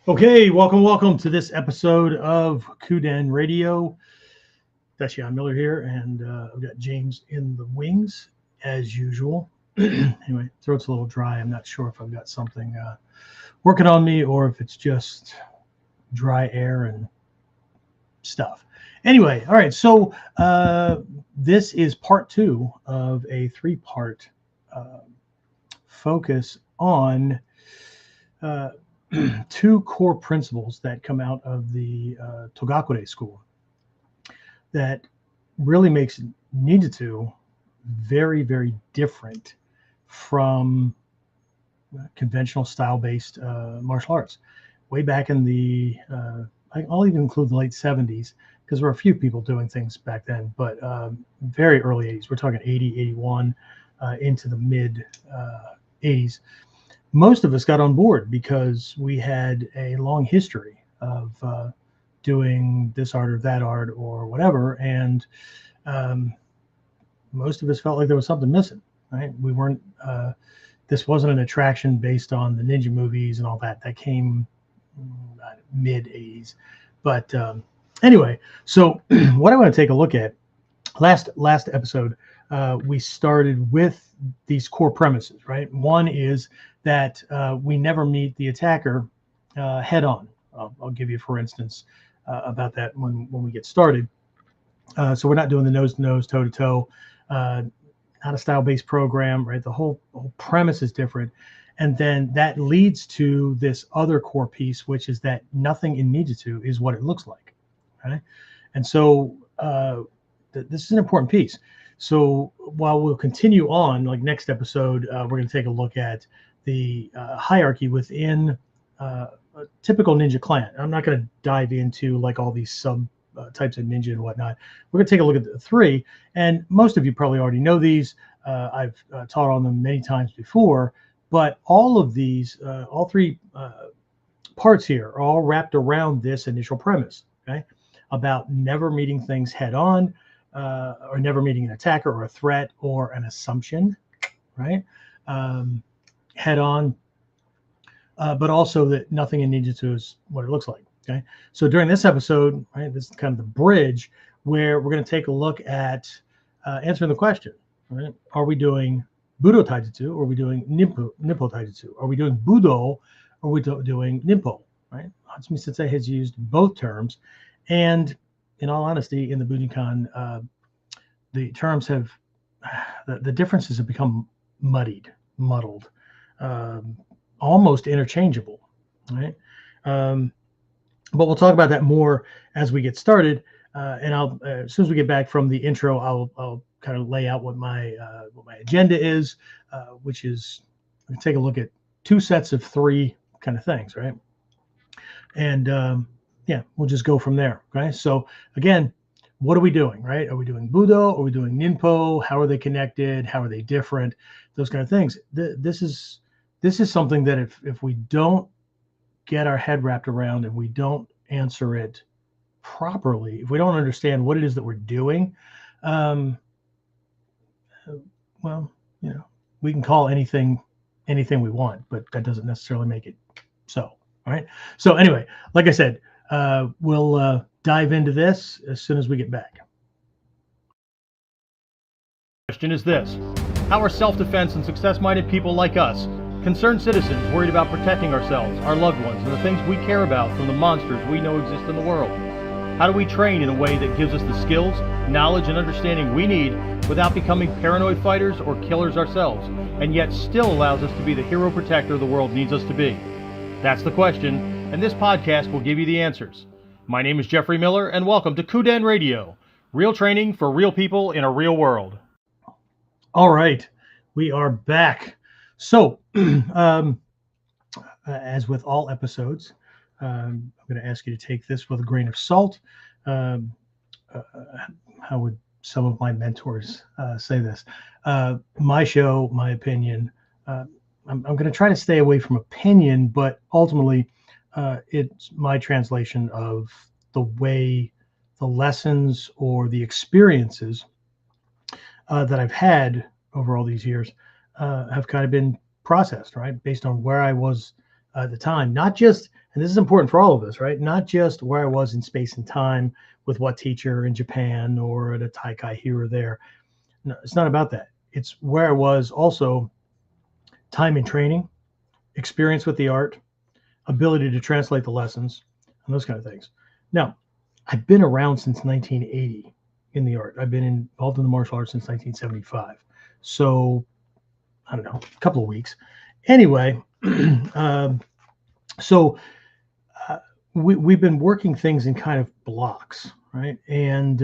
Okay, welcome to this episode of KUDEN Radio. That's Miller here, and I've got James in the wings as usual. Anyway, throat's a little dry. I'm not sure if I've got something working on me or if it's just dry air and stuff. Anyway, all right. So this is part two of a three-part focus on two core principles that come out of the Togakure school that really makes Ninjutsu very, very different from conventional style-based martial arts. Way back in the, I'll even include the late 70s, because there were a few people doing things back then, but very early 80s. We're talking 80, 81, into the mid 80s. Most of us got on board because we had a long history of doing this art or that art or whatever, and most of us felt like there was something missing, right? We weren't, this wasn't an attraction based on the ninja movies and all that. That came mid 80s. But anyway, so what I want to take a look at, last episode, we started with these core premises, right? One is that we never meet the attacker head on. I'll give you, for instance, about that when we get started. So we're not doing the nose-to-nose, toe-to-toe, not a style-based program, right? The whole premise is different. And then that leads to this other core piece, which is that nothing in Ninjutsu is what it looks like, right? And so this is an important piece. So while we'll continue on, like next episode, we're going to take a look at the hierarchy within a typical ninja clan. I'm not going to dive into like all these sub types of ninja and whatnot. We're going to take a look at the three, and most of you probably already know these. I've taught on them many times before, but all of these, all three parts here are all wrapped around this initial premise, okay, about never meeting things head on, or never meeting an attacker or a threat or an assumption, right? Head on, but also that nothing in Ninjutsu is what it looks like. Okay, so during this episode, right, this is kind of the bridge where we're going to take a look at answering the question, right? Are we doing Budo-Taijutsu, or are we doing Ninpo-Taijutsu? Are we doing Budo, or are we doing Ninpo, right? Hatsumi Sensei has used both terms, and in all honesty, in the Budokan, the terms have, the differences have become muddled, almost interchangeable, right? But we'll talk about that more as we get started. And I'll, as soon as we get back from the intro, I'll kind of lay out what my agenda is, which is we take a look at two sets of three kind of things, right? And yeah, we'll just go from there. Okay. So again, what are we doing, right? Are we doing Budo? Are we doing Ninpo? How are they connected? How are they different? Those kind of things. This is something that if we don't get our head wrapped around and we don't answer it properly, if we don't understand what it is that we're doing, well, we can call anything we want, but that doesn't necessarily make it so. All right. So anyway, like I said, we'll dive into this as soon as we get back. Question is this: how are self-defense and success-minded people like us, concerned citizens worried about protecting ourselves, our loved ones, and the things we care about from the monsters we know exist in the world? How do we train in a way that gives us the skills, knowledge, and understanding we need without becoming paranoid fighters or killers ourselves, and yet still allows us to be the hero protector the world needs us to be? That's the question, and this podcast will give you the answers. My name is Jeffrey Miller, and welcome to KUDEN Radio, real training for real people in a real world. All right, we are back. So, as with all episodes, I'm going to ask you to take this with a grain of salt. How would some of my mentors say this? My show, my opinion. I'm going to try to stay away from opinion, but ultimately, it's my translation of the way the lessons or the experiences that I've had over all these years have kind of been processed, right? Based on where I was at the time, not just and this is important for all of us, right? Not just where I was in space and time with what teacher in Japan or at a Taikai here or there. No, it's not about that. It's where I was also time in training, experience with the art, ability to translate the lessons, and those kind of things. Now, I've been around since 1980 in the art. I've been involved in the martial arts since 1975. So, I don't know, a couple of weeks. Anyway, so we've been working things in kind of blocks, right? And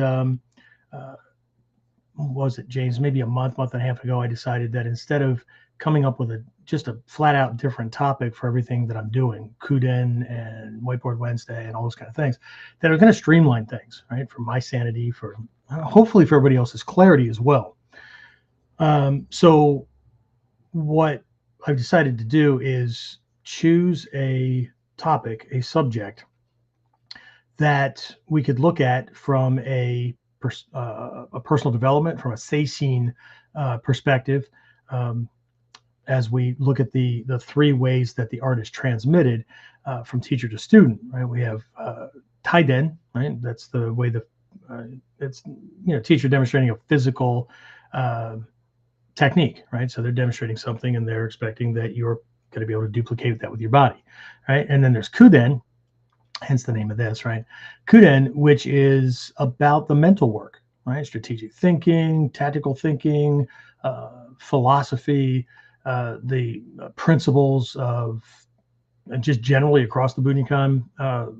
was it, James, maybe a month and a half ago, I decided that instead of coming up with just a flat out different topic for everything that I'm doing, KUDEN and Whiteboard Wednesday and all those kind of things, that are going to streamline things, right? For my sanity, for hopefully for everybody else's clarity as well. So what I've decided to do is choose a topic, a subject that we could look at from a personal development, from a seishin perspective, as we look at the three ways that the art is transmitted from teacher to student. Right, we have Taiden, right? That's the way it's teacher demonstrating a physical technique, right? So they're demonstrating something and they're expecting that you're going to be able to duplicate that with your body, right? And then there's Kuden, hence the name of this, right? Kuden, which is about the mental work, right? Strategic thinking, tactical thinking, philosophy, the principles of just generally across the Budokan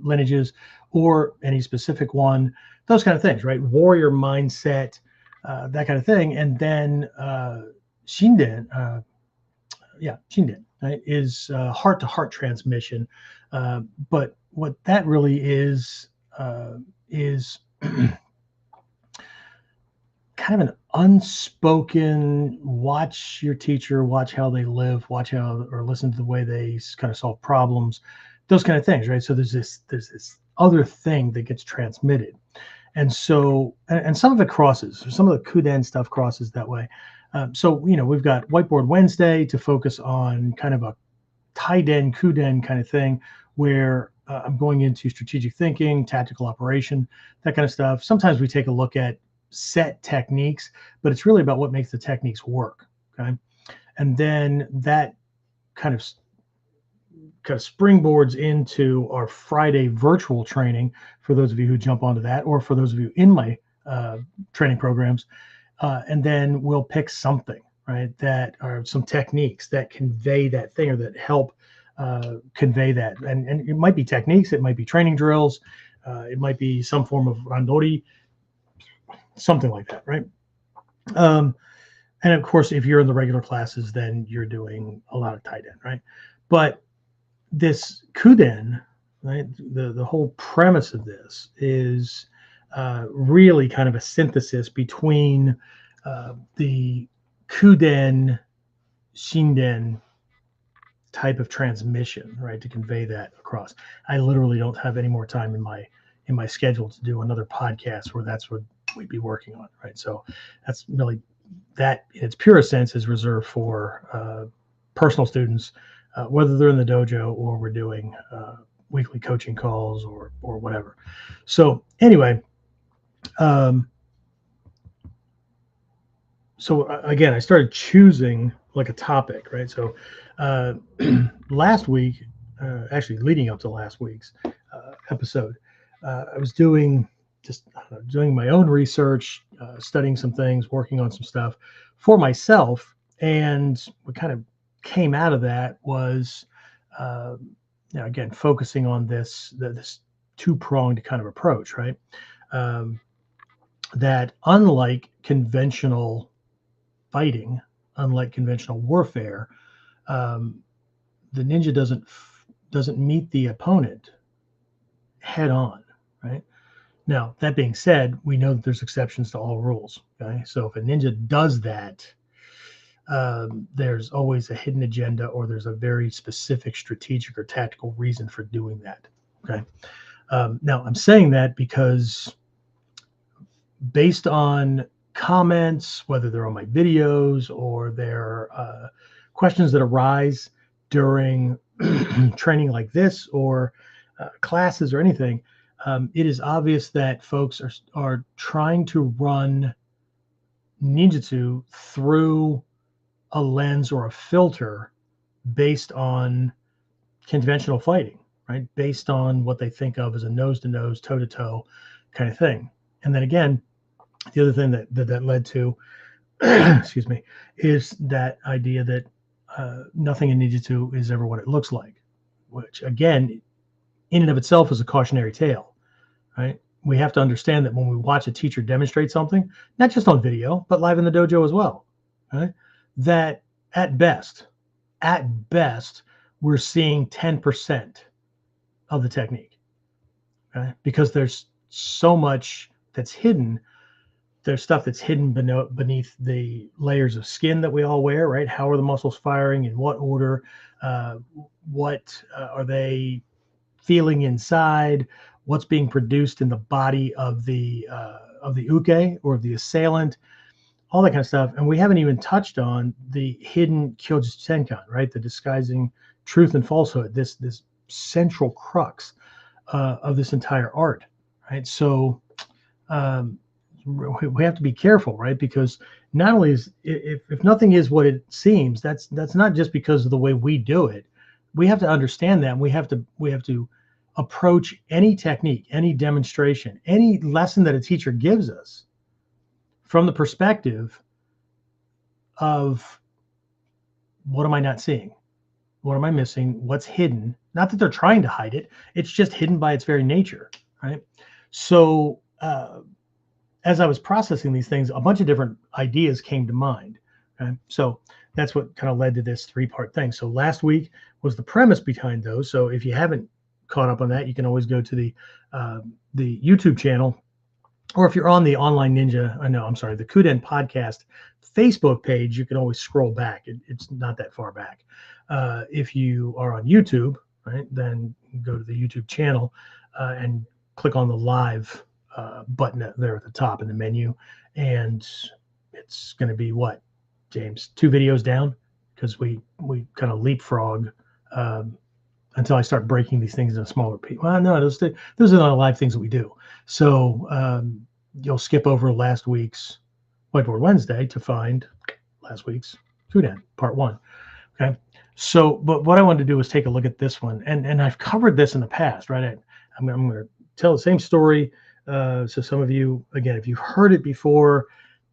lineages, or any specific one, those kind of things, right? Warrior mindset, that kind of thing. And then Shinden, Shinden, right, is heart-to-heart transmission. But what that really is kind of an unspoken, watch your teacher, watch how they live, watch how, or listen to the way they kind of solve problems, those kind of things, right? So there's this other thing that gets transmitted. And so, and some of it crosses, some of the Kuden stuff crosses that way. So, we've got Whiteboard Wednesday to focus on kind of a Taiden, Kuden kind of thing, where I'm going into strategic thinking, tactical operation, that kind of stuff. Sometimes we take a look at set techniques, but it's really about what makes the techniques work. Okay. And then that kind of springboards into our Friday virtual training for those of you who jump onto that, or for those of you in my training programs. And then we'll pick something, right, that are some techniques that convey that thing, or that help convey that. And it might be techniques, it might be training drills, it might be some form of randori, something like that, right? And of course, if you're in the regular classes, then you're doing a lot of Taiden, right? But this Kuden, right, the whole premise of this is really kind of a synthesis between the Kuden, Shinden type of transmission, right, to convey that across. I literally don't have any more time in my schedule to do another podcast where that's what we'd be working on, right? So that's really, that in its purest sense is reserved for personal students, whether they're in the dojo or we're doing weekly coaching calls or whatever. So anyway, so again, I started choosing like a topic, right? So last week, actually leading up to last week's episode, I was doing my own research, studying some things, working on some stuff for myself. And what kind of came out of that was, again, focusing on this two-pronged kind of approach, right? That unlike conventional fighting, unlike conventional warfare, the ninja doesn't meet the opponent head on, right? Now, that being said, we know that there's exceptions to all rules. Okay, so if a ninja does that, there's always a hidden agenda, or there's a very specific strategic or tactical reason for doing that. Okay. Now, I'm saying that because based on comments, whether they're on my videos or they're questions that arise during training like this or classes or anything, it is obvious that folks are trying to run ninjutsu through a lens or a filter based on conventional fighting, right? Based on what they think of as a nose-to-nose, toe-to-toe kind of thing. And then again, the other thing that led to, excuse me, is that idea that nothing in ninjutsu is ever what it looks like, which again, in and of itself is a cautionary tale, right? We have to understand that when we watch a teacher demonstrate something, not just on video, but live in the dojo as well, right? That at best, we're seeing 10% of the technique, okay? Because there's so much that's hidden. There's stuff that's hidden beneath the layers of skin that we all wear, right? How are the muscles firing? In what order? What are they feeling inside? What's being produced in the body of the uke or of the assailant? All that kind of stuff. And we haven't even touched on the hidden Kyojutsu Tenkan, right? The disguising truth and falsehood, this central crux of this entire art, right? So we have to be careful, right? Because not only is, if nothing is what it seems, that's not just because of the way we do it. We have to understand that. And we have to approach any technique, any demonstration, any lesson that a teacher gives us from the perspective of what am I not seeing? What am I missing? What's hidden? Not that they're trying to hide it. It's just hidden by its very nature, right? So as I was processing these things, a bunch of different ideas came to mind. Okay? So that's what kind of led to this 3-part thing. So last week was the premise behind those. So if you haven't caught up on that, you can always go to the YouTube channel, or if you're on the Online Ninja, the KUDEN podcast Facebook page, you can always scroll back. It's not that far back. If you are on YouTube, right, then go to the YouTube channel and click on the live button there at the top in the menu. And it's going to be what, James, 2 videos down? Because we kind of leapfrog until I start breaking these things into smaller pieces. Well, no, those are the live things that we do. So you'll skip over last week's Whiteboard Wednesday to find last week's KUDEN Part 1. Okay. So, but what I wanted to do was take a look at this one, and I've covered this in the past, right? I'm going to tell the same story. So some of you, again, if you've heard it before,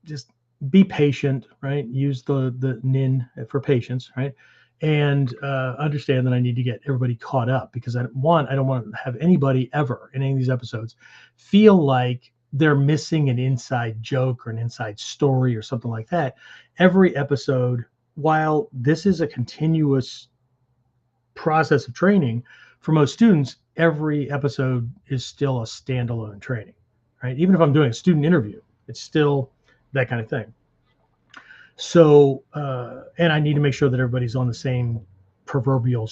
just be patient, right? Use the nin for patience, right? And understand that I need to get everybody caught up, because I don't want to have anybody ever in any of these episodes feel like they're missing an inside joke or an inside story or something like that. Every episode, while this is a continuous process of training for most students, every episode is still a standalone training, right? Even if I'm doing a student interview, it's still that kind of thing. So, and I need to make sure that everybody's on the same proverbial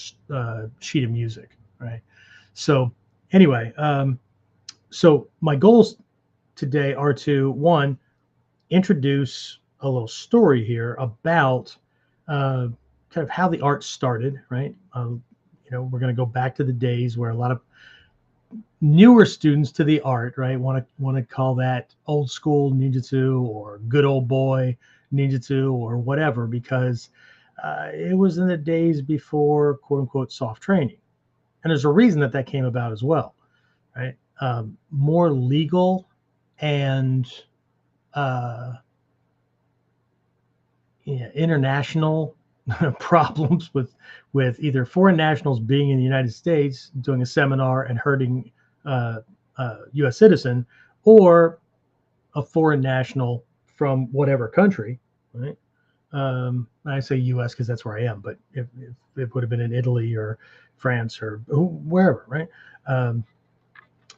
sheet of music, right? So anyway, so my goals today are to, one, introduce a little story here about kind of how the art started, right? We're going to go back to the days where a lot of newer students to the art, right, want to call that old school ninjutsu or good old boy ninjutsu or whatever, because it was in the days before quote unquote soft training. And there's a reason that came about as well, right? More legal and international problems with either foreign nationals being in the United States doing a seminar and hurting U.S. citizen, or a foreign national from whatever country, right? I say U.S. because that's where I am, but if it would have been in Italy or France or wherever, right?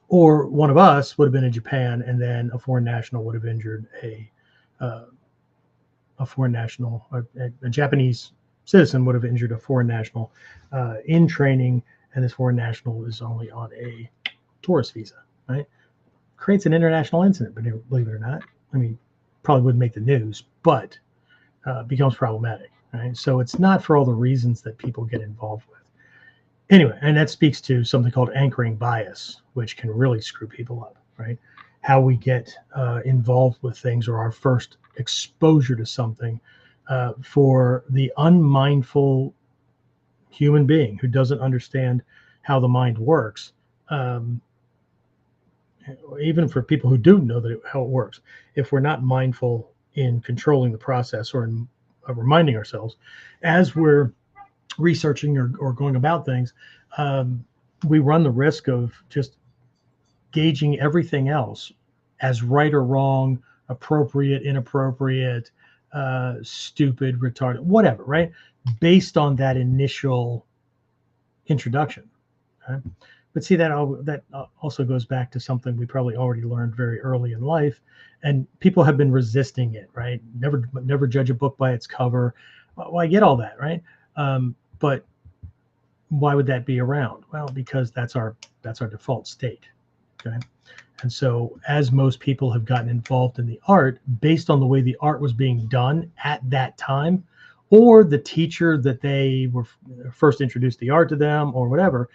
Or one of us would have been in Japan, and then a foreign national would have injured a foreign national, a Japanese citizen would have injured a foreign national in training, and this foreign national is only on a tourist visa, right? Creates an international incident, but believe it or not. I mean, probably wouldn't make the news, but becomes problematic, right? So it's not for all the reasons that people get involved with. Anyway, and that speaks to something called anchoring bias, which can really screw people up, right? How we get involved with things, or our first exposure to something, for the unmindful human being who doesn't understand how the mind works. Even for people who do know how it works, if we're not mindful in controlling the process, or in reminding ourselves as we're researching or going about things, we run the risk of just gauging everything else as right or wrong, appropriate, inappropriate, stupid, retarded, whatever, right? Based on that initial introduction. Okay? But see, that also goes back to something we probably already learned very early in life, and people have been resisting it, right? Never judge a book by its cover. Well, I get all that, right? But why would that be around? Well, because that's our default state. Okay. And so as most people have gotten involved in the art based on the way the art was being done at that time, or the teacher that they were first introduced the art to them, or whatever,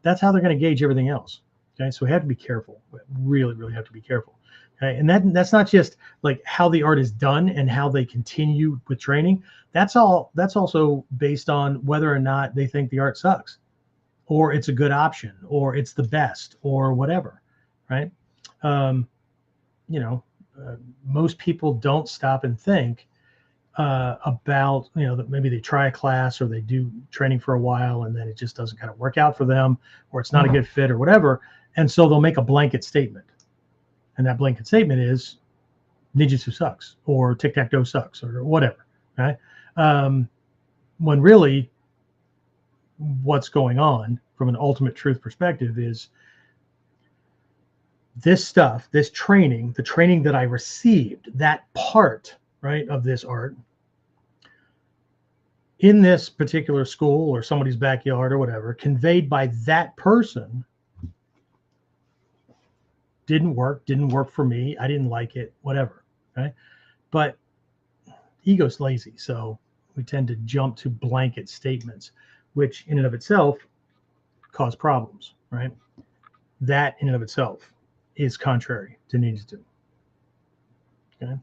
that's how they're going to gauge everything else. Okay. So we have to be careful. We really, really have to be careful. Okay. And that's not just like how the art is done and how they continue with training. That's also based on whether or not they think the art sucks, or it's a good option, or it's the best, or whatever, right? Most people don't stop and think about, that maybe they try a class or they do training for a while and then it just doesn't kind of work out for them, or it's not a good fit or whatever. And so they'll make a blanket statement. And that blanket statement is Ninjutsu sucks, or tic-tac-toe sucks, or whatever, right? When really what's going on from an ultimate truth perspective is this stuff, this training, the training that I received, that part, right, of this art in this particular school or somebody's backyard or whatever, conveyed by that person, didn't work for me. I didn't like it, whatever, right? But ego's lazy, so we tend to jump to blanket statements, which in and of itself cause problems, right? That in and of itself is contrary to Ninjutsu. Okay.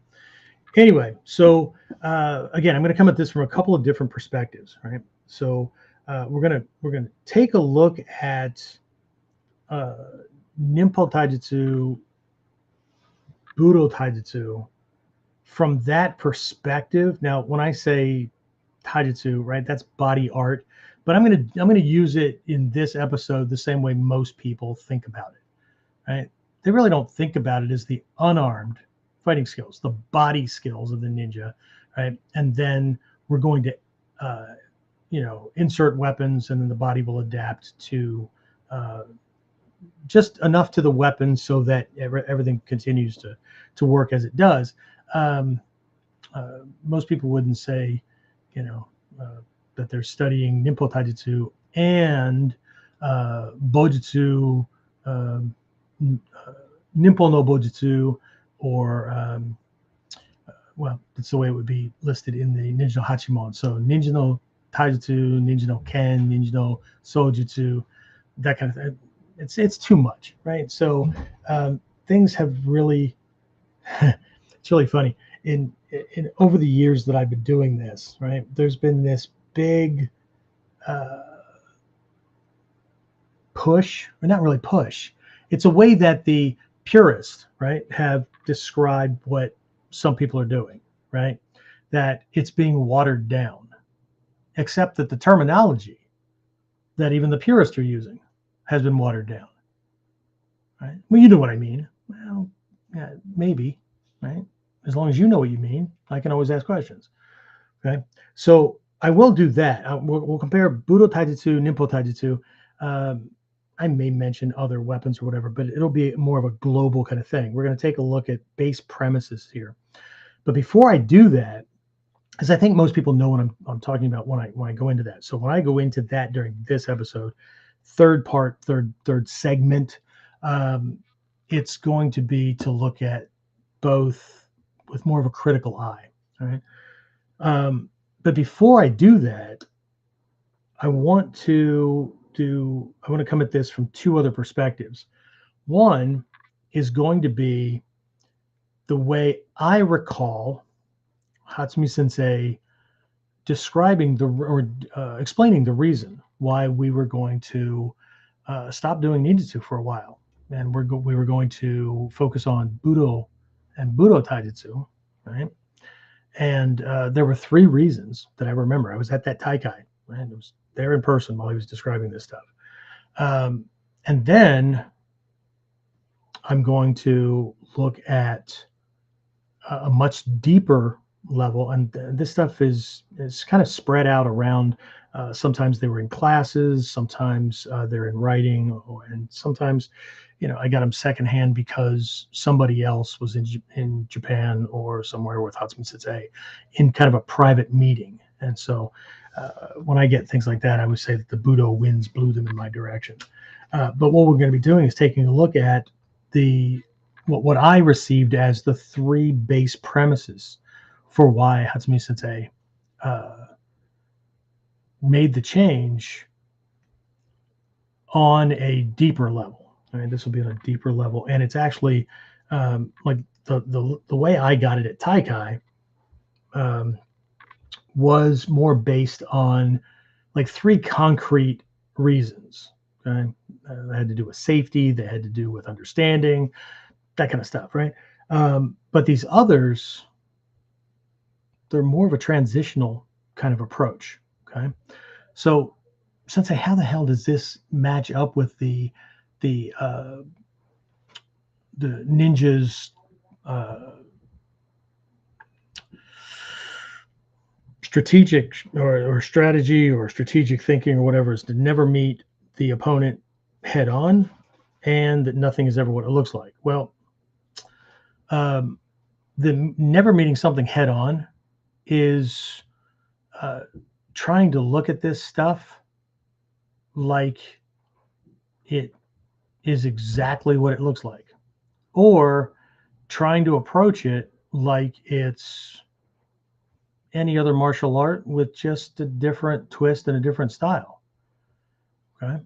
Anyway, so again, I'm going to come at this from a couple of different perspectives, right? So we're gonna take a look at Ninpo-Taijutsu, Budo-Taijutsu from that perspective. Now, when I say Taijutsu, right, that's body art, but I'm gonna use it in this episode the same way most people think about it, right? They really don't think about it as the unarmed fighting skills, the body skills of the ninja, right? And then we're going to, insert weapons, and then the body will adapt to just enough to the weapon so that everything continues to work as it does. Most people wouldn't say, that they're studying Ninpo-Taijutsu and Bojutsu, Ninpo no Bojutsu, or well, that's the way it would be listed in the Ninja no Hachimon. So Ninja no Taijutsu, Ninja no Ken, Ninja no Sojutsu, that kind of thing. It's too much, right? So things have really, it's really funny. In over the years that I've been doing this, right, there's been this big push, or not really push. It's a way that the purists, right, have described what some people are doing, right? That it's being watered down, except that the terminology that even the purists are using has been watered down, right? Well, you know what I mean. Well, yeah, maybe, right? As long as you know what you mean, I can always ask questions, okay? So I will do that. We'll compare Budo Taijutsu, Ninpo Taijutsu. I may mention other weapons or whatever, but it'll be more of a global kind of thing. We're going to take a look at base premises here. But before I do that, because I think most people know what I'm talking about when I go into that. So when I go into that during this episode, third segment, it's going to be to look at both with more of a critical eye. All right. But before I do that, I want to come at this from two other perspectives. One is going to be the way I recall Hatsumi Sensei describing explaining the reason why we were going to stop doing ninjutsu for a while, and we were going to focus on Budo and Budo-Taijutsu, right? And there were three reasons that I remember. I was at that Taikai, right? I was there in person while he was describing this stuff. And then I'm going to look at a much deeper level, and this stuff is kind of spread out around. Sometimes they were in classes, sometimes they're in writing, and sometimes, I got them secondhand because somebody else was in Japan or somewhere with Hatsumi Sensei in kind of a private meeting. And so when I get things like that, I would say that the Budo winds blew them in my direction. But what we're going to be doing is taking a look at what I received as the three base premises for why Hatsumi Sensei made the change on a deeper level. I mean, this will be on a deeper level, and it's actually like the way I got it at Taikai was more based on like three concrete reasons. Okay, they had to do with safety, they had to do with understanding, that kind of stuff, right? But these others, they're more of a transitional kind of approach. Okay, so Sensei, how the hell does this match up with the ninjas strategic or strategy or strategic thinking or whatever is to never meet the opponent head on, and that nothing is ever what it looks like? Well, the never meeting something head on is trying to look at this stuff like it is exactly what it looks like, or trying to approach it like it's any other martial art with just a different twist and a different style. Okay,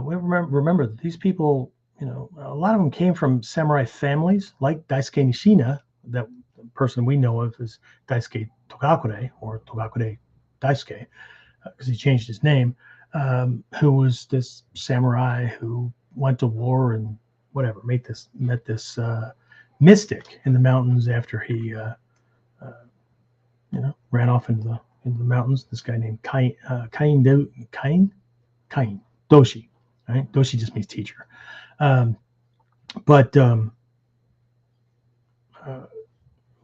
we remember that these people, a lot of them came from samurai families, like Daisuke Nishina, that person we know of as Daisuke Togakure, or Togakure Daisuke, because he changed his name, who was this samurai who went to war and whatever, met this mystic in the mountains after he ran off into the mountains. This guy named Kain Doshi, right? Doshi just means teacher. But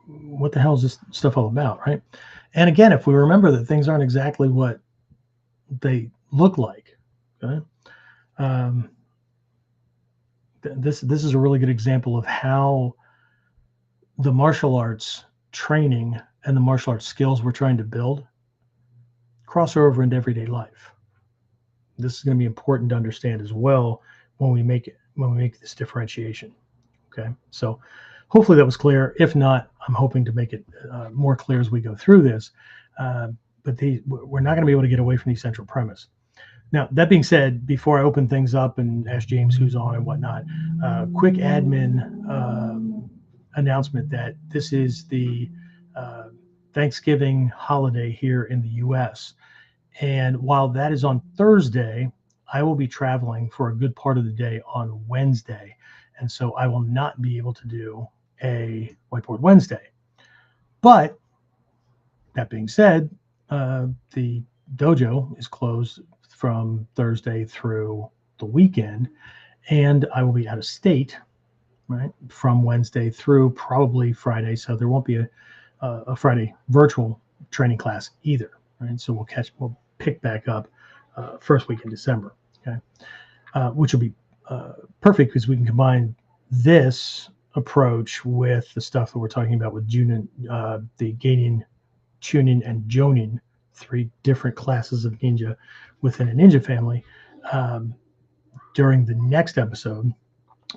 what the hell is this stuff all about, right? And again, if we remember that things aren't exactly what they look like, okay? This is a really good example of how the martial arts training and the martial arts skills we're trying to build cross over into everyday life. This is going to be important to understand as well when we make this differentiation. Okay, so hopefully that was clear. If not, I'm hoping to make it more clear as we go through this. But we're not going to be able to get away from the central premise. Now, that being said, before I open things up and ask James who's on and whatnot, quick admin announcement that this is the Thanksgiving holiday here in the U.S. And while that is on Thursday, I will be traveling for a good part of the day on Wednesday. And so I will not be able to do a Whiteboard Wednesday. But that being said, the dojo is closed from Thursday through the weekend, and I will be out of state, right, from Wednesday through probably Friday. So there won't be a Friday virtual training class either, right? So we'll pick back up first week in December, okay, which will be perfect because we can combine this approach with the stuff that we're talking about with Junin, the Geinin, Chunin, and Jonin, three different classes of ninja within a ninja family, during the next episode,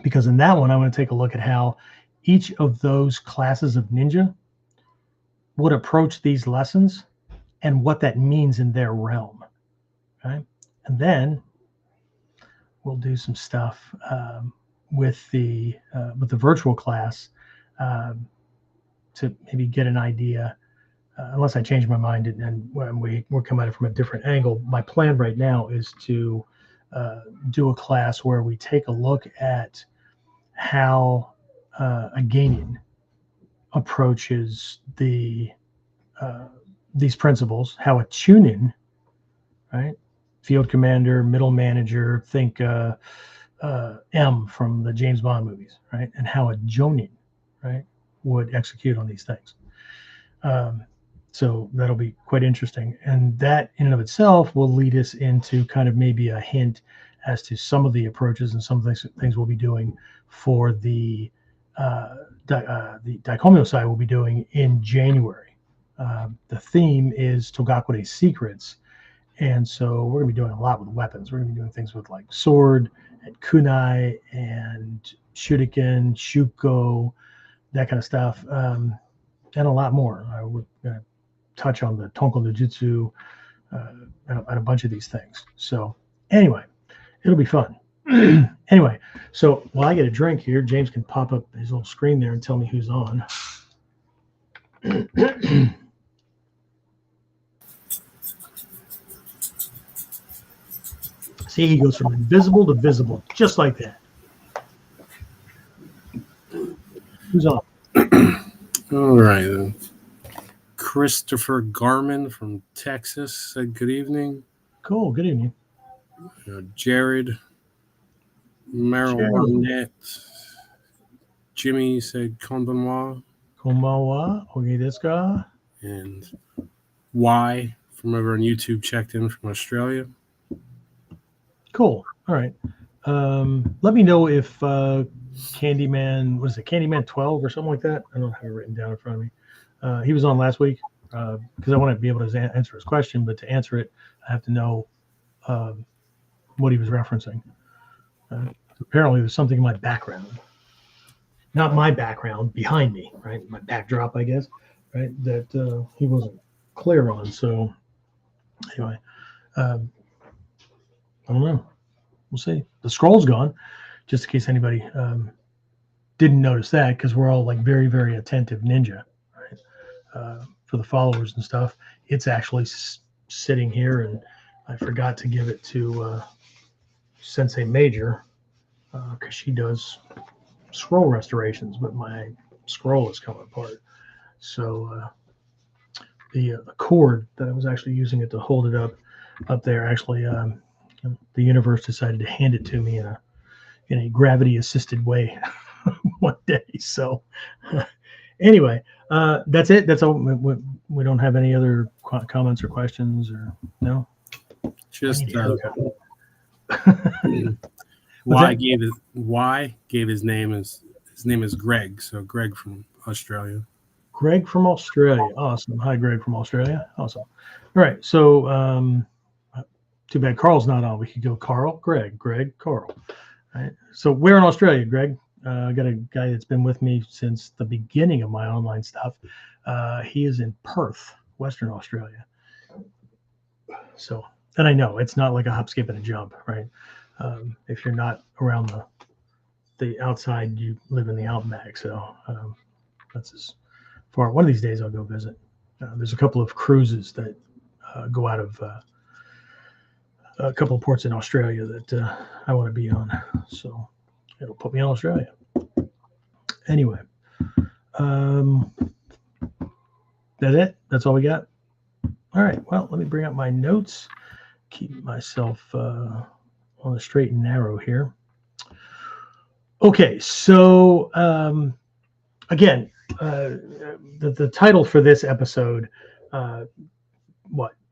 because in that one I want to take a look at how each of those classes of ninja would approach these lessons and what that means in their realm. Okay. And then we'll do some stuff with the virtual class to maybe get an idea. Unless I change my mind and when we'll come at it from a different angle. My plan right now is to do a class where we take a look at how a Gainin approaches these principles, how a Chunin, right, field commander, middle manager, think M from the James Bond movies, right, and how a Jonin, right, would execute on these things. So that'll be quite interesting. And that in and of itself will lead us into kind of maybe a hint as to some of the approaches and some of the things we'll be doing for the Daikomyo side we'll be doing in January. The theme is Togakure secrets. And so we're going to be doing a lot with weapons. We're going to be doing things with like sword and kunai and shuriken, shuko, that kind of stuff, and a lot more. We're going to touch on the Tonko no Jutsu and a bunch of these things. So anyway, it'll be fun. Anyway, so while I get a drink here, James can pop up his little screen there and tell me who's on. See, he goes from invisible to visible, just like that. Who's on? All right. Christopher Garman from Texas said good evening. Cool. Good evening. Jared Marijuana. Jimmy said konbanwa. Konbanwa. Oge desu ka? And Y from over on YouTube checked in from Australia. Cool. All right. Let me know if Candyman, was it Candyman 12 or something like that? I don't have it written down in front of me. He was on last week because I want to be able to answer his question, but to answer it, I have to know what he was referencing. Apparently, there's something in my background. Not my background, behind me, right? My backdrop, I guess, right? That he wasn't clear on. So anyway, I don't know. We'll see. The scroll's gone, just in case anybody didn't notice that, because we're all like very, very attentive ninja, right? For the followers and stuff. It's actually sitting here, and I forgot to give it to Sensei Major because she does scroll restorations, but my scroll is coming apart. So the cord that I was actually using it to hold it up there, actually the universe decided to hand it to me in a gravity assisted way one day. So anyway, that's it. That's all. We don't have any other comments or questions, or no? Just Y gave his name is Greg. So Greg from Australia. Greg from Australia. Awesome. Hi, Greg from Australia. Awesome. All right. So too bad Carl's not on. We could go Carl, Greg, Carl. All right. So where in Australia, Greg? I got a guy that's been with me since the beginning of my online stuff. He is in Perth, Western Australia. So, and I know it's not like a hop, skip, and a jump, right? If you're not around the outside, you live in the outback. So that's as far. One of these days I'll go visit. There's a couple of cruises that go out of a couple of ports in Australia that I want to be on. So it'll put me in Australia. Anyway, that's it. That's all we got. All right. Well, let me bring up my notes. Keep myself on the straight and narrow here. Okay. So again, the title for this episode, Budo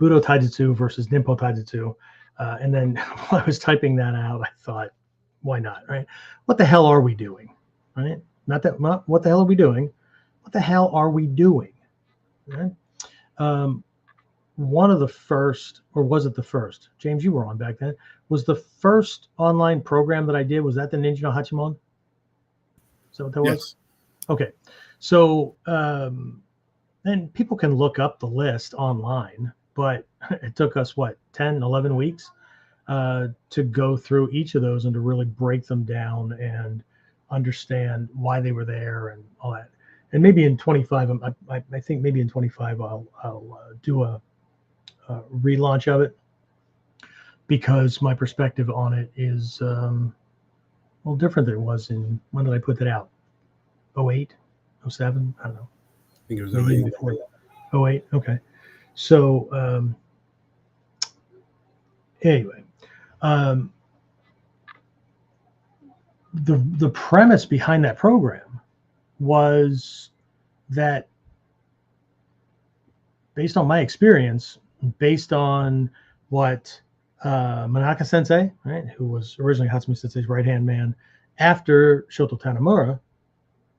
Taijutsu versus Ninpo-Taijutsu. And then while I was typing that out, I thought, why not, right? What the hell are we doing, right? Not what the hell are we doing? What the hell are we doing, right? One of the first, or was it the first? James, you were on back then. Was the first online program that I did, was that the Ninja no Hachimon? Is that what that was? Okay. So, and people can look up the list online, but it took us, 10, 11 weeks to go through each of those and to really break them down and understand why they were there and all that. And maybe in 25, I think maybe in 25, I'll do a relaunch of it, because my perspective on it is a little different than it was in, when did I put that out? 08, 07? I don't know. I think it was Maybe 08. before that. 08, okay. So anyway, the premise behind that program was that, based on my experience, based on what Manaka Sensei, right, who was originally Hatsumi Sensei's right-hand man, after Shoto Tanemura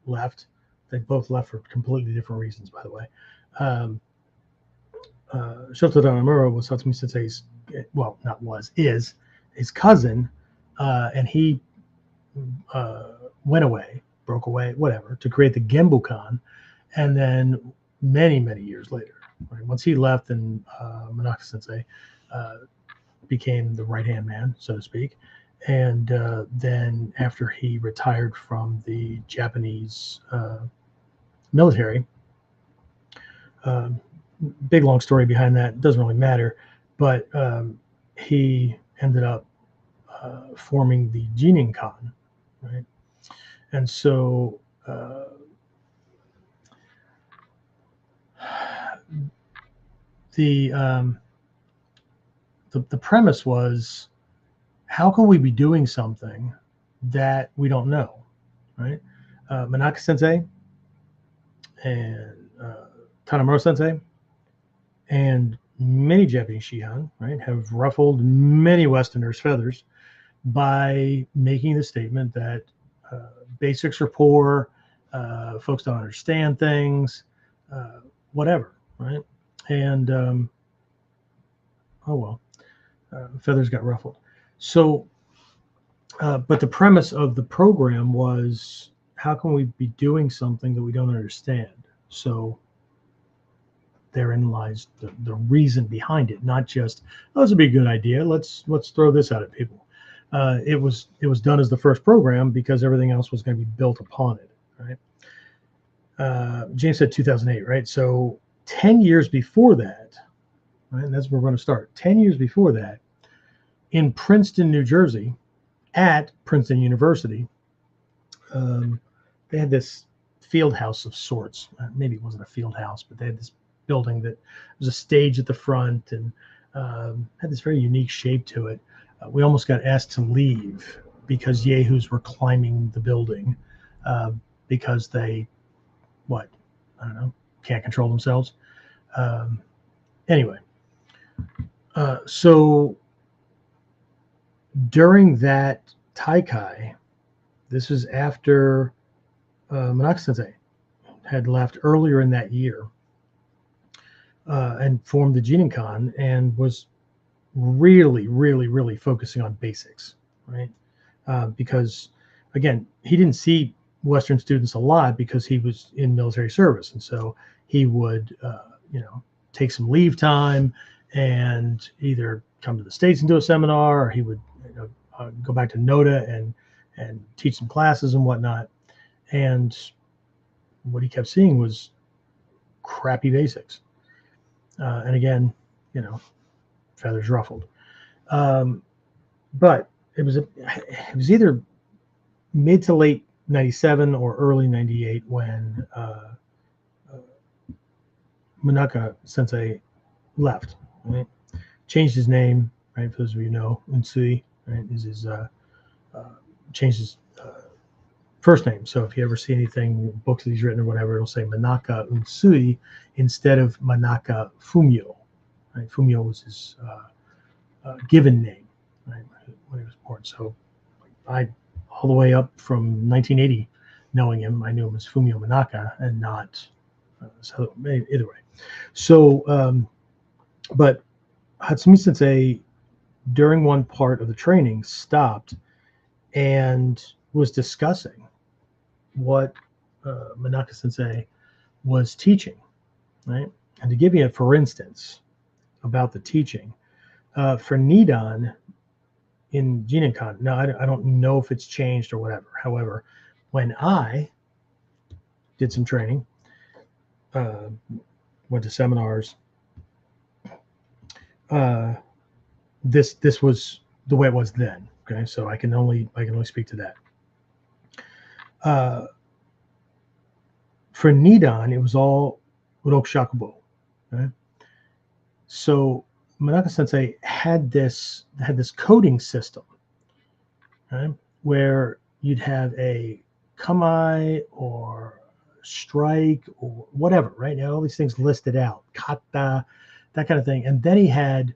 left, they both left for completely different reasons, by the way. Shoto Tanemura was Hatsumi Sensei's, well, not was, is his cousin, and he went away, broke away, whatever, to create the Genbukan, and then many, many years later, right, once he left, and Manaka Sensei became the right-hand man, so to speak, and then after he retired from the Japanese military, big long story behind that, doesn't really matter, but he ended up forming the Jininkan, right? And so the premise was, how can we be doing something that we don't know, right? Manaka Sensei and Tanemura Sensei and many Japanese Shihan, right, have ruffled many Westerners' feathers by making the statement that basics are poor, folks don't understand things, whatever, right? And oh well, feathers got ruffled. So, but the premise of the program was, how can we be doing something that we don't understand? So therein lies the reason behind it, not just, oh, this would be a good idea, let's throw this out at people. It was done as the first program because everything else was going to be built upon it, right? James said 2008, right? So 10 years before that, right, and that's where we're going to start. 10 years before that, in Princeton, New Jersey, at Princeton University, they had this field house of sorts. Maybe it wasn't a field house, but they had this building that was a stage at the front and had this very unique shape to it. We almost got asked to leave because yahoos were climbing the building because they, I don't know, can't control themselves. Anyway, so during that Taikai, this was after Manaka Sensei had left earlier in that year and formed the Jininkan and was really, really, really focusing on basics, right? Because, again, he didn't see Western students a lot because he was in military service. And so he would, take some leave time and either come to the States and do a seminar, or he would go back to Noda and teach some classes and whatnot. And what he kept seeing was crappy basics. And again, feathers ruffled. But it was either mid to late 97 or early 98 when Manaka Sensei left, right? Changed his name, right? For those of you who know, Unsui, right, is his changed his first name. So if you ever see anything, books that he's written or whatever, it'll say Manaka Unsui instead of Manaka Fumio. Right? Fumio was his given name, right, when he was born. So I, all the way up from 1980, knowing him, I knew him as Fumio Manaka and not. So either way. So, but Hatsumi Sensei, during one part of the training, stopped and was discussing what Manaka Sensei was teaching, right? And to give you a for instance, about the teaching. For Nidan in Jininkan, now I don't know if it's changed or whatever. However, when I did some training, went to seminars, this was the way it was then. Okay, so I can only speak to that. For Nidan, it was all Uroshakubo. Okay? So Manaka Sensei had this coding system, right, where you'd have a kamai or strike or whatever, right? Now all these things listed out, kata, that kind of thing, and then he had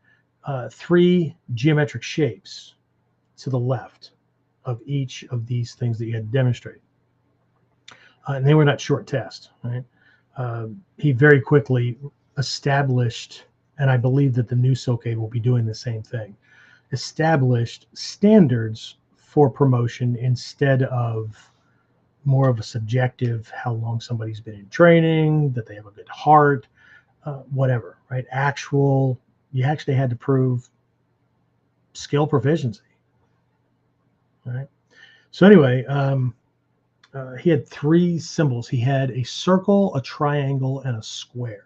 3 geometric shapes to the left of each of these things that you had to demonstrate. And they were not short tests, right? He very quickly established, and I believe that the new Soke will be doing the same thing, established standards for promotion instead of more of a subjective, how long somebody's been in training, that they have a good heart, whatever, right? You actually had to prove skill proficiency, right? So anyway, he had 3 symbols. He had a circle, a triangle, and a square.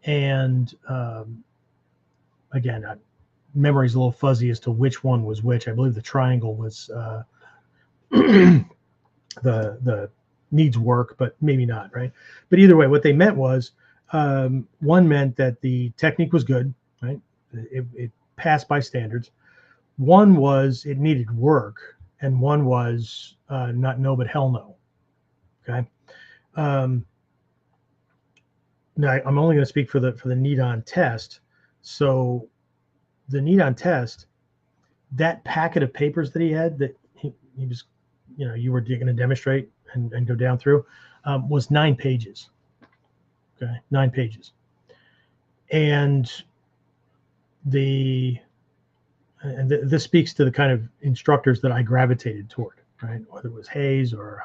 And again, memory's a little fuzzy as to which one was which. I believe the triangle was the needs work, but maybe not, right? But either way, what they meant was, one meant that the technique was good, right? It passed by standards. One was it needed work, and one was not no, but hell no. Okay. Now I'm only going to speak for the Nidan test. So the Nidan test, that packet of papers that he had that he was, you were going to demonstrate and go down through, was 9 pages. Okay, 9 pages. And this speaks to the kind of instructors that I gravitated toward, right? Whether it was Hayes or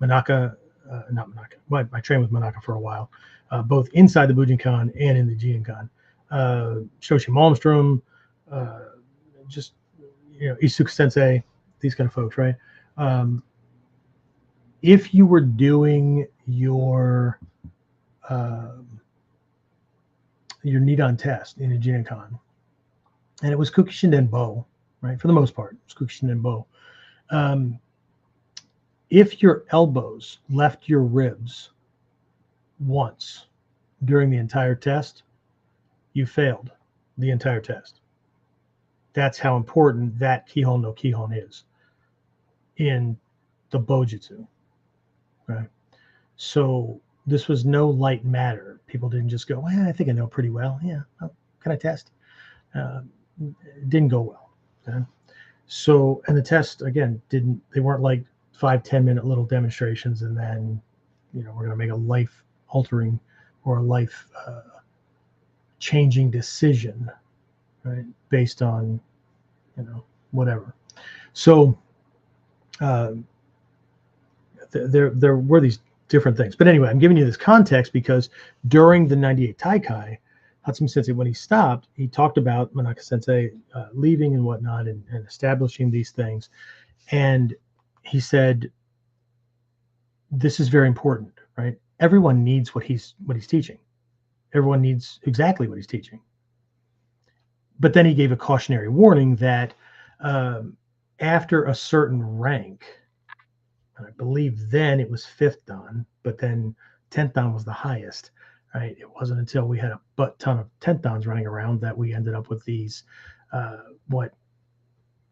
Manaka, not Manaka. Well, I trained with Manaka for a while, both inside the Bujinkan and in the Jininkan. Shoshi Malmstrom, just Isuka Sensei, these kind of folks, right? If you were doing your Nidan test in a Jininkan, and it was Kukishinden Bo, right? For the most part, it was Kukishinden Bo. If your elbows left your ribs once during the entire test, you failed the entire test. That's how important that Kihon no Kihon is in the Bojutsu. Okay. So this was no light matter. People didn't just go, well, I think I know pretty well. Yeah, well, can I test? It didn't go well. Okay? So, and the test, again, they weren't like 5-10 minute little demonstrations and then, we're going to make a life altering or a life changing decision, right? Based on, whatever. So there were these different things. But anyway, I'm giving you this context because during the 98 Taikai, Hatsumi Sensei, when he stopped, he talked about Manaka Sensei leaving and whatnot and establishing these things. And he said, this is very important, right? Everyone needs what he's teaching. Everyone needs exactly what he's teaching. But then he gave a cautionary warning that after a certain rank, and I believe then it was 5th Dan, but then 10th Dan was the highest, right? It wasn't until we had a butt ton of 10th Dans running around that we ended up with these, what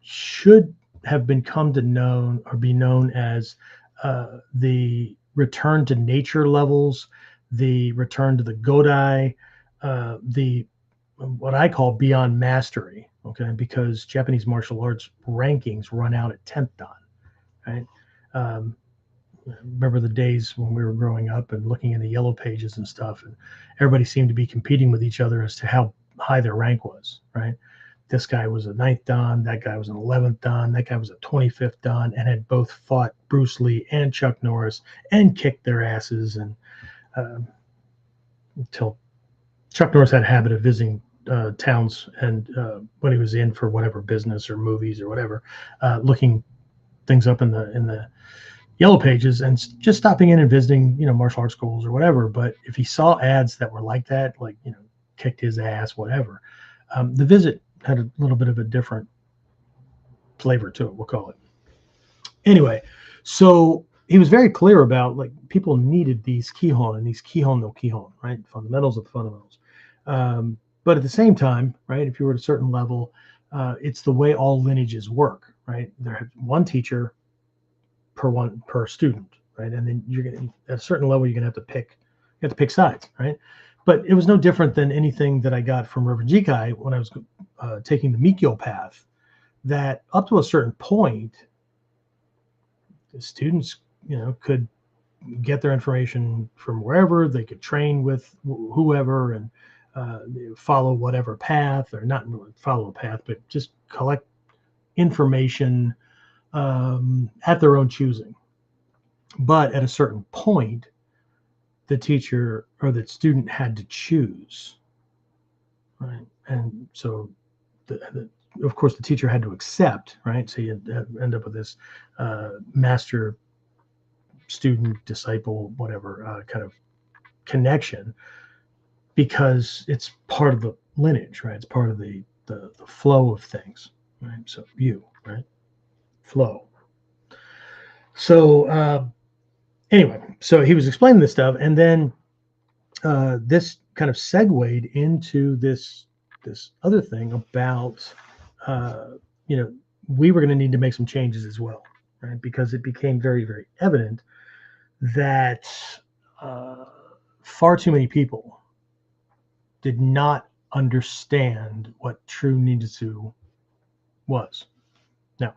should have come to known or be known as the return to nature levels, the return to the Godai, the what I call beyond mastery, okay? Because Japanese martial arts rankings run out at 10th Dan, right? Remember the days when we were growing up and looking in the yellow pages and stuff, and everybody seemed to be competing with each other as to how high their rank was, right? This guy was a 9th Dan, that guy was an 11th Dan, that guy was a 25th Dan, and had both fought Bruce Lee and Chuck Norris and kicked their asses, and until Chuck Norris had a habit of visiting towns, and when he was in for whatever business or movies or whatever, looking things up in the yellow pages and just stopping in and visiting, martial arts schools or whatever. But if he saw ads that were like that, like, kicked his ass, whatever, the visit had a little bit of a different flavor to it, we'll call it. Anyway, so he was very clear about, like, people needed these kihon and these kihon no kihon, right? Fundamentals of the fundamentals. But at the same time, right, if you were at a certain level, it's the way all lineages work, right? There one teacher per student, right? And then you're gonna, at a certain level, you're gonna have to pick sides, right? But it was no different than anything that I got from Reverend Jikai when I was taking the Mikyo path, that up to a certain point, the students, could get their information from wherever. They could train with whoever and follow whatever path, or not follow a path, but just collect information at their own choosing. But at a certain point, the teacher or the student had to choose, right? And so, of course, the teacher had to accept, right? So you end up with this master, student, disciple, whatever kind of connection, because it's part of the lineage, right? It's part of the flow of things, right? So right? Flow. So anyway, so he was explaining this stuff, and then this kind of segued into this other thing about we were going to need to make some changes as well, right? Because it became very, very evident that far too many people did not understand what true ninjutsu was. Now,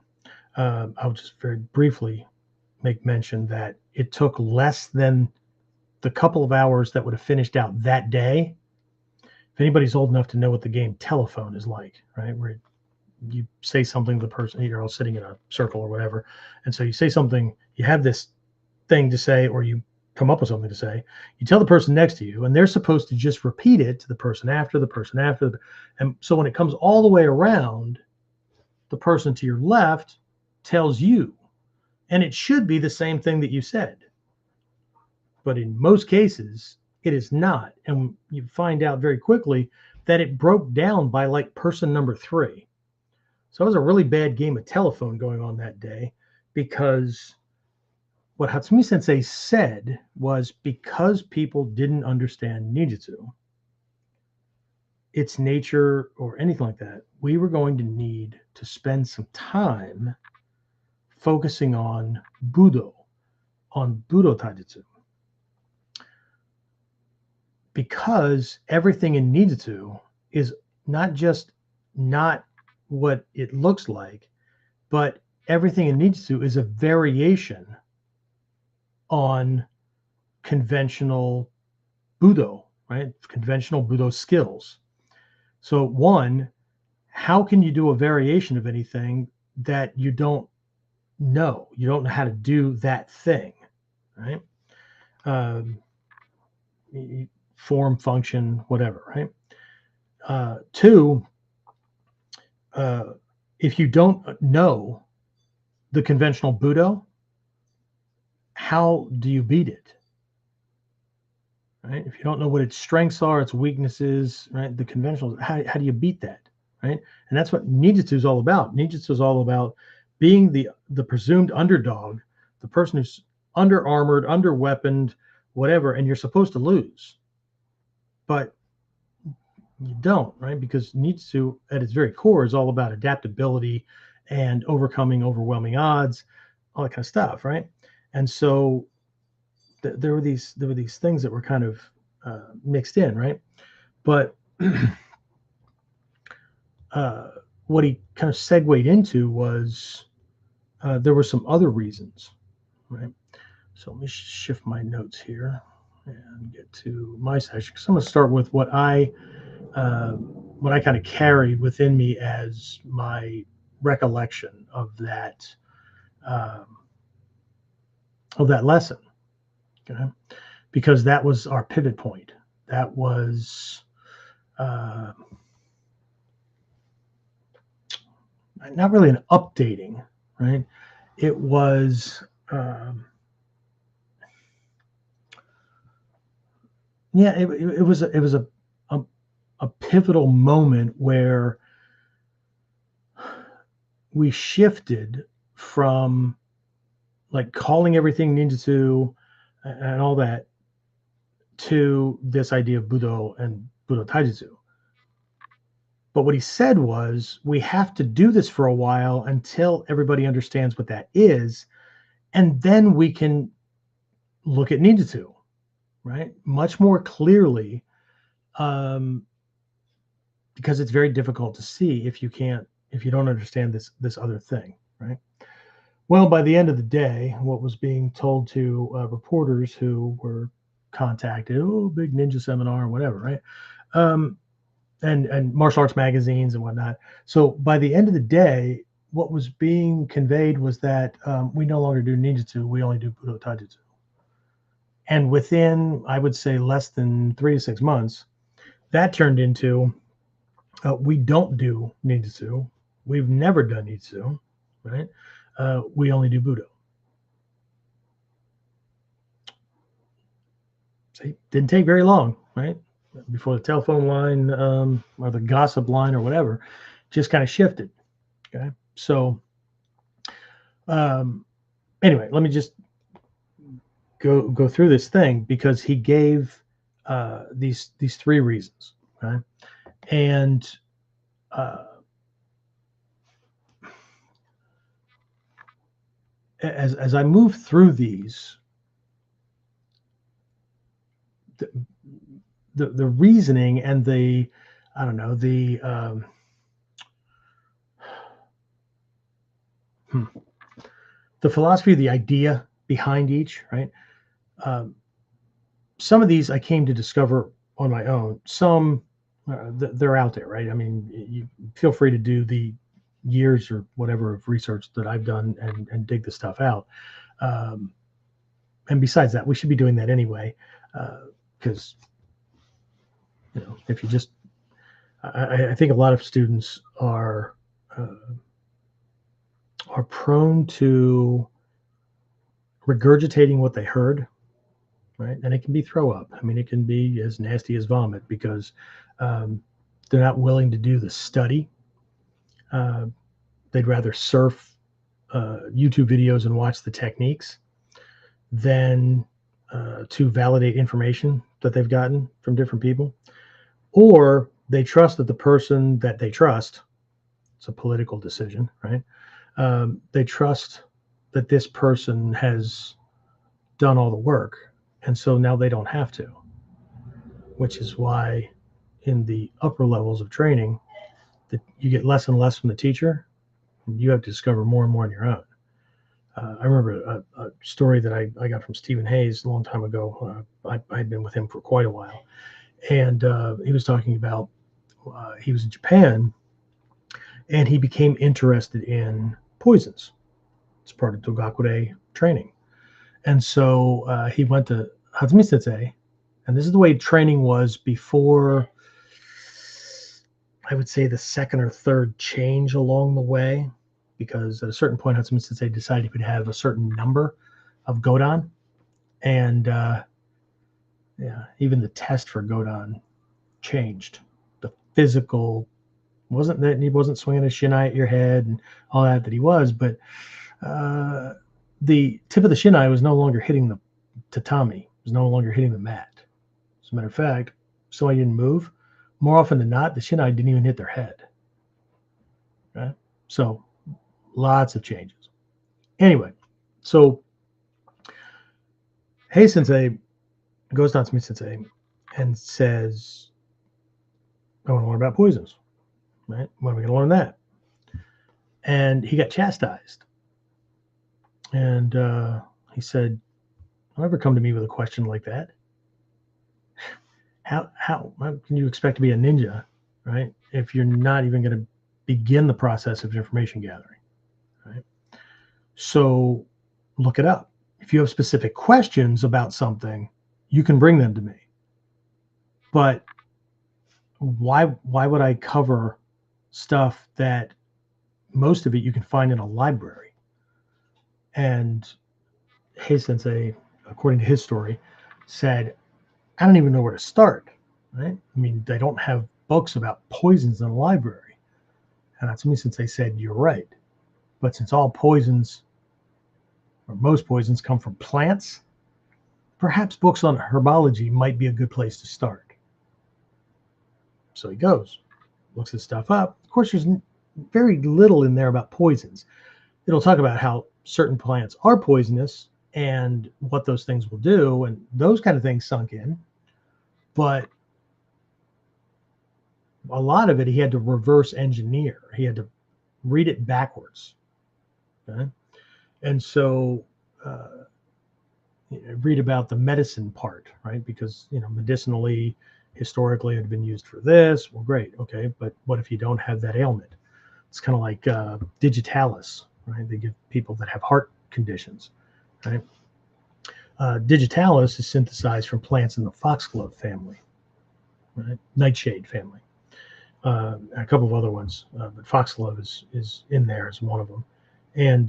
I'll just very briefly make mention that it took less than the couple of hours that would have finished out that day. If anybody's old enough to know what the game telephone is like, right? Where you say something to the person, you're all sitting in a circle or whatever. And so you say something, you have this thing to say, or you come up with something to say, you tell the person next to you, and they're supposed to just repeat it to the person after the person after. And so when it comes all the way around, the person to your left tells you, and it should be the same thing that you said. But in most cases, it is not. And you find out very quickly that it broke down by like person number 3. So it was a really bad game of telephone going on that day, because what Hatsumi Sensei said was, because people didn't understand ninjutsu, its nature or anything like that, we were going to need to spend some time focusing on Budo, on Budo-Taijutsu. Because everything in ninjutsu is not just not what it looks like, but everything in ninjutsu is a variation on conventional Budo, right? Conventional Budo skills. So one, how can you do a variation of anything that you don't know? You don't know how to do that thing, right? Form, function, whatever, right? 2, if you don't know the conventional Budo, how do you beat it? Right? If you don't know what its strengths are, its weaknesses, right? The conventional, how do you beat that? Right? And that's what ninjutsu is all about. Ninjutsu is all about being the presumed underdog, the person who's under armored, under weaponed, whatever, and you're supposed to lose. But you don't, right? Because ninjutsu at its very core is all about adaptability and overcoming overwhelming odds, all that kind of stuff, right? And so there were these things that were kind of mixed in, right? But what he kind of segued into was there were some other reasons, right? So let me shift my notes here and get to my section. So I'm going to start with what I kind of carry within me as my recollection of that lesson, okay? Because that was our pivot point. That was not really an updating, right? It was, it was a pivotal moment where we shifted from like calling everything ninjutsu and all that to this idea of Budo and Budo Taijutsu. But what he said was, we have to do this for a while until everybody understands what that is, and then we can look at ninjutsu, right? Much more clearly, because it's very difficult to see if you don't understand this other thing, right? Well, by the end of the day, what was being told to reporters who were contacted, oh, big ninja seminar or whatever, right? And martial arts magazines and whatnot. So by the end of the day, what was being conveyed was that we no longer do ninjutsu, we only do Budo Taijutsu. And within, I would say, less than 3 to 6 months, that turned into we don't do ninjutsu. We've never done ninjutsu, right? We only do Budo. See, didn't take very long, right? Before the telephone line or the gossip line or whatever just kind of shifted. Okay. So anyway, let me just go through this thing, because he gave these 3 reasons. Okay. And as I move through these, the reasoning and the, I don't know, the philosophy, the idea behind each, right? Some of these I came to discover on my own. Some they're out there, right? I mean, you feel free to do the years or whatever of research that I've done and dig the stuff out. And besides that, we should be doing that anyway, because if you just, I think a lot of students are prone to regurgitating what they heard, right? And it can be throw up. I mean, it can be as nasty as vomit, because they're not willing to do the study. They'd rather surf YouTube videos and watch the techniques than to validate information that they've gotten from different people. Or they trust that the person that they trust, it's a political decision, right? They trust that this person has done all the work, and so now they don't have to, which is why in the upper levels of training that you get less and less from the teacher. You have to discover more and more on your own. I remember a story that I got from Stephen Hayes a long time ago. I'd been with him for quite a while, and he was talking about he was in Japan, and he became interested in poisons. It's part of Togakure training. And so he went to Hatsumi Sensei, and this is the way training was before, I would say, the second or third change along the way, because at a certain point, Hatsumi Sensei decided he would have a certain number of Godan. And even the test for Godan changed. The physical wasn't that he wasn't swinging a shinai at your head and all that he was, but the tip of the shinai was no longer hitting the tatami, was no longer hitting the mat. As a matter of fact, somebody didn't move, more often than not, the shinai didn't even hit their head. Right? So lots of changes. Anyway, so Hey Sensei goes down to me Sensei and says, I want to learn about poisons. Right? When are we going to learn that? And he got chastised. And he said, don't ever come to me with a question like that. How can you expect to be a ninja, right, if you're not even going to begin the process of information gathering, right? So look it up. If you have specific questions about something, you can bring them to me. But why would I cover stuff that most of it you can find in a library? And Hey Sensei, according to his story, said, I don't even know where to start, right? I mean, they don't have books about poisons in a library. And Natsumi Sensei said, you're right. But since all poisons, or most poisons, come from plants, perhaps books on herbology might be a good place to start. So he goes, looks this stuff up. Of course, there's very little in there about poisons. It'll talk about how certain plants are poisonous and what those things will do, and those kind of things sunk in. But a lot of it he had to reverse engineer. He had to read it backwards. Okay? And so read about the medicine part, right? Because, medicinally, historically, it had been used for this. Well, great. Okay. But what if you don't have that ailment? It's kind of like digitalis, right? They give people that have heart conditions, right? Digitalis is synthesized from plants in the foxglove family, right? Nightshade family. A couple of other ones, but foxglove is in there as one of them. And,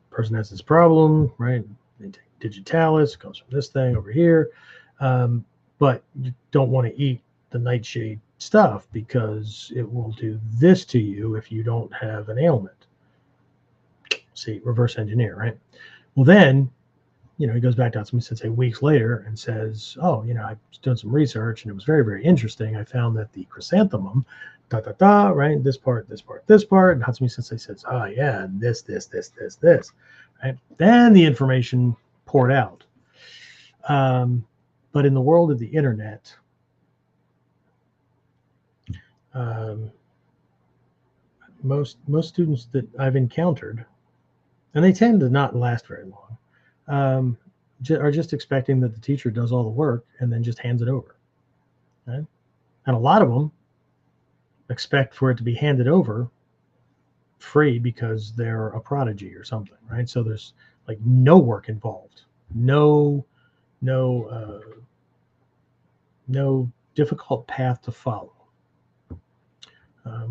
person has this problem, right? They take digitalis, it comes from this thing over here. But you don't want to eat the nightshade stuff because it will do this to you if you don't have an ailment. See, reverse engineer, right? Well, then, he goes back to Natsumi Sensei weeks later and says, I was doing some research and it was very, very interesting. I found that the chrysanthemum, right? This part. And Natsumi Sensei says, oh, yeah, this, right? Then the information poured out. But in the world of the internet, most students that I've encountered, and they tend to not last very long, are just expecting that the teacher does all the work and then just hands it over. Right? And a lot of them expect for it to be handed over free because they're a prodigy or something, right? So there's like no work involved, no difficult path to follow,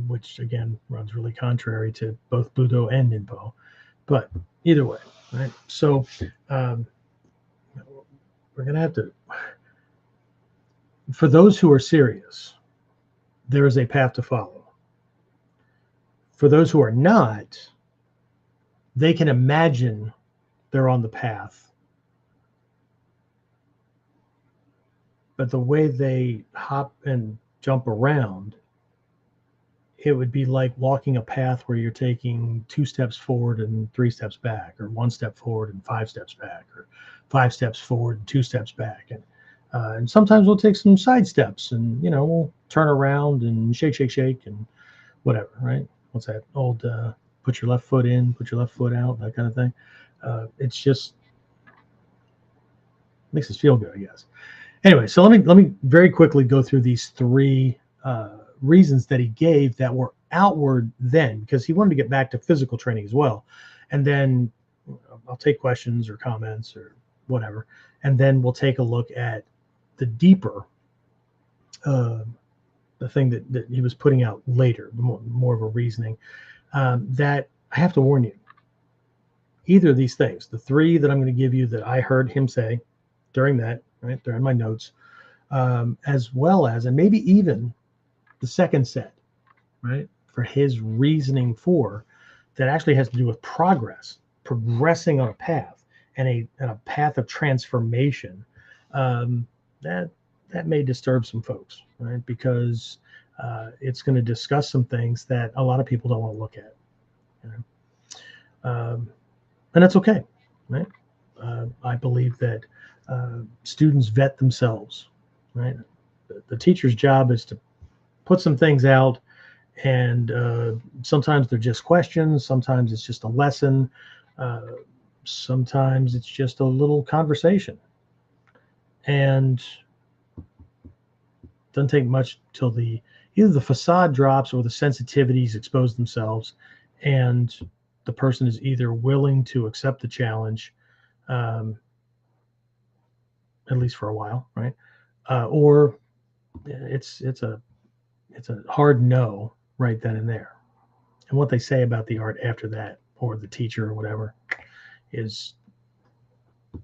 which again runs really contrary to both Budo and Ninpo. But either way, right? So we're going to have to, for those who are serious, there is a path to follow. For those who are not, they can imagine they're on the path. But the way they hop and jump around, it would be like walking a path where you're taking 2 steps forward and 3 steps back, or 1 step forward and 5 steps back, or 5 steps forward and 2 steps back. And sometimes we'll take some side steps and, we'll turn around and shake, and whatever, right? What's that old, put your left foot in, put your left foot out, that kind of thing. It's just makes us feel good, I guess. Anyway, so let me very quickly go through these 3 reasons that he gave that were outward then, because he wanted to get back to physical training as well. And then I'll take questions or comments or whatever. And then we'll take a look at the deeper, the thing that he was putting out later, more of a reasoning, that I have to warn you. Either of these things, the 3 that I'm going to give you that I heard him say during that, right, they're in my notes, as well as, and maybe even the second set, right, for his reasoning for, that actually has to do with progressing on a path and a path of transformation, that may disturb some folks, right, because it's going to discuss some things that a lot of people don't want to look at, and that's okay, right? I believe that students vet themselves, right? The teacher's job is to put some things out, and sometimes they're just questions, sometimes it's just a lesson, sometimes it's just a little conversation, and it doesn't take much till either the facade drops or the sensitivities expose themselves, and the person is either willing to accept the challenge, at least for a while, right? Or it's a hard no right then and there. And what they say about the art after that, or the teacher or whatever, is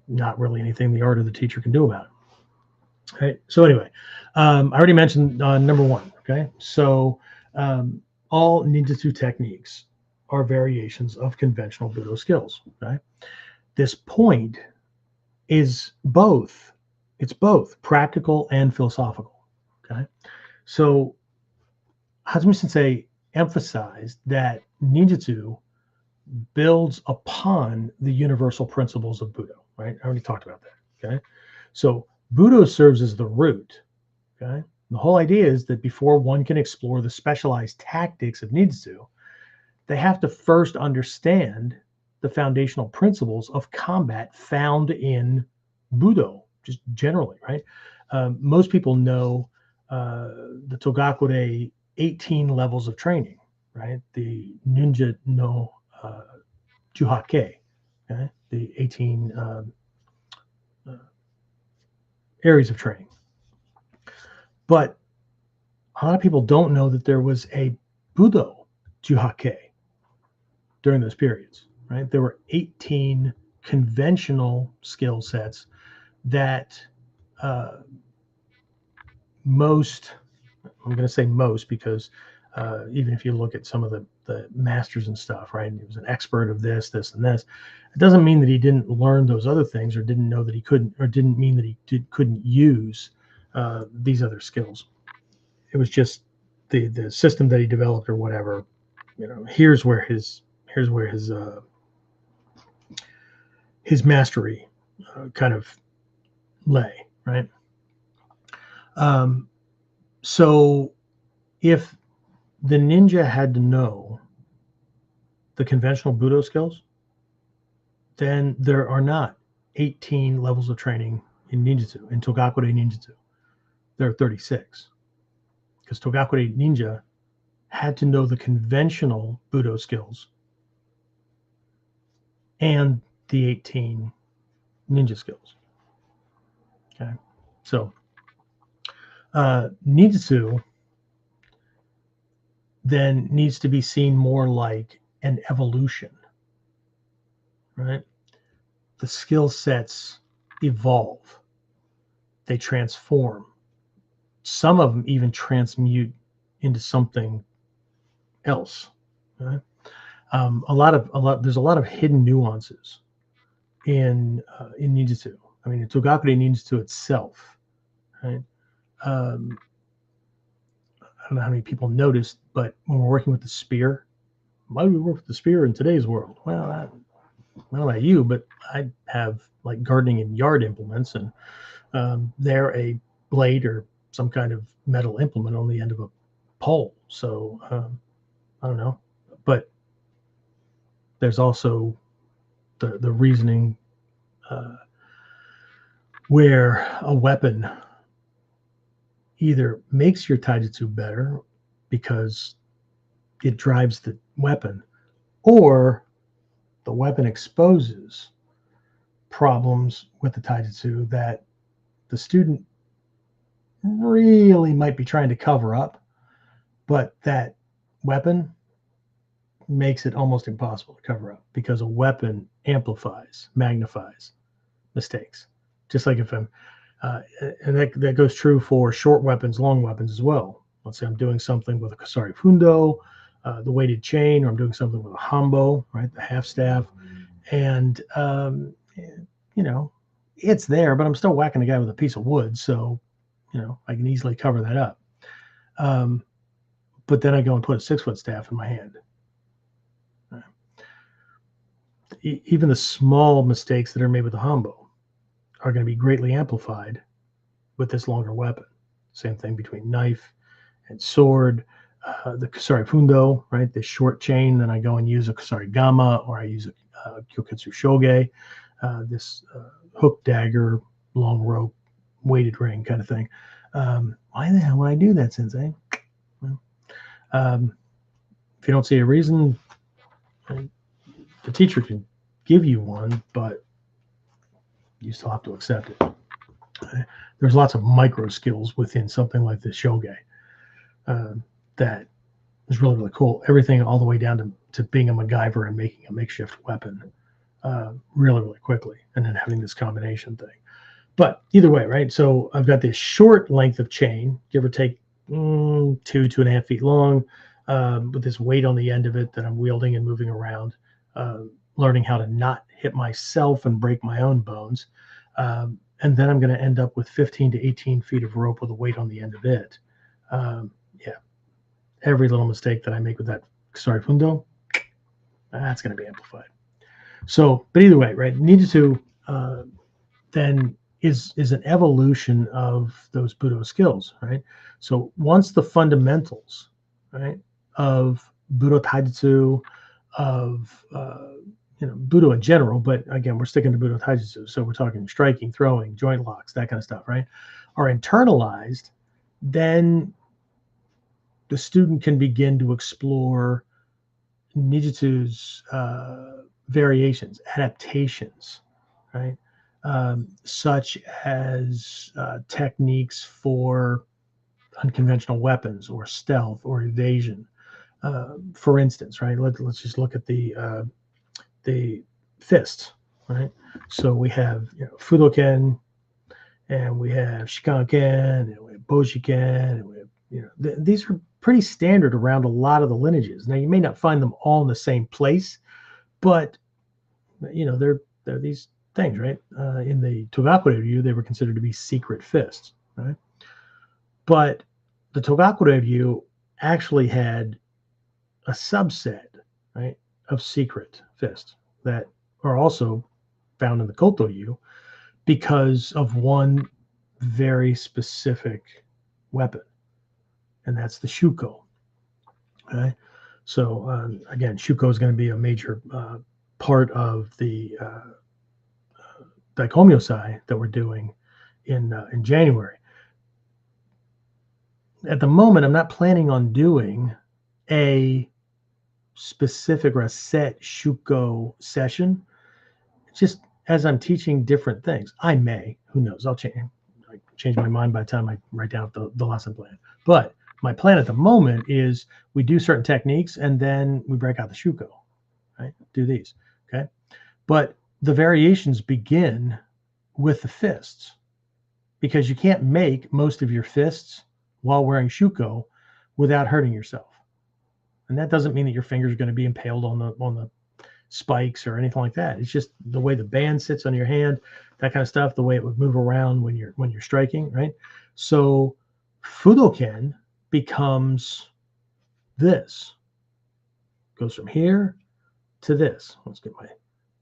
not really anything the art or the teacher can do about it. Right. So anyway, I already mentioned number one. Okay. So all ninjutsu techniques are variations of conventional Budo skills. Okay. This point is both. It's both practical and philosophical. Okay. So Hazumi Sensei emphasized that ninjutsu builds upon the universal principles of Budo, right? I already talked about that, okay? So Budo serves as the root, okay? The whole idea is that before one can explore the specialized tactics of ninjutsu, they have to first understand the foundational principles of combat found in Budo, just generally, right? Most people know the Togakure 18 levels of training, right? The Ninja no Juhake, okay? The 18 areas of training. But a lot of people don't know that there was a Budo Juhake during those periods, right? There were 18 conventional skill sets that most, I'm going to say most because even if you look at some of the masters and stuff, right? And he was an expert of this, and this. It doesn't mean that he didn't learn those other things or didn't know that he couldn't, or didn't mean that he couldn't use these other skills. It was just the system that he developed or whatever. You know, here's where his mastery kind of lay, right? So if the ninja had to know the conventional Budo skills, then there are not 18 levels of training in ninjutsu, in Togakure ninjutsu. There are 36. Because Togakure ninja had to know the conventional Budo skills and the 18 ninja skills. Okay. So ninjutsu then needs to be seen more like an evolution, right? The skill sets evolve, they transform. Some of them even transmute into something else. Right? There's a lot of hidden nuances in ninjutsu. I mean, in Togakure ninjutsu itself, right? I don't know how many people noticed, but when we're working with the spear, why do we work with the spear in today's world? Well, I don't know about you, but I have like gardening and yard implements, and they're a blade or some kind of metal implement on the end of a pole. So I don't know, but there's also the reasoning where a weapon either makes your taijutsu better because it drives the weapon, or the weapon exposes problems with the taijutsu that the student really might be trying to cover up, but that weapon makes it almost impossible to cover up because a weapon amplifies, magnifies mistakes. Just like if I'm, and that goes true for short weapons, long weapons as well. Let's say I'm doing something with a Kusari Fundo, the weighted chain, or I'm doing something with a Hambo, right, the half staff, and you know, it's there, but I'm still whacking the guy with a piece of wood, so you know I can easily cover that up. But then I go and put a 6-foot staff in my hand. Even the small mistakes that are made with the Hambo are going to be greatly amplified with this longer weapon. Same thing between knife and sword. The Kusari Fundo, right? This short chain, then I go and use a Kusari Gama, or I use a Kyoketsu Shoge, this hook dagger, long rope, weighted ring kind of thing. Why the hell would I do that, Sensei? Well, if you don't see a reason, the teacher can give you one, but you still have to accept it. There's lots of micro skills within something like the shoge that is really, really cool. Everything all the way down to being a MacGyver and making a makeshift weapon really, really quickly, and then having this combination thing. But either way, right? So I've got this short length of chain, give or take 2.5 feet long, with this weight on the end of it that I'm wielding and moving around, learning how to not hit myself and break my own bones. And then I'm going to end up with 15 to 18 feet of rope with a weight on the end of it. Every little mistake that I make with that Budo, that's going to be amplified. So, but either way, right? Ninjutsu then is an evolution of those Budo skills, right? So once the fundamentals, right, of Budo-Taijutsu, of Budo in general, but again, we're sticking to Budo-Taijutsu, so we're talking striking, throwing, joint locks, that kind of stuff, right, are internalized, then the student can begin to explore Ninjutsu's variations, adaptations, right? Such as techniques for unconventional weapons or stealth or evasion. For instance, right? Let's just look at the fists, right? So we have Fudoken, and we have Shikanken, and we have Boshiken, and we have these are pretty standard around a lot of the lineages. Now you may not find them all in the same place, but they're these things, right? In the Togakure view, they were considered to be secret fists, right? But the Togakure view actually had a subset, right, of secret fists that are also found in the Koto view because of one very specific weapon, and that's the shuko. Okay, so again, shuko is going to be a major part of the Daikomyosai that we're doing in January. At the moment, I'm not planning on doing a specific or a set shuko session. It's just as I'm teaching different things, I may, who knows, I'll change my mind by the time I write down the lesson plan. But my plan at the moment is we do certain techniques and then we break out the shuko, right? Do these, okay? But the variations begin with the fists, because you can't make most of your fists while wearing shuko without hurting yourself. And that doesn't mean that your fingers are going to be impaled on the spikes or anything like that. It's just the way the band sits on your hand, that kind of stuff, the way it would move around when you're striking, right? So Fudoken becomes this. Goes from here to this. Let's get my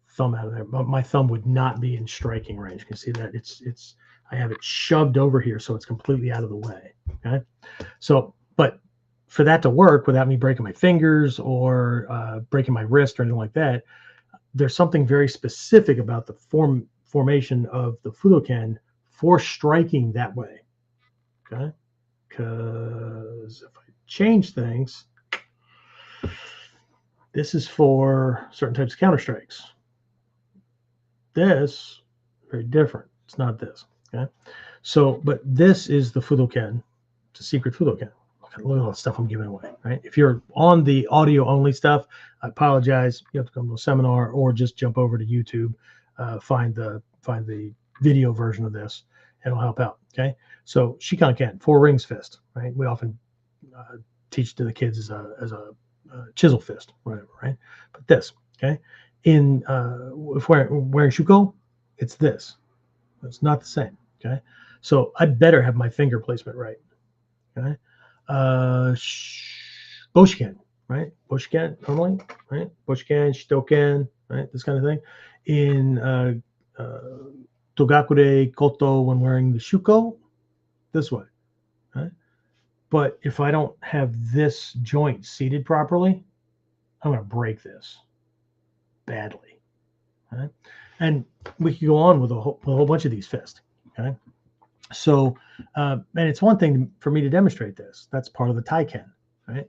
thumb out of there. But my thumb would not be in striking range. You can see that it's I have it shoved over here, so it's completely out of the way. Okay. So, but for that to work without me breaking my fingers or breaking my wrist or anything like that, there's something very specific about the formation of the Fudoken for striking that way. Okay. Because if I change things, this is for certain types of counter strikes. This, very different. It's not this. Okay. So, but this is the Fudoken. It's a secret Fudoken. Look at all the stuff I'm giving away, right? If you're on the audio only stuff, I apologize. You have to come to a seminar or just jump over to YouTube, find the video version of this. It'll help out. Okay. So Shikanken, 4 rings fist, right? We often teach to the kids as a chisel fist, whatever, right? But this, okay. If wearing shuko, it's this. It's not the same. Okay. So I better have my finger placement right. Okay. Boshiken, right? Boshiken normally, right? Boshiken, Shitoken, right? This kind of thing. In Togakure, Koto, when wearing the shuko, this way. Right? But if I don't have this joint seated properly, I'm going to break this badly. Right? And we can go on with a whole bunch of these fists. Okay. So, and it's one thing for me to demonstrate this. That's part of the Taiken, right?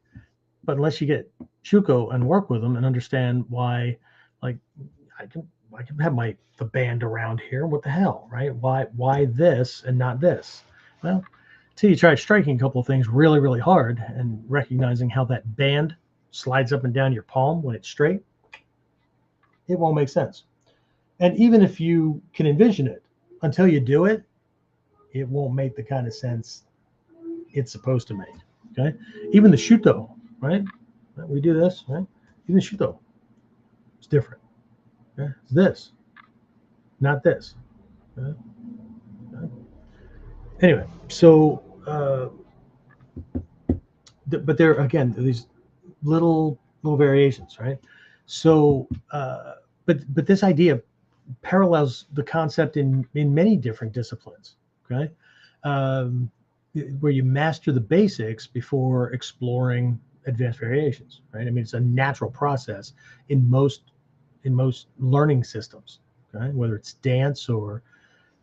But unless you get shuko and work with them and understand why, like I can have the band around here. What the hell, right? Why this and not this? Well, until you try striking a couple of things really, really hard and recognizing how that band slides up and down your palm when it's straight, it won't make sense. And even if you can envision it, until you do it, it won't make the kind of sense it's supposed to make. Okay, even the shuto, right? We do this, right? Even the shuto, it's different. Okay? It's this, not this. Okay? Anyway, so but there again these little variations, right? So, but this idea parallels the concept in many different disciplines. Okay. Where you master the basics before exploring advanced variations, right? I mean, it's a natural process in most learning systems, okay? Whether it's dance or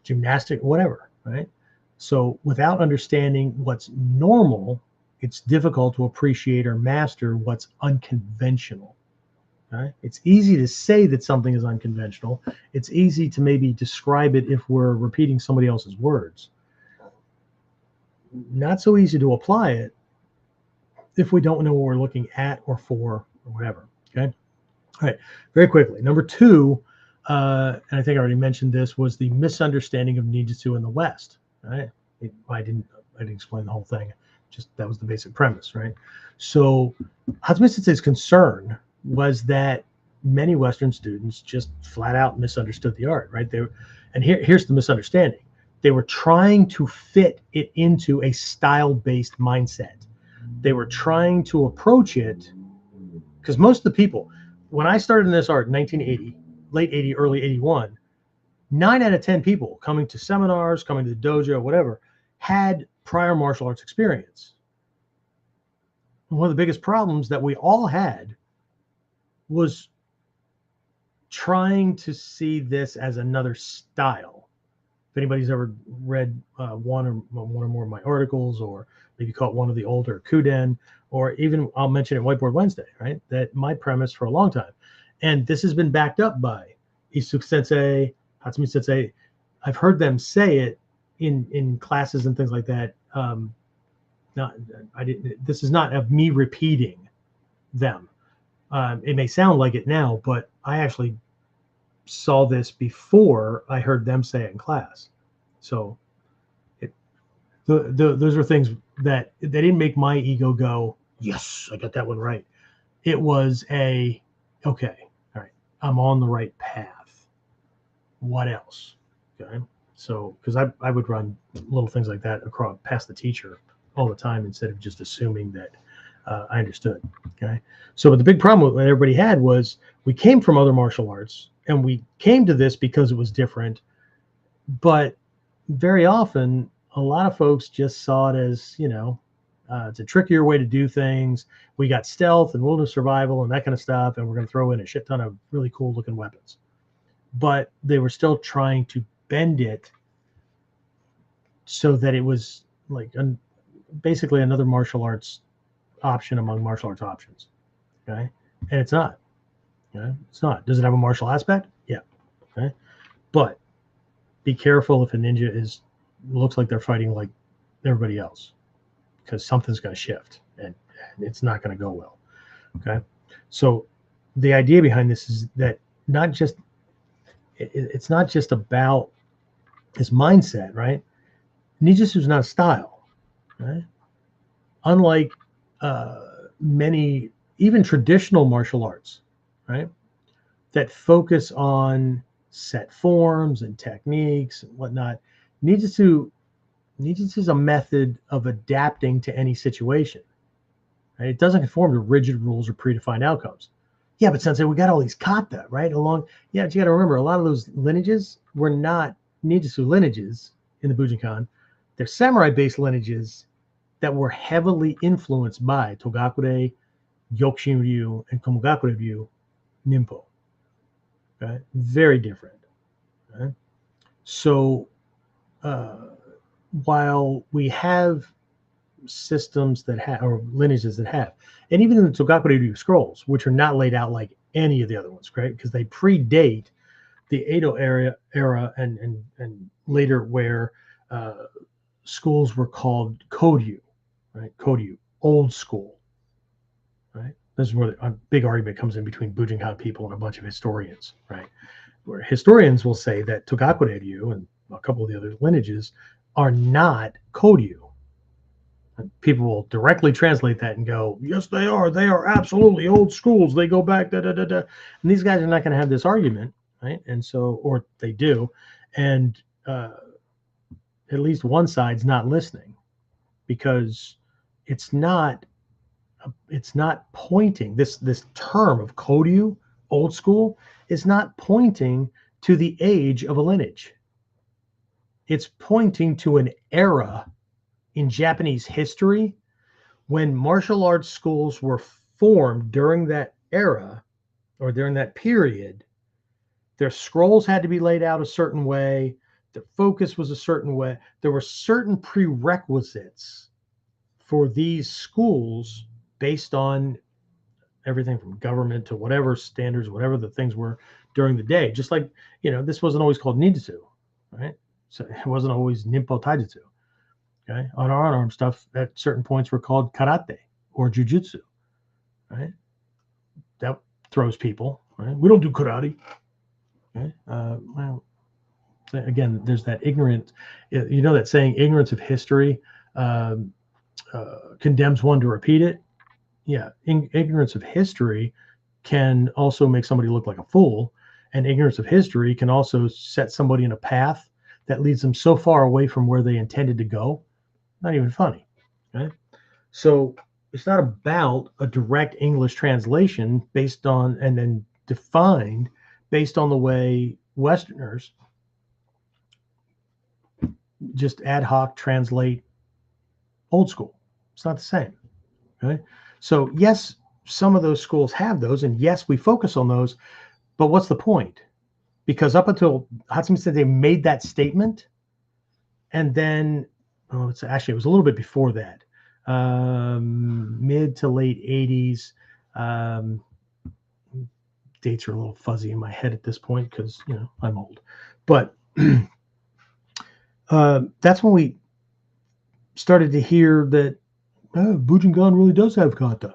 gymnastic, whatever, right? So without understanding what's normal, it's difficult to appreciate or master what's unconventional. Okay? It's easy to say that something is unconventional. It's easy to maybe describe it if we're repeating somebody else's words. Not so easy to apply it if we don't know what we're looking at or for or whatever. Okay. All right. Very quickly. Number two, and I think I already mentioned this, was the misunderstanding of ninjutsu in the West. Right. I didn't explain the whole thing. Just that was the basic premise, right? So Hatsumi Sensei's concern was that many Western students just flat out misunderstood the art, right? And here's the misunderstanding. They were trying to fit it into a style-based mindset. They were trying to approach it, because most of the people, when I started in this art in 1980, late 80, early 81, 9 out of 10 people coming to seminars, coming to the dojo, whatever, had prior martial arts experience. And one of the biggest problems that we all had was trying to see this as another style. If anybody's ever read one or more of my articles, or maybe caught one of the older KUDEN, or even I'll mention it Whiteboard Wednesday, right? That my premise for a long time, and this has been backed up by Isuke Sensei, Hatsumi Sensei. I've heard them say it in classes and things like that. This is not of me repeating them. It may sound like it now, but I actually saw this before I heard them say it in class. So those are things that they didn't make my ego go, yes, I got that one right. It was okay, all right, I'm on the right path. What else? Okay. So, because I would run little things like that across past the teacher all the time instead of just assuming that I understood. Okay. So, but the big problem that everybody had was we came from other martial arts and we came to this because it was different. But very often, a lot of folks just saw it as, it's a trickier way to do things. We got stealth and wilderness survival and that kind of stuff, and we're going to throw in a shit ton of really cool looking weapons. But they were still trying to bend it so that it was like basically another martial arts option among martial arts options. Okay. And it's not. Okay? It's not. Does it have a martial aspect? Yeah. Okay. But be careful if a ninja looks like they're fighting like everybody else, because something's going to shift and it's not going to go well. Okay. So the idea behind this is that it's not just about this mindset, right? Ninjutsu is not a style, right? Unlike many, even traditional martial arts, right, that focus on set forms and techniques and whatnot, Ninjutsu is a method of adapting to any situation. Right? It doesn't conform to rigid rules or predefined outcomes. Yeah, but Sensei, we got all these kata, right? Yeah, but you got to remember, a lot of those lineages were not Ninjutsu lineages in the Bujinkan. They're samurai-based lineages that were heavily influenced by Togakure, Yokushin Ryu, and Komogakure Ryu, Ninpo. Okay? Very different. Okay? So while we have systems that have, or lineages that have, and even in the Togakure Ryu scrolls, which are not laid out like any of the other ones, right? Because they predate the Edo era and later where schools were called Kodyu, right? Kodyu, old school, right? This is where a big argument comes in between Bujinkan people and a bunch of historians, right? Where historians will say that Togakure Ryu and a couple of the other lineages are not Kodyu. And people will directly translate that and go, yes, they are. They are absolutely old schools. They go back, da da da da. And these guys are not going to have this argument, right? And so, or they do, and at least one side's not listening because it's not pointing, this term of Kodyu, old school, is not pointing to the age of a lineage. It's pointing to an era in Japanese history when martial arts schools were formed during that era or during that period. Their scrolls had to be laid out a certain way. The focus was a certain way. There were certain prerequisites for these schools based on everything from government to whatever standards, whatever the things were during the day. Just like, this wasn't always called ninjutsu, right? So it wasn't always Ninpo-Taijutsu. Okay. On our unarmed stuff, at certain points were called karate or jujutsu, right? That throws people, right? We don't do karate. Okay. Well, again, there's that ignorant, that saying, ignorance of history condemns one to repeat it. Yeah, ignorance of history can also make somebody look like a fool, and ignorance of history can also set somebody in a path that leads them so far away from where they intended to go. Not even funny, right? So it's not about a direct English translation based on and then defined based on the way Westerners just ad hoc translate old school. It's not the same, right? So yes, some of those schools have those, and yes, we focus on those, but what's the point? Because up until Hatsumi Sensei made that statement, and then, it was a little bit before that, mid to late 80s. Dates are a little fuzzy in my head at this point because, I'm old. But that's when we started to hear that Bujinkan really does have kata.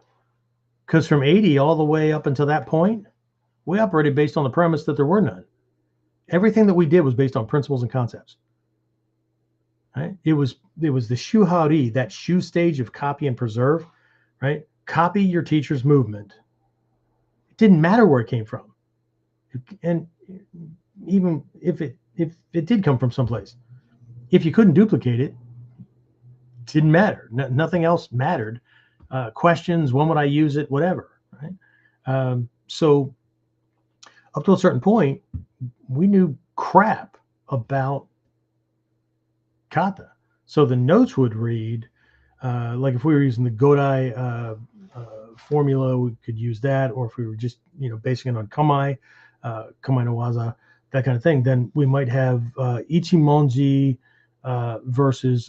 Because from 80 all the way up until that point, we operated based on the premise that there were none. Everything that we did was based on principles and concepts. Right? It was the shuhari, that shu stage of copy and preserve, right? Copy your teacher's movement. It didn't matter where it came from. And even if it did come from someplace, if you couldn't duplicate it, it didn't matter. Nothing else mattered. Questions, when would I use it, whatever, right? So up to a certain point, we knew crap about kata. So the notes would read, like if we were using the Godai formula, we could use that. Or if we were just, basing it on Kamai no Waza, that kind of thing, then we might have Ichimonji versus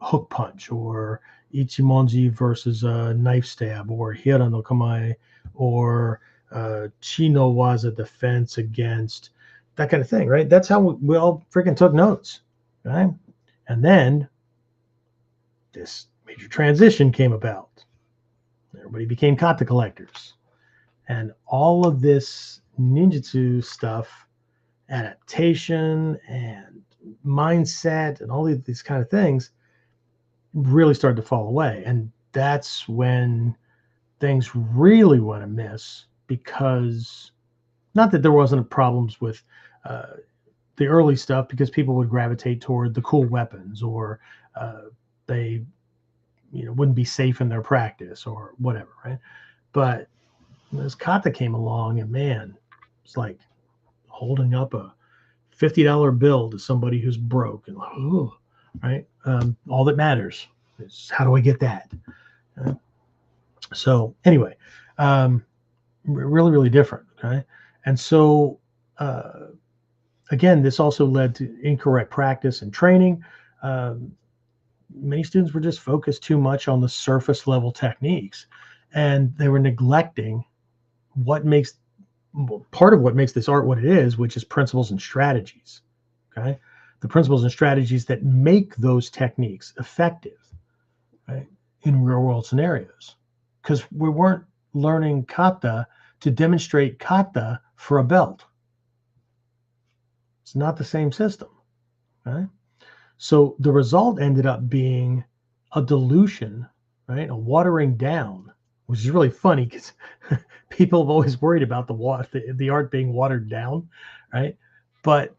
hook punch, or Ichimonji versus knife stab, or Hira no Kamai, or Chi no Waza defense against, that kind of thing, right? That's how we all freaking took notes, right? And then this major transition came about. Everybody became kata collectors. And all of this ninjutsu stuff, adaptation and mindset and all these kind of things really started to fall away. And that's when things really went amiss, because not that there wasn't problems with the early stuff, because people would gravitate toward the cool weapons, or they wouldn't be safe in their practice or whatever, right? But as kata came along, and man, it's like holding up a $50 bill to somebody who's broke, and ooh, right? All that matters is, how do I get that? So anyway, really, really different. Okay. And so, again, this also led to incorrect practice and training. Many students were just focused too much on the surface level techniques, and they were neglecting what makes part of what makes this art what it is, which is principles and strategies. Okay, the principles and strategies that make those techniques effective, right, in real world scenarios. Because we weren't learning kata to demonstrate kata for a belt. It's not the same system, right? So the result ended up being a dilution, right? A watering down, which is really funny because people have always worried about the art being watered down, right? But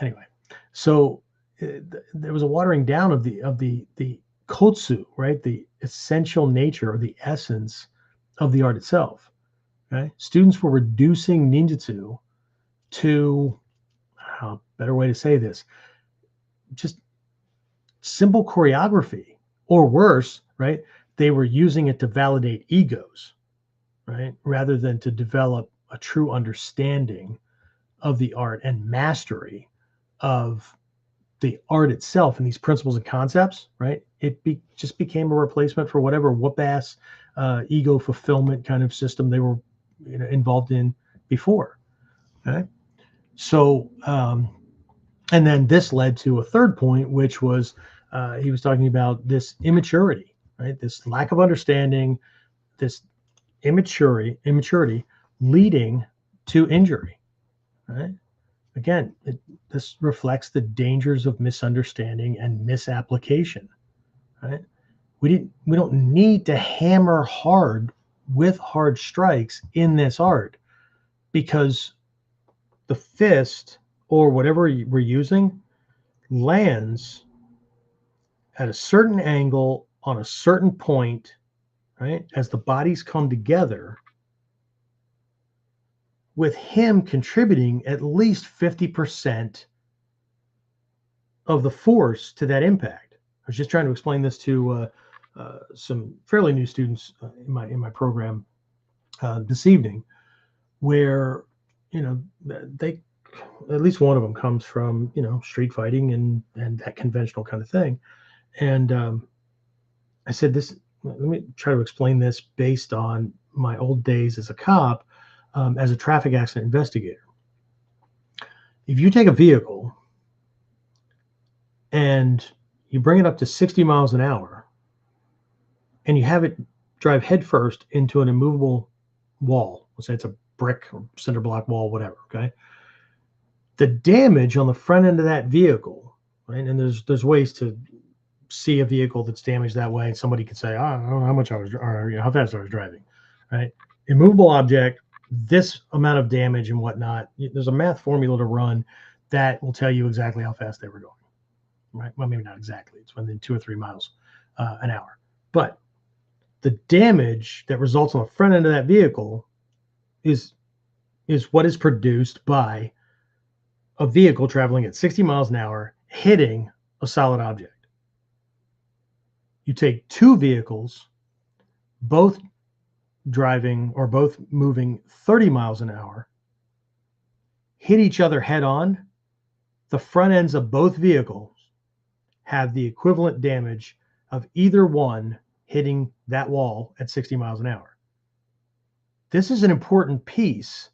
anyway, so there was a watering down of the kotsu, right? The essential nature or the essence of the art itself. Right? Students were reducing ninjutsu to, better way to say this, just simple choreography, or worse, right? They were using it to validate egos, right? Rather than to develop a true understanding of the art and mastery of the art itself and these principles and concepts, right? It just became a replacement for whatever whoop-ass ego fulfillment kind of system they were involved in before. Okay. So, and then this led to a third point, which was he was talking about this immaturity, right? This lack of understanding, this immaturity leading to injury, right? Again, this reflects the dangers of misunderstanding and misapplication, right? We don't need to hammer hard with hard strikes in this art, because the fist or whatever we're using lands at a certain angle on a certain point, right? As the bodies come together, with him contributing at least 50% of the force to that impact. I was just trying to explain this to some fairly new students in my program this evening, where they, at least one of them comes from street fighting and that conventional kind of thing, and I said, this, let me try to explain this based on my old days as a cop, as a traffic accident investigator. If you take a vehicle and you bring it up to 60 miles an hour and you have it drive headfirst into an immovable wall, let's say it's a brick or cinder block wall, whatever, okay? The damage on the front end of that vehicle, right? And there's ways to see a vehicle that's damaged that way. Somebody could say, I don't know how much I was, or how fast I was driving, right? Immovable object, this amount of damage and whatnot. There's a math formula to run that will tell you exactly how fast they were going, right? Well, maybe not exactly. It's within 2 or 3 miles an hour. But the damage that results on the front end of that vehicle is what is produced by a vehicle traveling at 60 miles an hour hitting a solid object. You take two vehicles, both driving or both moving 30 miles an hour, hit each other head on, the front ends of both vehicles have the equivalent damage of either one hitting that wall at 60 miles an hour. This is an important piece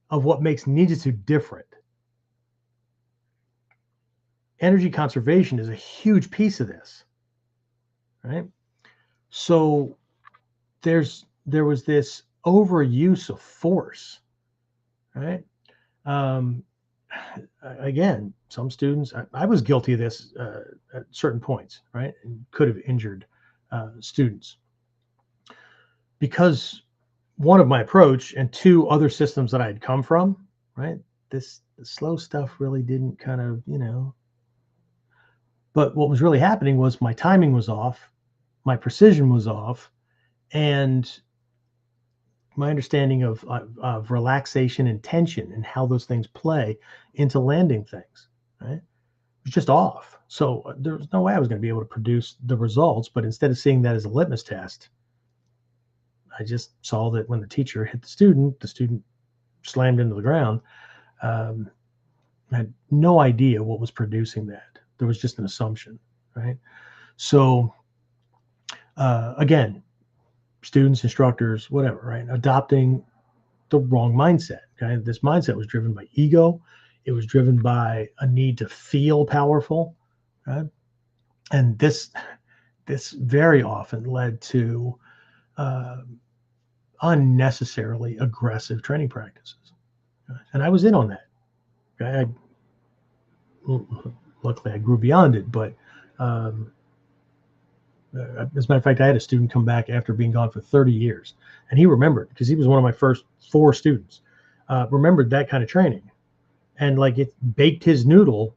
of what makes ninjutsu different. Energy conservation is a huge piece of this, right? So there was this overuse of force, right? Again, some students, I was guilty of this at certain points, right? And could have injured students. Because one of my approach and two other systems that I had come from, right? The slow stuff really didn't kind of, but what was really happening was my timing was off, my precision was off, and my understanding of relaxation and tension and how those things play into landing things, right? It was just off. So there was no way I was going to be able to produce the results, but instead of seeing that as a litmus test, I just saw that when the teacher hit the student slammed into the ground. I had no idea what was producing that. There was just an assumption, right? So again, students, instructors, whatever, right, adopting the wrong mindset. Okay, this mindset was driven by ego. It was driven by a need to feel powerful, right? And this very often led to unnecessarily aggressive training practices. And I was in on that. Okay? Luckily, I grew beyond it. But as a matter of fact, I had a student come back after being gone for 30 years. And he remembered, because he was one of my first 4 students, remembered that kind of training. And like it baked his noodle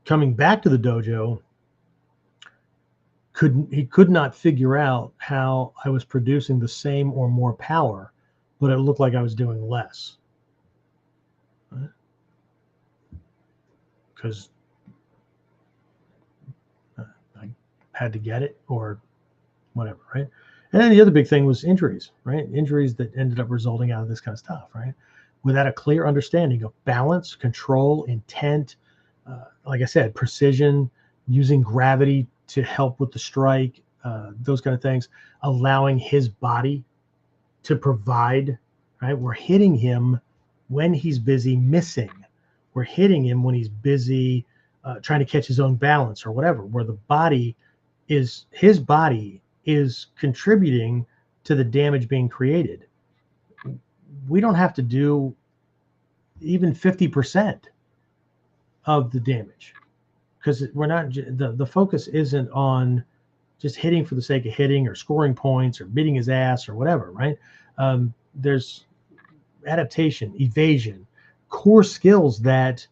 coming back to the dojo. He could not figure out how I was producing the same or more power, but it looked like I was doing less. Because I had to get it or whatever, right? And then the other big thing was injuries, right? Injuries that ended up resulting out of this kind of stuff, right? Without a clear understanding of balance, control, intent, like I said, precision, using gravity to help with the strike, those kind of things, allowing his body to provide, right? We're hitting him when he's busy missing. We're hitting him when he's busy trying to catch his own balance or whatever, where his body is contributing to the damage being created. We don't have to do even 50% of the damage, because we're not, the focus isn't on just hitting for the sake of hitting or scoring points or beating his ass or whatever, right? There's adaptation, evasion, core skills that,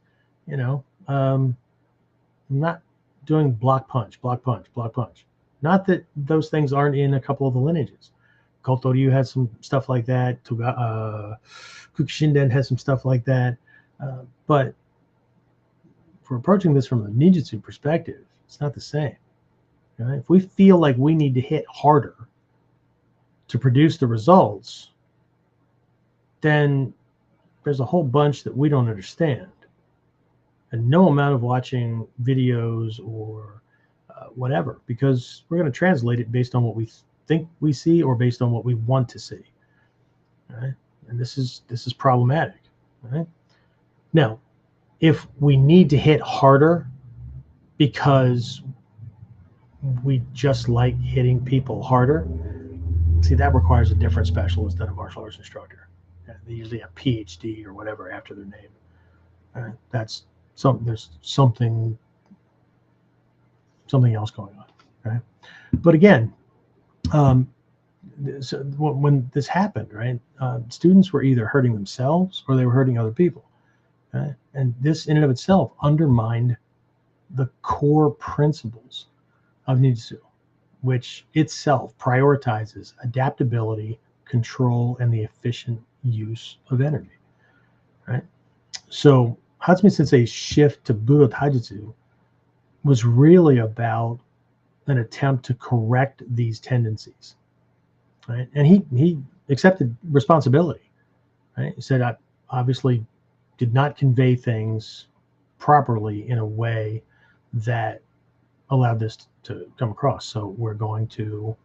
not doing block punch. Not that those things aren't in a couple of the lineages. Kotoryu has some stuff like that. Kukushinden has some stuff like that. But if we're approaching this from a ninjutsu perspective, it's not the same. Right? If we feel like we need to hit harder to produce the results, then there's a whole bunch that we don't understand. And no amount of watching videos or whatever, because we're going to translate it based on what we think we see or based on what we want to see. Right? And this is problematic. Right? Now, if we need to hit harder because we just like hitting people harder, see, that requires a different specialist than a martial arts instructor. They usually have PhD or whatever after their name. That's there's something else going on. Right? But again, so when this happened, right, students were either hurting themselves or they were hurting other people. Right? And this in and of itself undermined the core principles of Ninjutsu, which itself prioritizes adaptability, control, and the efficient use of energy. Right? So Hatsumi Sensei's shift to Budo Taijutsu was really about an attempt to correct these tendencies. Right? And he accepted responsibility. Right? He said, I obviously did not convey things properly in a way that allowed this to come across. So we're going to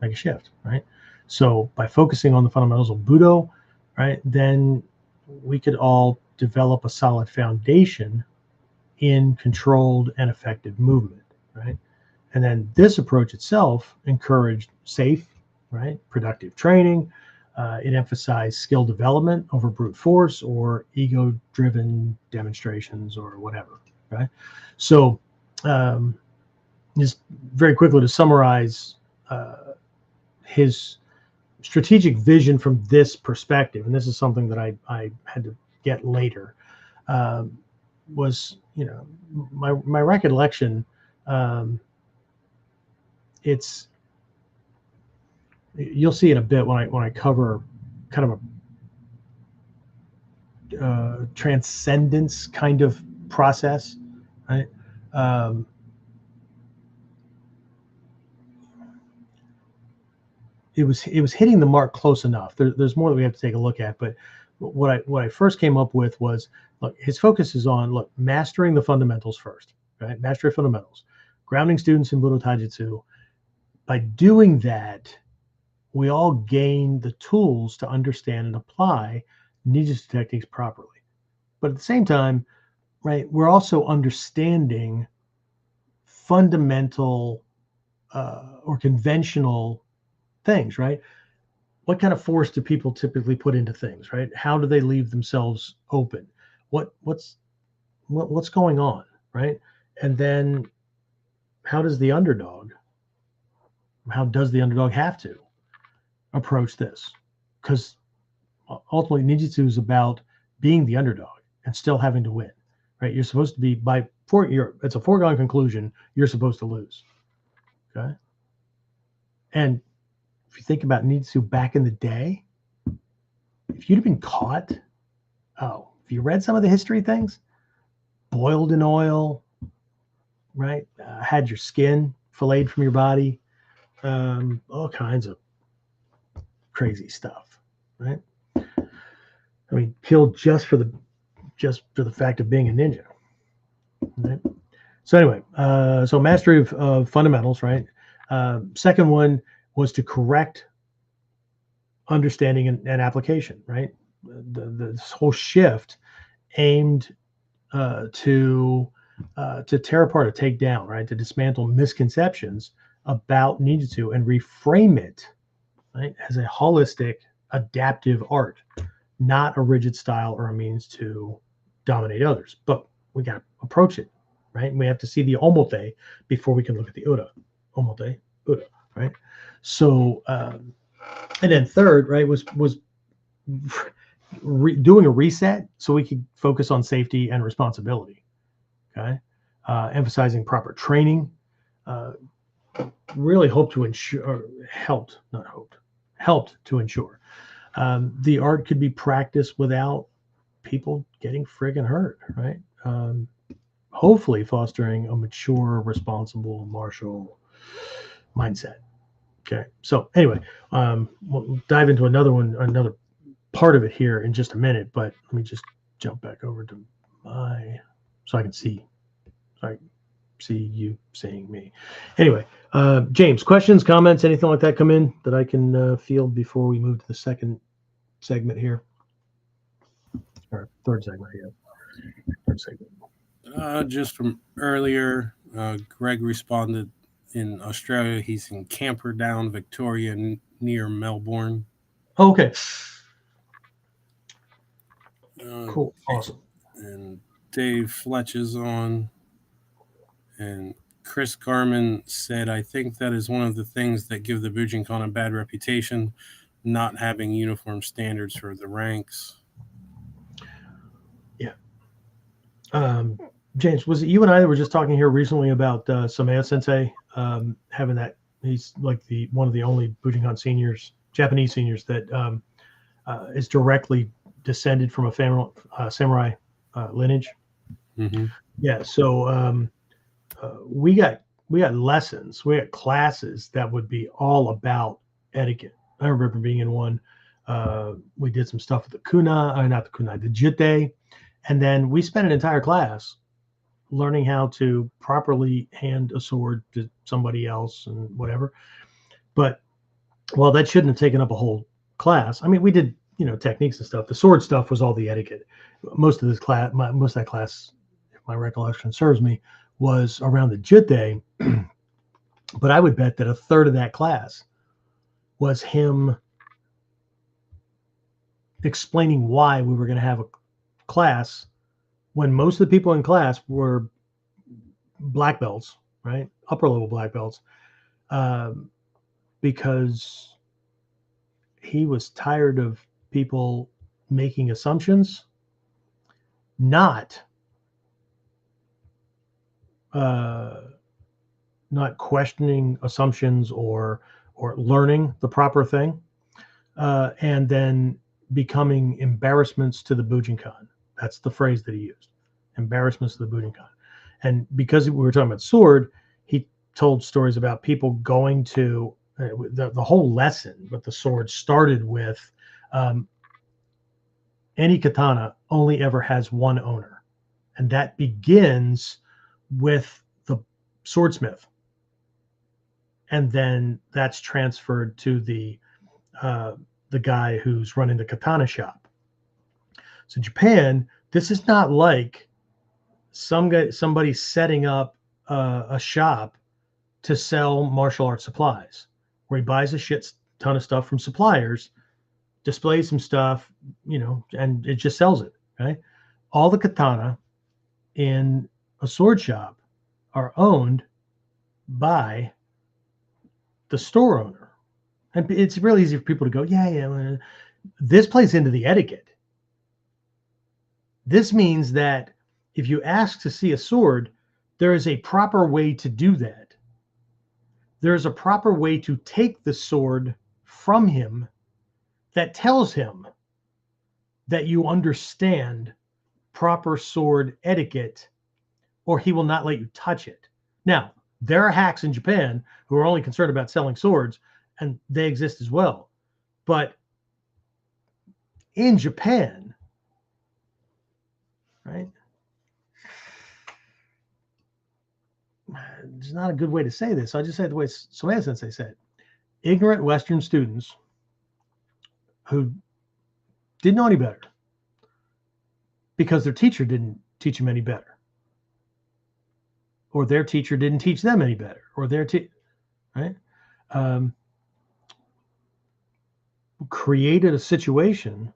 make a shift, right? So by focusing on the fundamentals of Budo, right, then we could all develop a solid foundation in controlled and effective movement, right? And then this approach itself encouraged safe, right, productive training. It emphasized skill development over brute force or ego-driven demonstrations or whatever, right? So just very quickly to summarize his strategic vision from this perspective, and this is something that I had to get later, was, my recollection, you'll see in a bit when I cover kind of a transcendence kind of process, right? It was hitting the mark close enough. There's more that we have to take a look at, but what I first came up with was, look, his focus is on mastering the fundamentals first, right? Mastery of fundamentals, grounding students in Budo Taijutsu. By doing that, we all gain the tools to understand and apply ninjutsu techniques properly. But at the same time, right, we're also understanding fundamental or conventional things, right? What kind of force do people typically put into things, right? How do they leave themselves open? What's going on, right? And then how does the underdog have to approach this? Because ultimately ninjutsu is about being the underdog and still having to win, right? You're supposed to be it's a foregone conclusion you're supposed to lose. Okay. And if you think about ninjutsu back in the day, if you'd have been caught, if you read some of the history things, boiled in oil, right? Had your skin filleted from your body, all kinds of crazy stuff, right? I mean, killed just for the fact of being a ninja, right? So anyway, so mastery of fundamentals, right? Second one was to correct understanding and application, right? This whole shift aimed to tear apart or take down, right? To dismantle misconceptions about ninjutsu and reframe it, right, as a holistic, adaptive art, not a rigid style or a means to dominate others. But we got to approach it, right? And we have to see the omote before we can look at the uda. Omote, uda, right? So, and then third, right, was doing a reset so we could focus on safety and responsibility. Okay, emphasizing proper training. Really helped to ensure the art could be practiced without people getting friggin' hurt, right? Hopefully fostering a mature, responsible martial mindset. Okay, so anyway, we'll dive into another part of it here in just a minute, but let me just jump back over to so I can see you seeing me. Anyway, James, questions, comments, anything like that come in that I can field before we move to the second segment here, or third segment here. Third segment. Just from earlier, Greg responded in Australia. He's in Camperdown, Victoria, near Melbourne. Oh, okay. Cool. Awesome. And Dave Fletch is on. And Chris Garman said, I think that is one of the things that give the Bujinkan a bad reputation, not having uniform standards for the ranks. Yeah. James, was it you and I that were just talking here recently about Samaya Sensei having that? He's like one of the only Bujinkan seniors, Japanese seniors, that is directly descended from a samurai lineage. Mm-hmm. Yeah. So we got lessons, we got classes that would be all about etiquette. I remember being in one. We did some stuff with the the jite, and then we spent an entire class learning how to properly hand a sword to somebody else and whatever. But well, that shouldn't have taken up a whole class. I mean, we did techniques and stuff. The sword stuff was all the etiquette. Most of that class, if my recollection serves me, was around the jite. But I would bet that a third of that class was him explaining why we were going to have a class when most of the people in class were black belts, right? Upper level black belts, because he was tired of people making assumptions, not questioning assumptions or learning the proper thing, and then becoming embarrassments to the Bujinkan. That's the phrase that he used, embarrassments to the Bujinkan. And because we were talking about sword, he told stories about people going to the whole lesson with the sword started with any katana only ever has one owner, and that begins with the swordsmith, and then that's transferred to the the guy who's running the katana shop. So Japan, this is not like somebody setting up a shop to sell martial arts supplies, where he buys a shit ton of stuff from suppliers, displays some stuff, and it just sells it. Right? All the katana in a sword shop are owned by the store owner. And it's really easy for people to go, yeah. This plays into the etiquette. This means that if you ask to see a sword, there is a proper way to do that. There is a proper way to take the sword from him that tells him that you understand proper sword etiquette, or he will not let you touch it. Now, there are hacks in Japan who are only concerned about selling swords, and they exist as well. But in Japan, right, it's not a good way to say this. I'll just say it the way Somaya Sensei said. Ignorant Western students who didn't know any better because their teacher didn't teach them any better, or their teacher didn't teach them any better, or right? Created a situation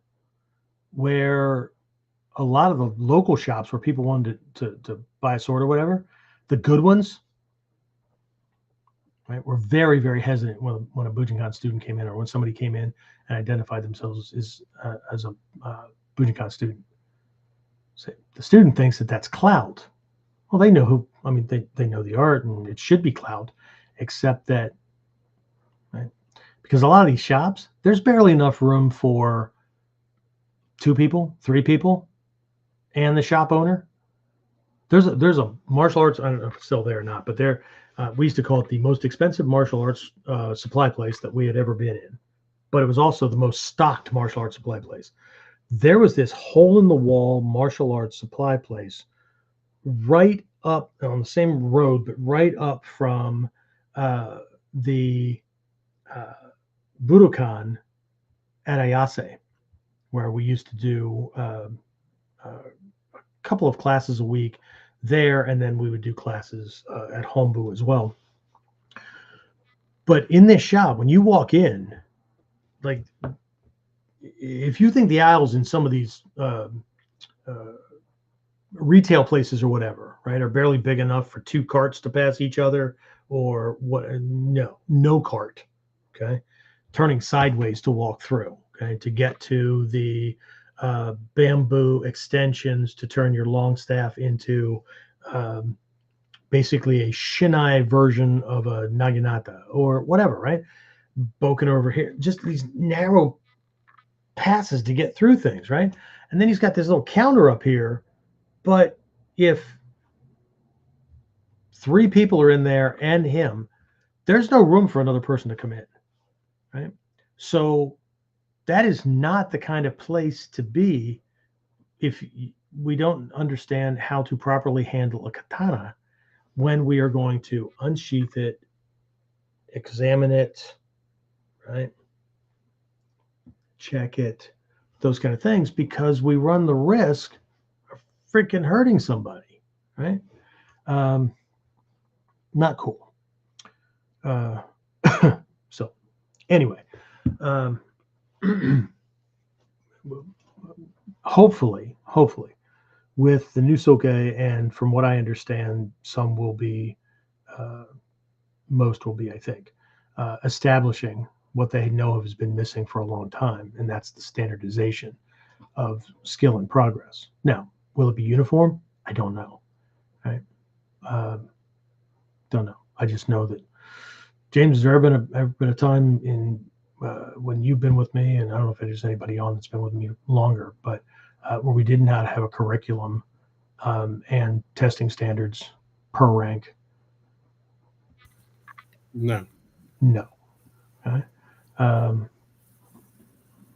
where a lot of the local shops where people wanted to buy a sword or whatever, the good ones, right, were very, very hesitant when a Bujinkan student came in, or when somebody came in and identified themselves as a Bujinkan student. So the student thinks that that's clout. Well, they know they know the art, and it should be clout, except that, right, because a lot of these shops, there's barely enough room for 2 people, 3 people, and the shop owner. There's a martial arts, I don't know if it's still there or not, but we used to call it the most expensive martial arts supply place that we had ever been in. But it was also the most stocked martial arts supply place. There was this hole-in-the-wall martial arts supply place right up on the same road, but right up from the Budokan at Ayase, where we used to do a couple of classes a week there, and then we would do classes at Hombu as well. But in this shop, when you walk in, like, if you think the aisles in some of these retail places or whatever, right, are barely big enough for 2 carts to pass each other, or what? No cart. Okay, turning sideways to walk through. Okay, to get to the bamboo extensions to turn your long staff into basically a shinai version of a naginata or whatever, right? Boken over here, just these narrow passes to get through things, right? And then he's got this little counter up here, but if 3 people are in there and him, there's no room for another person to come in, right? So that is not the kind of place to be if we don't understand how to properly handle a katana when we are going to unsheath it, examine it, right? Check it, those kind of things, because we run the risk of freaking hurting somebody, right? Not cool. So anyway, hopefully with the new soke, and from what I understand, some will be, most will be, I think, establishing what they know has been missing for a long time, and that's the standardization of skill and progress. Now, will it be uniform? I don't know. Right? Don't know. I just know that, James, has there ever been a time in when you've been with me, and I don't know if there's anybody on that's been with me longer, but where we did not have a curriculum and testing standards per rank? No. Okay.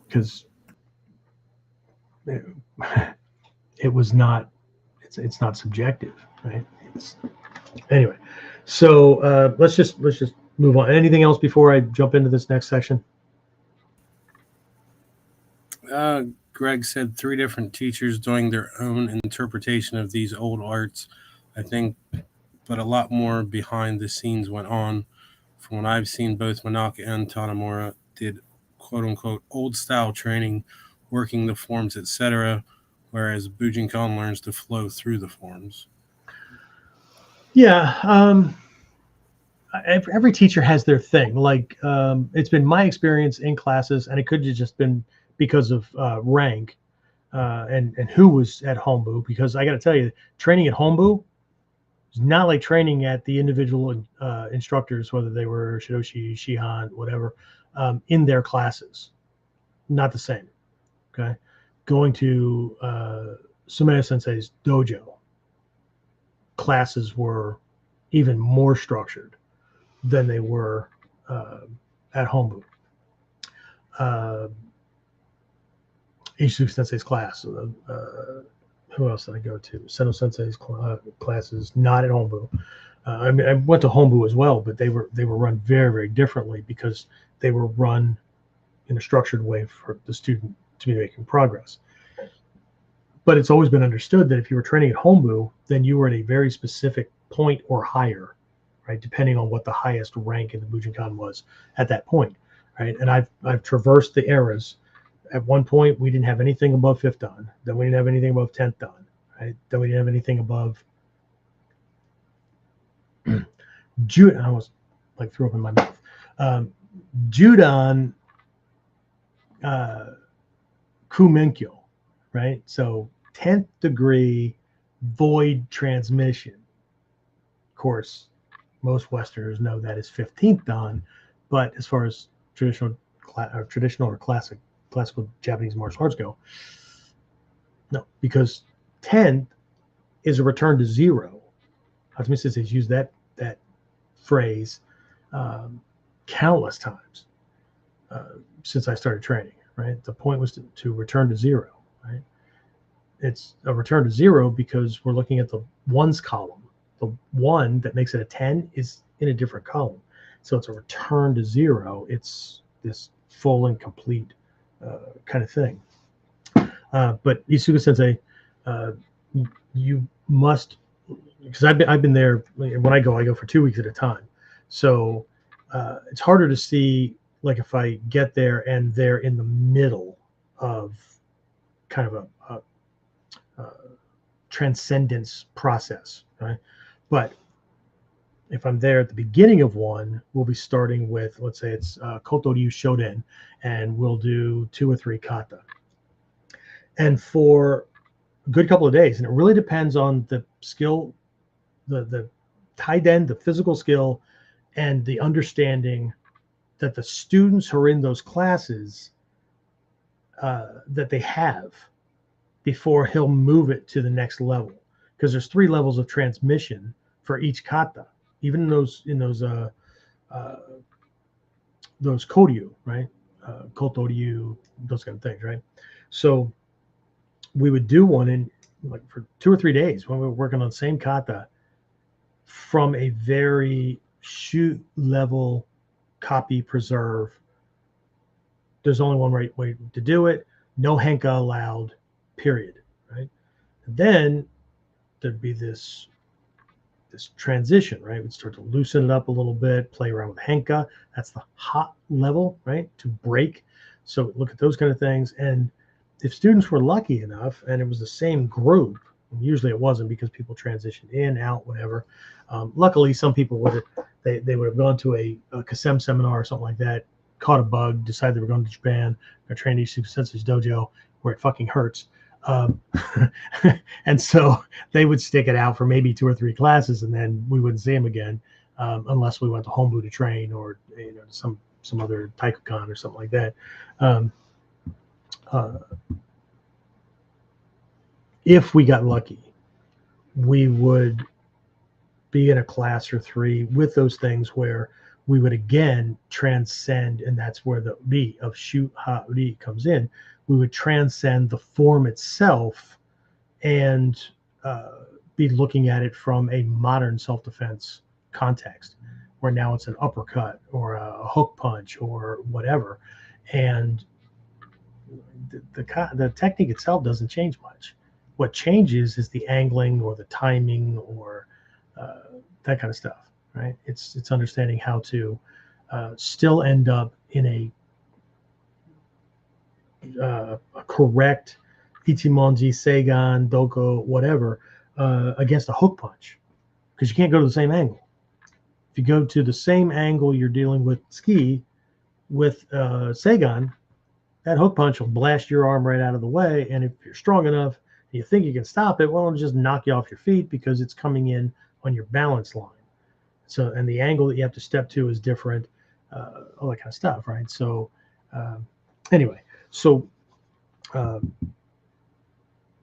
Because it was not. It's not subjective, right? Anyway. So let's just move on. Anything else before I jump into this next section? Greg said 3 different teachers doing their own interpretation of these old arts. I think, but a lot more behind the scenes went on. From what I've seen, both Manaka and Tanamura did quote unquote old style training, working the forms, etc., whereas Bujinkan learns to flow through the forms. Yeah. Every teacher has their thing. Like, it's been my experience in classes, and it could have just been because of rank and who was at Hombu. Because I got to tell you, training at Hombu is not like training at the individual instructors, whether they were Shidoshi, Shihan, whatever, in their classes. Not the same. Okay, going to Sumaya Sensei's dojo, classes were even more structured than they were at Hombu. Ichizu Sensei's class. Who else did I go to? Seno Sensei's classes, not at Hombu. I mean, I went to Hombu as well, but they were run very, very differently because they were run in a structured way for the student to be making progress. But it's always been understood that if you were training at Hombu, then you were at a very specific point or higher, right? Depending on what the highest rank in the Bujinkan was at that point, right? And I've traversed the eras. At one point, we didn't have anything above 5th Dan. Then we didn't have anything above 10th Dan, right? Then we didn't have anything above Judan. I almost like threw up in my mouth. Judan Kumenkyo, right? So 10th degree void transmission. Of course, most Westerners know that is 15th Dan, but as far as traditional or classical Japanese martial arts go, no, because 10th is a return to zero. Hatsume Sensei's used that phrase countless times since I started training, right? The point was to return to zero, right? It's a return to zero because we're looking at the ones column. The 1 that makes it a 10 is in a different column. So it's a return to zero. It's this full and complete kind of thing. But Isuga Sensei, you must, because I've been there. When I go for 2 weeks at a time. So it's harder to see, like, if I get there and they're in the middle of kind of a transcendence process, right? But if I'm there at the beginning of one, we'll be starting with, let's say it's Kotoryu Shoden, and we'll do 2 or 3 kata. And for a good couple of days, and it really depends on the skill, the taiden, the physical skill, and the understanding that the students who are in those classes that they have before he'll move it to the next level. Because there's 3 levels of transmission for each kata, even in those koryu, right? Kotoryu, those kind of things, right? So we would do one in, like, for 2 or 3 days when we were working on the same kata from a very shoot level, copy, preserve. There's only one right way to do it. No henka allowed, period, right? And then there'd be this transition, right? We'd start to loosen it up a little bit, play around with henka. That's the hot level, right? To break. So look at those kind of things. And if students were lucky enough, and it was the same group, and usually it wasn't because people transitioned in, out, whatever. Luckily, some people would have gone to a Kasem seminar or something like that, caught a bug, decided they were going to Japan, got trained at Isuga Sensei's dojo, where it fucking hurts. And so they would stick it out for maybe 2 or 3 classes, and then we wouldn't see them again unless we went to Hombu to train, or some other Taikukan or something like that. If we got lucky, we would be in a class or 3 with those things where we would again transcend, and that's where the ri of shu ha ri comes in. We would transcend the form itself and be looking at it from a modern self-defense context, where now it's an uppercut or a hook punch or whatever. And the technique itself doesn't change much. What changes is the angling or the timing or that kind of stuff, right? It's understanding how to still end up in a correct Ichimonji, Seigan, Doko, whatever, against a hook punch, because you can't go to the same angle. If you go to the same angle you're dealing with ski with Seigan, that hook punch will blast your arm right out of the way. And if you're strong enough, and you think you can stop it, well, it'll just knock you off your feet because it's coming in on your balance line. So, and the angle that you have to step to is different, all that kind of stuff, right? So, anyway, so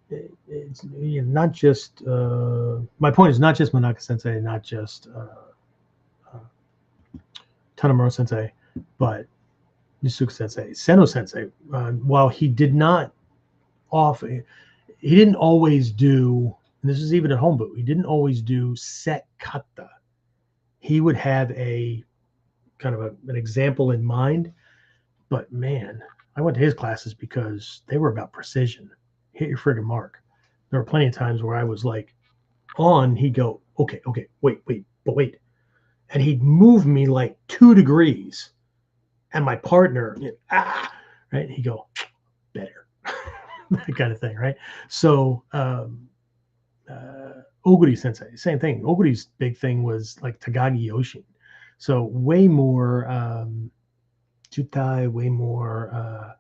it's not just, my point is not just Manaka Sensei, not just Tanemura Sensei, but Yusuke Sensei, Seno Sensei, while he did not he didn't always do, and this is even at Hombu, he didn't always do set kata. He would have a kind of an example in mind, but man, I went to his classes because they were about precision. Hit your friggin' mark. There were plenty of times where I was like he'd go, okay, wait. And he'd move me like 2 degrees. And my partner, right? He'd go, better. That kind of thing, right? So Oguri Sensei, same thing. Oguri's big thing was like Tagagi Yoshin. So way more Jutai, way more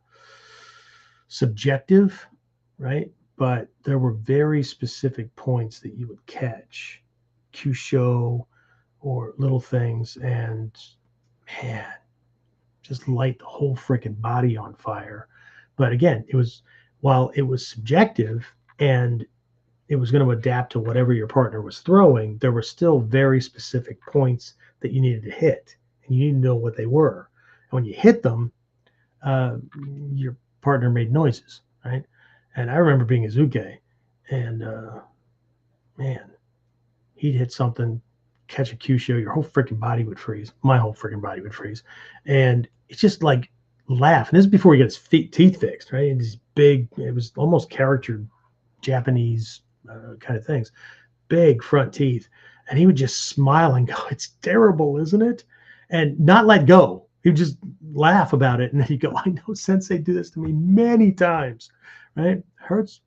subjective, right? But there were very specific points that you would catch, Kyusho or little things, and man, just light the whole freaking body on fire. But again, while it was subjective and it was going to adapt to whatever your partner was throwing, there were still very specific points that you needed to hit, and you needed to know what they were. And when you hit them, your partner made noises, right? And I remember being a Zuke, and man, he'd hit something, catch a Kyusho, your whole freaking body would freeze. My whole freaking body would freeze. And it's just like laugh. And this is before he got his teeth fixed, right? And these big, it was almost caricature Japanese kind of things, big front teeth. And he would just smile and go, it's terrible, isn't it? And not let go. He would just laugh about it. And then he'd go, I know Sensei did this to me many times, right? Hurts.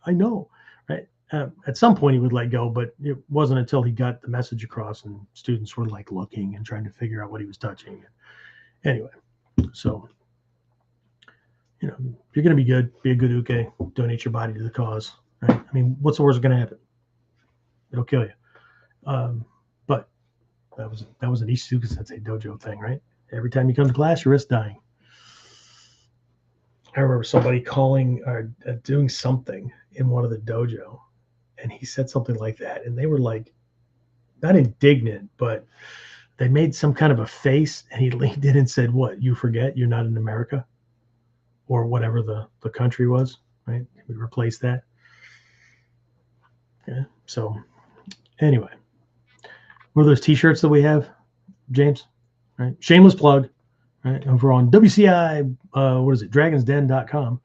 I know, right? At some point he would let go, but it wasn't until he got the message across and students were like looking and trying to figure out what he was touching. Anyway, so, if you're going to be good, be a good uke, donate your body to the cause, right? I mean, what's the worst going to happen? It'll kill you. But that was an Ishizuka Sensei dojo thing, right? Every time you come to class, your wrist dying. I remember somebody calling or doing something in one of the dojo, and he said something like that, and they were like, not indignant, but they made some kind of a face, and he leaned in and said, what, you forget you're not in America? Or whatever the country was, right? He would replace that. Yeah. So anyway, what are those t-shirts that we have, James? Right? Shameless plug. Right? Over on WCI, dragonsden.com.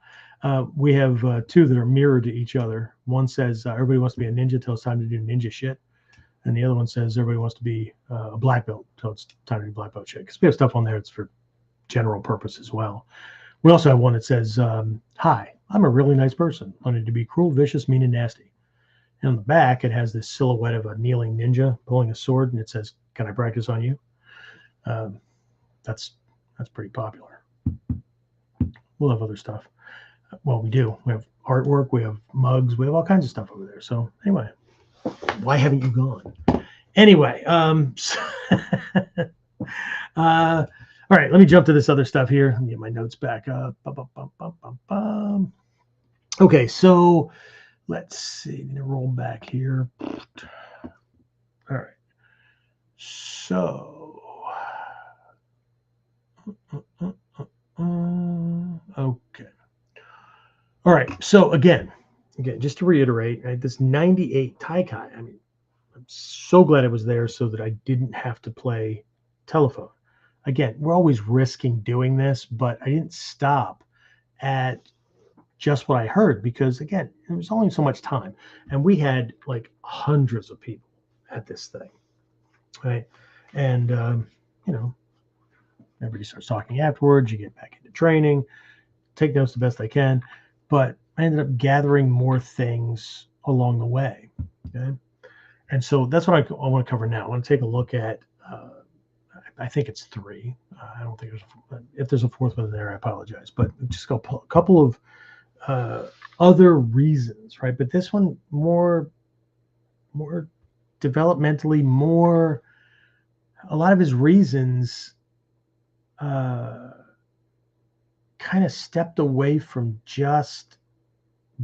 We have 2 that are mirrored to each other. One says everybody wants to be a ninja till it's time to do ninja shit. And the other one says everybody wants to be a black belt till it's time to do black belt shit. Because we have stuff on there that's for general purpose as well. We also have one that says, hi, I'm a really nice person. Wanted to be cruel, vicious, mean, and nasty. And on the back, it has this silhouette of a kneeling ninja pulling a sword, and it says, can I practice on you? That's pretty popular. We'll have other stuff. Well, we do. We have artwork. We have mugs. We have all kinds of stuff over there. So anyway, why haven't you gone? Anyway, all right, let me jump to this other stuff here. Let me get my notes back up. Okay, so let's see. I'm going to roll back here. All right. So, okay. All right. So again, just to reiterate, right, this 98 Taikai, I mean, I'm so glad I was there so that I didn't have to play telephone. Again, we're always risking doing this, but I didn't stop at just what I heard, because again, it was only so much time, and we had like hundreds of people at this thing, right? And you know, everybody starts talking afterwards. You get back into training, take notes the best I can, but I ended up gathering more things along the way. Okay, and so that's what I want to cover now. I want to take a look at. I think it's 3. I don't think if there's a 4th one in there, I apologize. But just a couple of other reasons, right? But this one more developmentally, a lot of his reasons kind of stepped away from just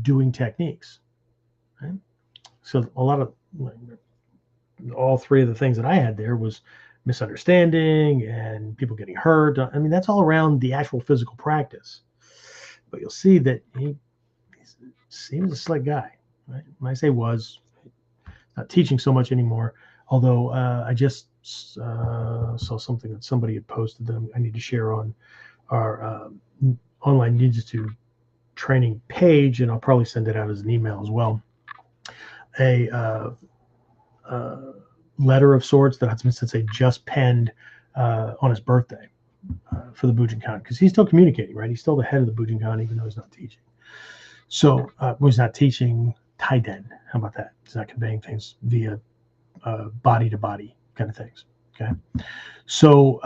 doing techniques, right? So a lot of all 3 of the things that I had there was misunderstanding and people getting hurt. I mean, that's all around the actual physical practice. But you'll see that he seems a slick guy, right? When I say was, not teaching so much anymore. Although I just saw something that somebody had posted that I need to share on our online Ninjutsu training page, and I'll probably send it out as an email as well. A letter of sorts that Hatsumi Sensei just penned on his birthday for the Bujinkan, because he's still communicating, right? He's still the head of the Bujinkan, even though he's not teaching. So he's not teaching Taiden. How about that? He's not conveying things via body to body kind of things. Okay. So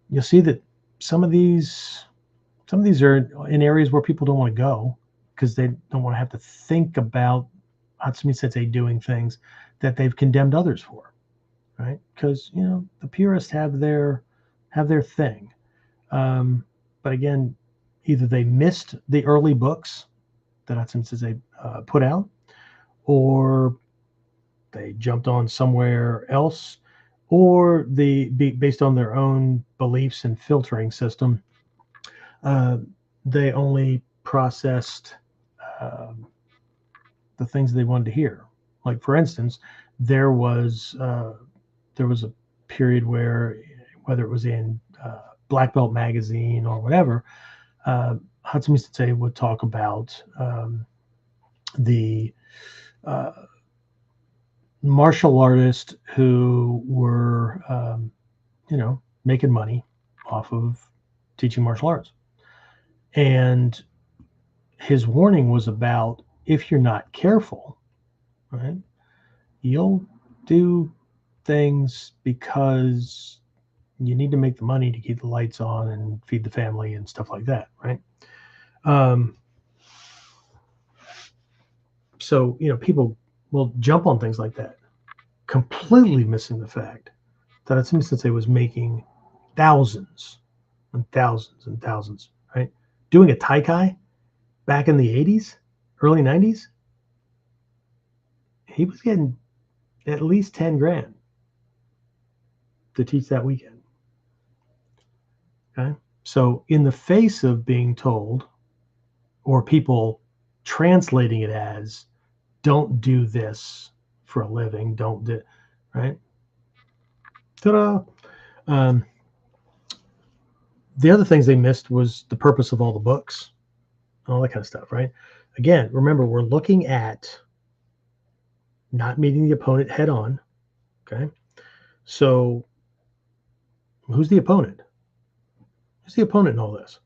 you'll see that some of these are in areas where people don't want to go because they don't want to have to think about Hatsumi Sensei doing things that they've condemned others for, right? Because the purists have their thing, but again, either they missed the early books that Hatsumi Sensei put out, or they jumped on somewhere else, or based on their own beliefs and filtering system, they only processed the things they wanted to hear. Like, for instance, there was a period where, whether it was in Black Belt magazine or whatever, Hatsumi Sensei would talk about the martial artists who were, making money off of teaching martial arts. And his warning was about, if you're not careful, right, you'll do things because you need to make the money to keep the lights on and feed the family and stuff like that, right? So, people will jump on things like that, completely missing the fact that Hatsumi Sensei was making thousands and thousands and thousands, right? Doing a Taikai back in the 80s, early 90s, he was getting at least 10 grand to teach that weekend. Okay. So in the face of being told, or people translating it as, don't do this for a living, don't do, right? Ta-da! The other things they missed was the purpose of all the books, all that kind of stuff, right? Again, remember, we're looking at not meeting the opponent head on, okay? So who's the opponent? Who's the opponent in all this,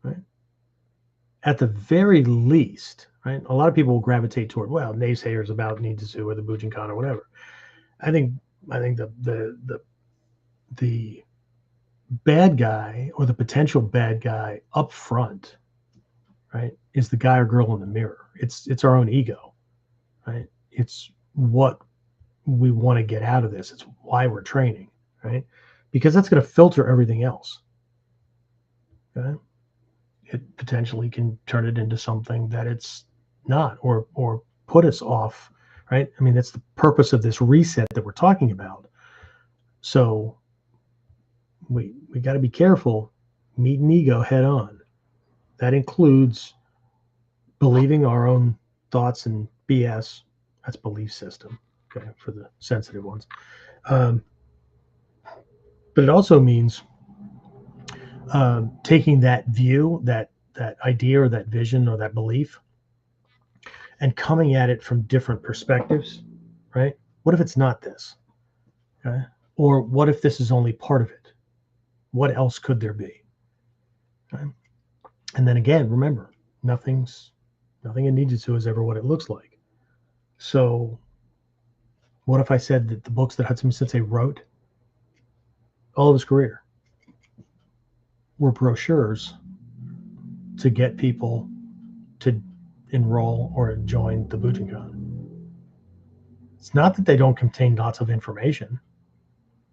right? At the very least, right? A lot of people will gravitate toward, well, naysayers about Ninjutsu or the Bujinkan or whatever. I think the bad guy, or the potential bad guy up front, right, is the guy or girl in the mirror. It's our own ego, right? It's what we want to get out of this. It's why we're training, right? Because that's going to filter everything else. Okay? It potentially can turn it into something that it's not, or put us off, right? I mean, that's the purpose of this reset that we're talking about. So we got to be careful meeting ego head on. That includes believing our own thoughts and BS. That's belief system, okay, for the sensitive ones. But it also means taking that view, that idea or that vision or that belief, and coming at it from different perspectives, right? What if it's not this? Okay? Or what if this is only part of it? What else could there be? Okay? And then again, remember, nothing in Ninjutsu is ever what it looks like. So what if I said that the books that Hatsumi Sensei wrote all of his career were brochures to get people to enroll or join the Bujinkan? It's not that they don't contain lots of information.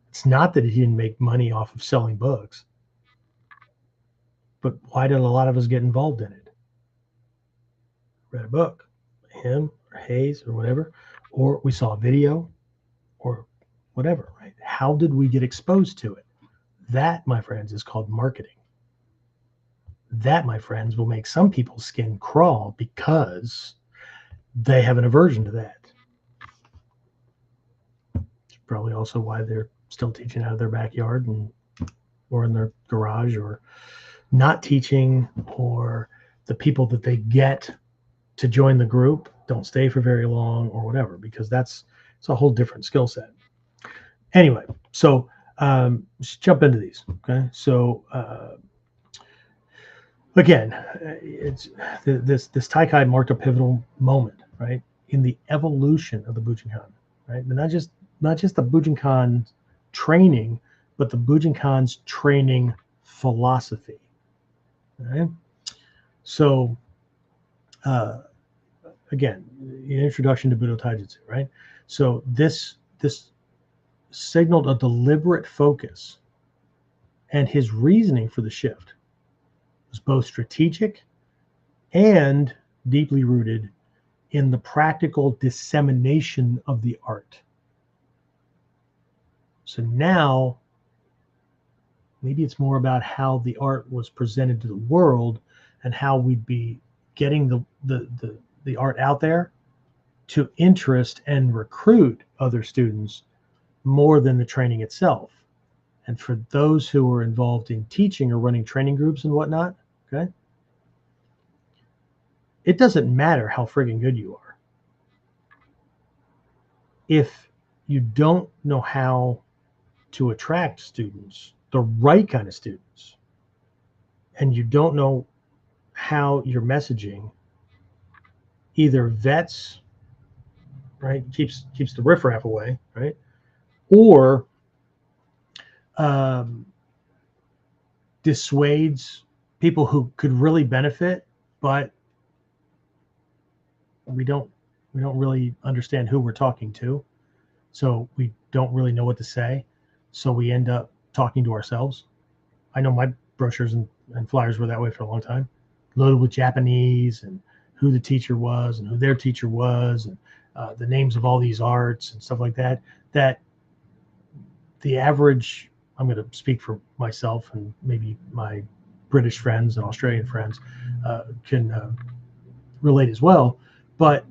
It's not that he didn't make money off of selling books. But why did a lot of us get involved in it? Read a book, him or Hayes or whatever, or we saw a video or whatever, right? How did we get exposed to it? That, my friends, is called marketing. That, my friends, will make some people's skin crawl because they have an aversion to that. It's probably also why they're still teaching out of their backyard or in their garage, or not teaching, or the people that they get to join the group don't stay for very long or whatever, because it's a whole different skill set. Anyway, so let's jump into these. Okay, so again, it's this Taikai marked a pivotal moment, right, in the evolution of the Bujinkan, right? But not just the Bujinkan training, but the Bujinkan's training philosophy. Right? So, again, the introduction to Budo Taijutsu, right? So this signaled a deliberate focus, and his reasoning for the shift was both strategic and deeply rooted in the practical dissemination of the art. So now, maybe it's more about how the art was presented to the world and how we'd be getting the art out there to interest and recruit other students more than the training itself. And for those who are involved in teaching or running training groups and whatnot, okay, it doesn't matter how friggin' good you are. If you don't know how to attract students, the right kind of students, and you don't know how your messaging either vets, right, keeps the riffraff away, right, or dissuades people who could really benefit, but we don't really understand who we're talking to, so we don't really know what to say, so we end up talking to ourselves. I know my brochures and flyers were that way for a long time, loaded with Japanese and who the teacher was and who their teacher was, and the names of all these arts and stuff like that, that the average, I'm going to speak for myself and maybe my British friends and Australian friends can relate as well, but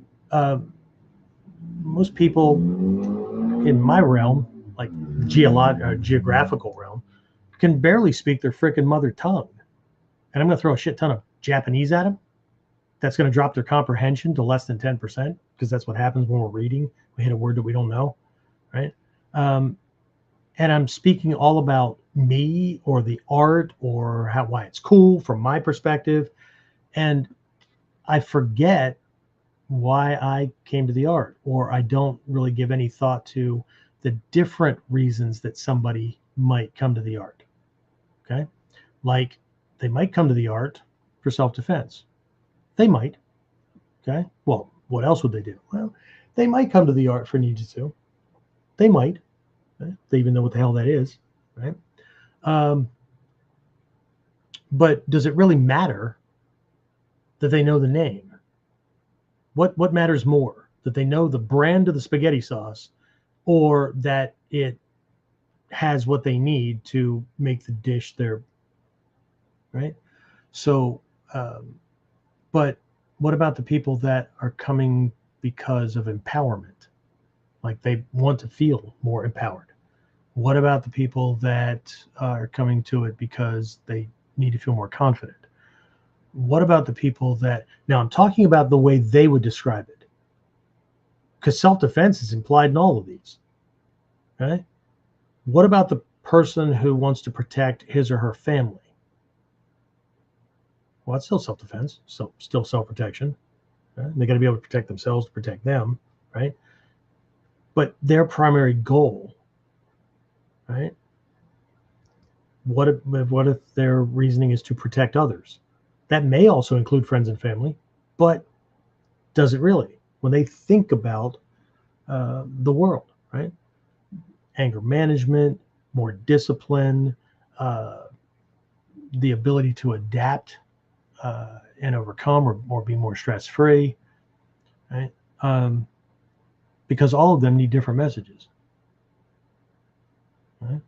most people in my realm, like geographical realm, can barely speak their frickin' mother tongue. And I'm going to throw a shit ton of Japanese at them. That's going to drop their comprehension to less than 10%, because that's what happens when we're reading. We hit a word that we don't know, right? And I'm speaking all about me or the art or why it's cool from my perspective. And I forget why I came to the art, or I don't really give any thought to the different reasons that somebody might come to the art. Okay. Like, they might come to the art for self-defense. They might. Okay. Well, what else would they do? Well, they might come to the art for Ninjutsu. They might. Okay? They even know what the hell that is. Right. But does it really matter that they know the name? What matters more? That they know the brand of the spaghetti sauce, or that it has what they need to make the dish their, right? So, but what about the people that are coming because of empowerment? Like, they want to feel more empowered. What about the people that are coming to it because they need to feel more confident? What about the people that, now I'm talking about the way they would describe it, because self-defense is implied in all of these, right? What about the person who wants to protect his or her family? Well, it's still self-defense, so still self-protection. Right? They got to be able to protect themselves to protect them, right? But their primary goal, right? What if their reasoning is to protect others? That may also include friends and family, but does it really? When they think about the world, right? Anger management, more discipline, the ability to adapt and overcome or be more stress-free, right? Because all of them need different messages. Right?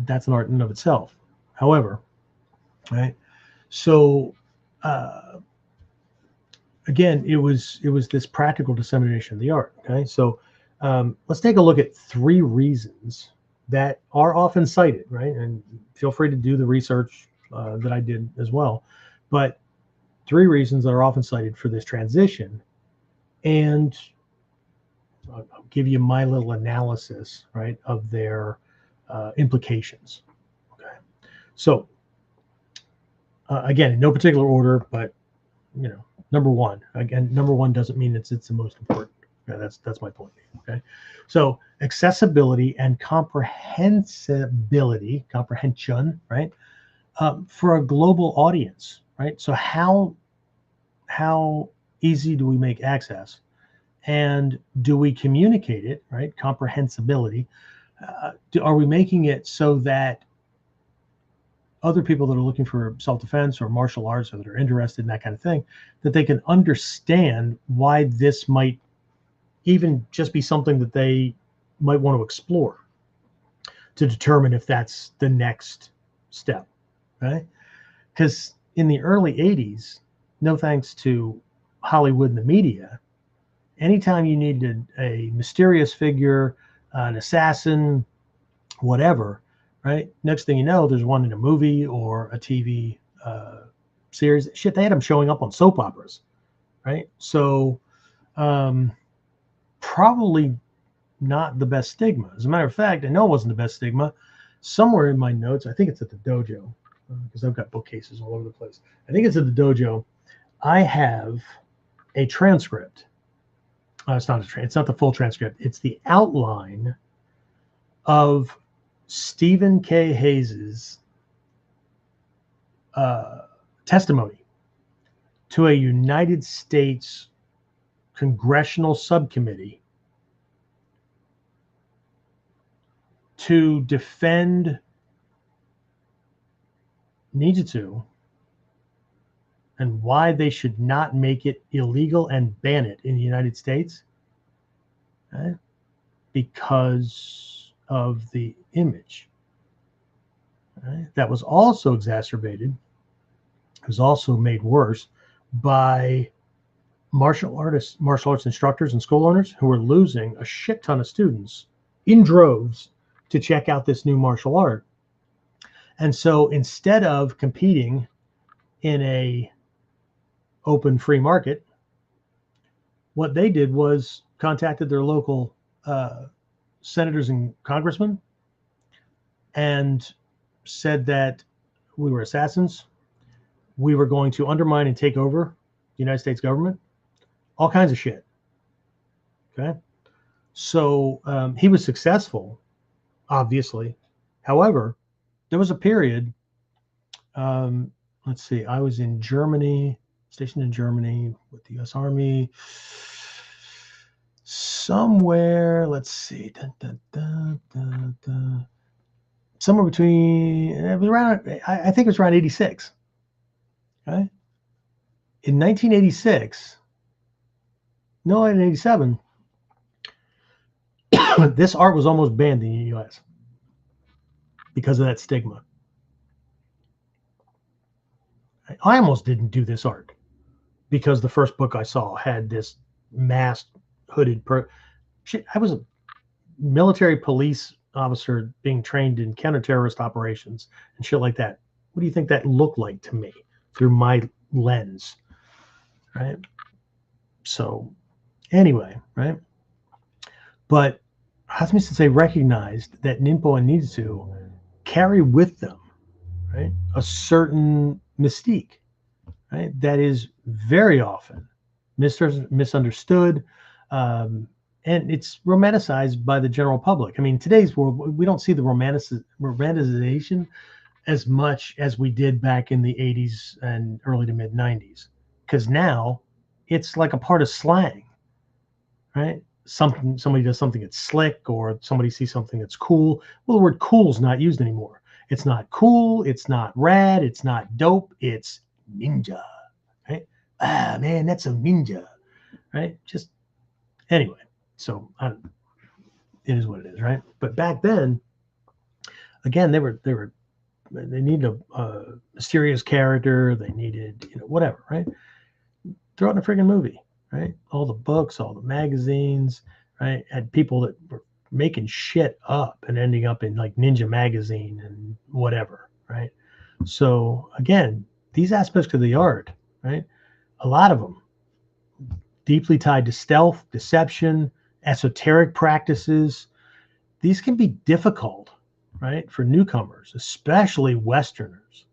That's an art in and of itself. However, right? So again, it was this practical dissemination of the art. Okay, so let's take a look at 3 reasons that are often cited, right? And feel free to do the research that I did as well. But 3 reasons that are often cited for this transition, and I'll give you my little analysis, right, of their implications. Okay, so again, in no particular order, but you know, number 1. Again, number 1 doesn't mean it's the most important. Okay, that's my point. Okay, so accessibility and comprehension, right, for a global audience, right? So how easy do we make access, and do we communicate it, right? Comprehensibility. Are we making it so that other people that are looking for self-defense or martial arts, or that are interested in that kind of thing, that they can understand why this might even just be something that they might want to explore to determine if that's the next step, right? Because in the early 80s, no thanks to Hollywood and the media, anytime you needed a mysterious figure, an assassin, whatever, right? Next thing you know, there's one in a movie or a TV series. Shit, they had them showing up on soap operas, right? So probably not the best stigma. As a matter of fact, I know it wasn't the best stigma. Somewhere in my notes, I think it's at the dojo, because I've got bookcases all over the place. I think it's at the dojo. I have a transcript. It's not the full transcript. It's the outline of Stephen K. Hayes's testimony to a United States congressional subcommittee to defend Ninjutsu and why they should not make it illegal and ban it in the United States, right? Because of the image, right? That was also exacerbated, was also made worse by martial arts instructors and school owners who were losing a shit ton of students in droves to check out this new martial art. And so instead of competing in a open free market, what they did was contacted their local senators and congressmen and said that we were assassins. We were going to undermine and take over the United States government, all kinds of shit. Okay. So he was successful, obviously. However, there was a period, let's see, I was in Germany, stationed in Germany with the U.S. Army, somewhere, let's see, somewhere between, it was around, I think it was around 86. Okay. In 1986, no, 1987, this art was almost banned in the U.S. because of that stigma. I almost didn't do this art because the first book I saw had this masked, hooded shit. I was military police officer being trained in counterterrorist operations and shit like that. What do you think that looked like to me through my lens? Right. So anyway, right. But Hasmi Sensei recognized that Ninpo and Ninjutsu carry with them, right, a certain mystique, right, that is very often misunderstood, and it's romanticized by the general public. I mean, today's world, we don't see the romanticization as much as we did back in the 80s and early to mid 90s, because now it's like a part of slang, right? Somebody does something that's slick, or somebody sees something that's cool. Well, the word cool is not used anymore. It's not cool, it's not rad, it's not dope, it's ninja, right? Ah, man, that's a ninja, right? Just anyway. So it is what it is, right? But back then, again, they needed a mysterious character. They needed, whatever, right? Throw it in a friggin' movie, right? All the books, all the magazines, right? Had people that were making shit up and ending up in like Ninja Magazine and whatever, right? So again, these aspects of the art, right? A lot of them deeply tied to stealth, deception, esoteric practices. These can be difficult, right, for newcomers, especially Westerners,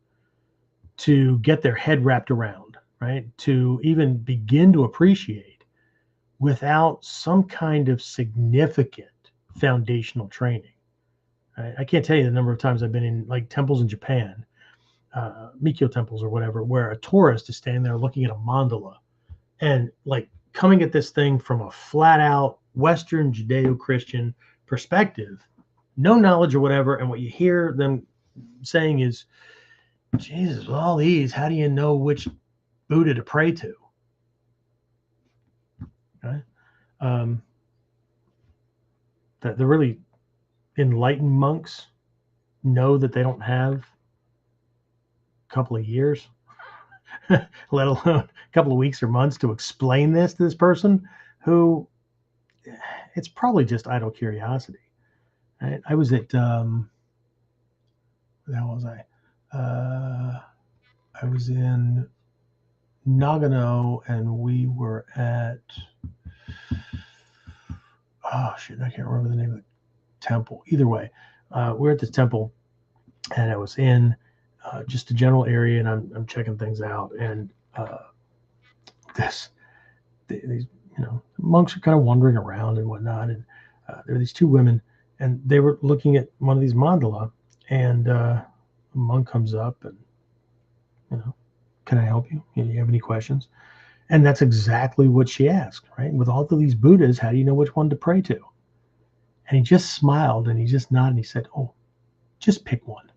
to get their head wrapped around, right, to even begin to appreciate without some kind of significant foundational training. Right? I can't tell you the number of times I've been in like temples in Japan, Mikyo temples or whatever, where a tourist is standing there looking at a mandala and like coming at this thing from a flat out Western Judeo-Christian perspective, no knowledge or whatever. And what you hear them saying is, Jesus, with all these, how do you know which Buddha to pray to? Right? That the really enlightened monks know that they don't have a couple of years, let alone a couple of weeks or months to explain this to this person who it's probably just idle curiosity. Right? I was at, where the hell was I? I was in Nagano, and we were at, oh shit, I can't remember the name of the temple. Either way, we're at this temple, and I was in just a general area, and I'm checking things out, and these monks are kind of wandering around and whatnot, and there were these two women, and they were looking at one of these mandala, and a monk comes up and, can I help you? You have any questions? And that's exactly what she asked, right? With all of these Buddhas, how do you know which one to pray to? And he just smiled and he just nodded and he said, oh, just pick one.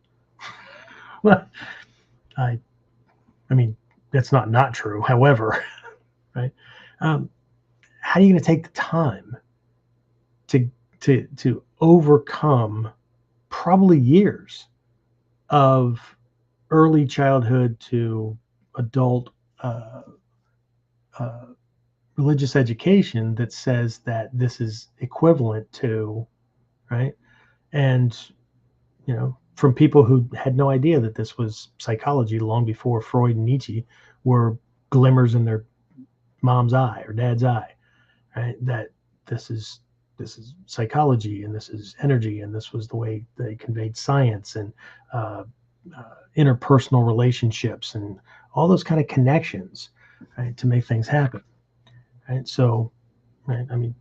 Well, I mean, that's not true. However, right? How are you going to take the time to overcome probably years of early childhood to adult religious education that says that this is equivalent to, right? And, from people who had no idea that this was psychology long before Freud and Nietzsche were glimmers in their mom's eye or dad's eye, right? That this is psychology, and this is energy, and this was the way they conveyed science and interpersonal relationships and all those kind of connections, right, to make things happen. Right. So, right, I mean,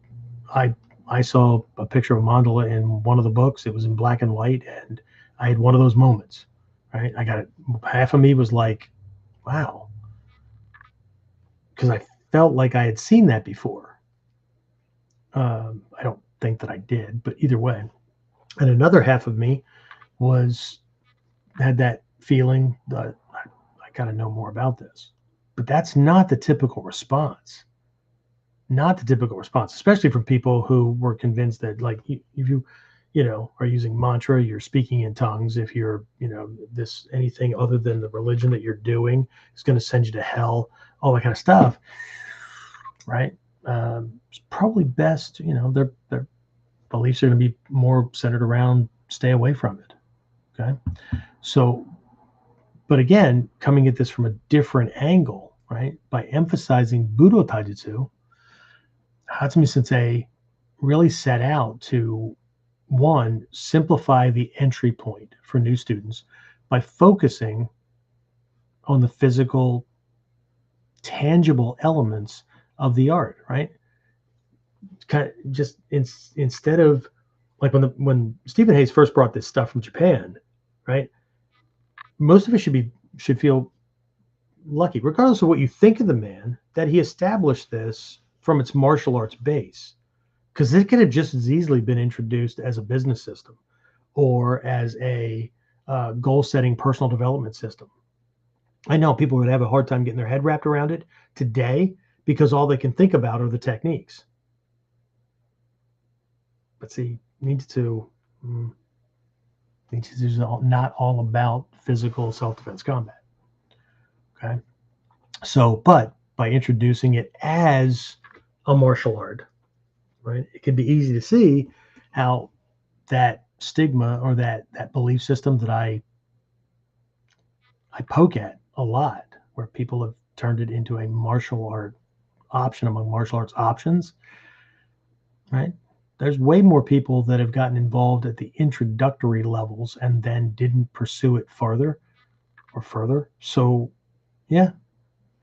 I saw a picture of a mandala in one of the books. It was in black and white, and I had one of those moments. Right. I got it. Half of me was like, wow, because I felt like I had seen that before. I don't think that I did, but either way. And another half of me had that feeling that I got to know more about this. But that's not the typical response. Not the typical response, especially from people who were convinced that, like, if you are using mantra, you're speaking in tongues. If you're, this anything other than the religion that you're doing is going to send you to hell, all that kind of stuff, right? It's probably best, they're beliefs are going to be more centered around stay away from it. Okay. So, but again, coming at this from a different angle, right? By emphasizing Budo Taijutsu, Hatsumi Sensei really set out to, one, simplify the entry point for new students by focusing on the physical, tangible elements of the art, right? Kind of just instead of like when Stephen Hayes first brought this stuff from Japan, right? Most of us should feel lucky, regardless of what you think of the man, that he established this from its martial arts base, because it could have just as easily been introduced as a business system or as a goal-setting personal development system. I know people would have a hard time getting their head wrapped around it today because all they can think about are the techniques. But see, Ninjutsu is not all about physical self-defense combat. Okay, so but by introducing it as a martial art, right, it can be easy to see how that stigma or that belief system that I poke at a lot, where people have turned it into a martial art option among martial arts options, right? There's way more people that have gotten involved at the introductory levels and then didn't pursue it further. So yeah,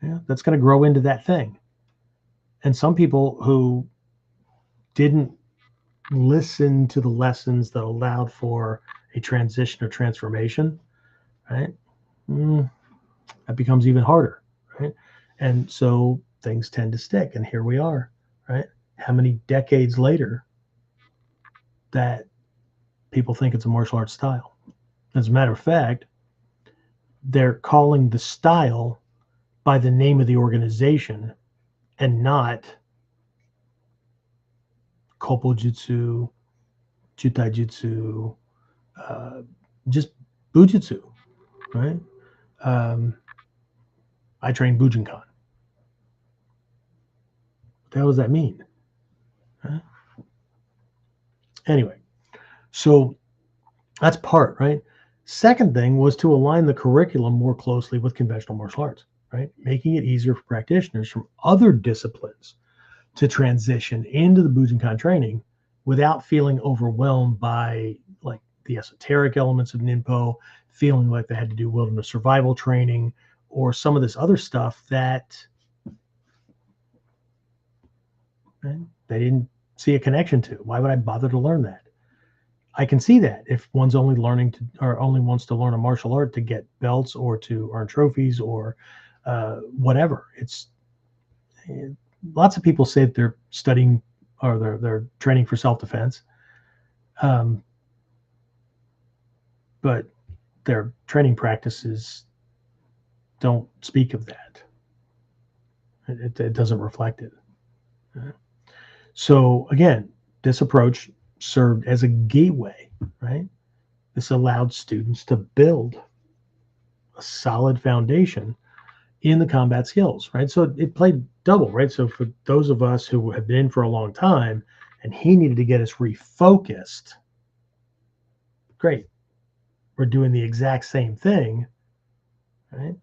that's going to grow into that thing. And some people who didn't listen to the lessons that allowed for a transition or transformation, right? That becomes even harder, right? And so things tend to stick. And here we are, right? How many decades later that people think it's a martial arts style? As a matter of fact, they're calling the style by the name of the organization and not Koppojutsu, Taijutsu, just Bujutsu, right? I train Bujinkan. What the hell does that mean? Huh? Anyway, so that's part, right? Second thing was to align the curriculum more closely with conventional martial arts, right? Making it easier for practitioners from other disciplines to transition into the Bujinkan training without feeling overwhelmed by like the esoteric elements of Ninpo, feeling like they had to do wilderness survival training or some of this other stuff that they didn't see a connection to. Why would I bother to learn that? I can see that if one's only learning to, or only wants to learn a martial art to get belts or to earn trophies or whatever. It's lots of people say that they're studying or they're training for self-defense, but their training practices don't speak of that. It doesn't reflect it. So again, this approach served as a gateway, right? This allowed students to build a solid foundation in the combat skills, right? So it played double, right? So for those of us who have been in for a long time and he needed to get us refocused, great. We're doing the exact same thing, right?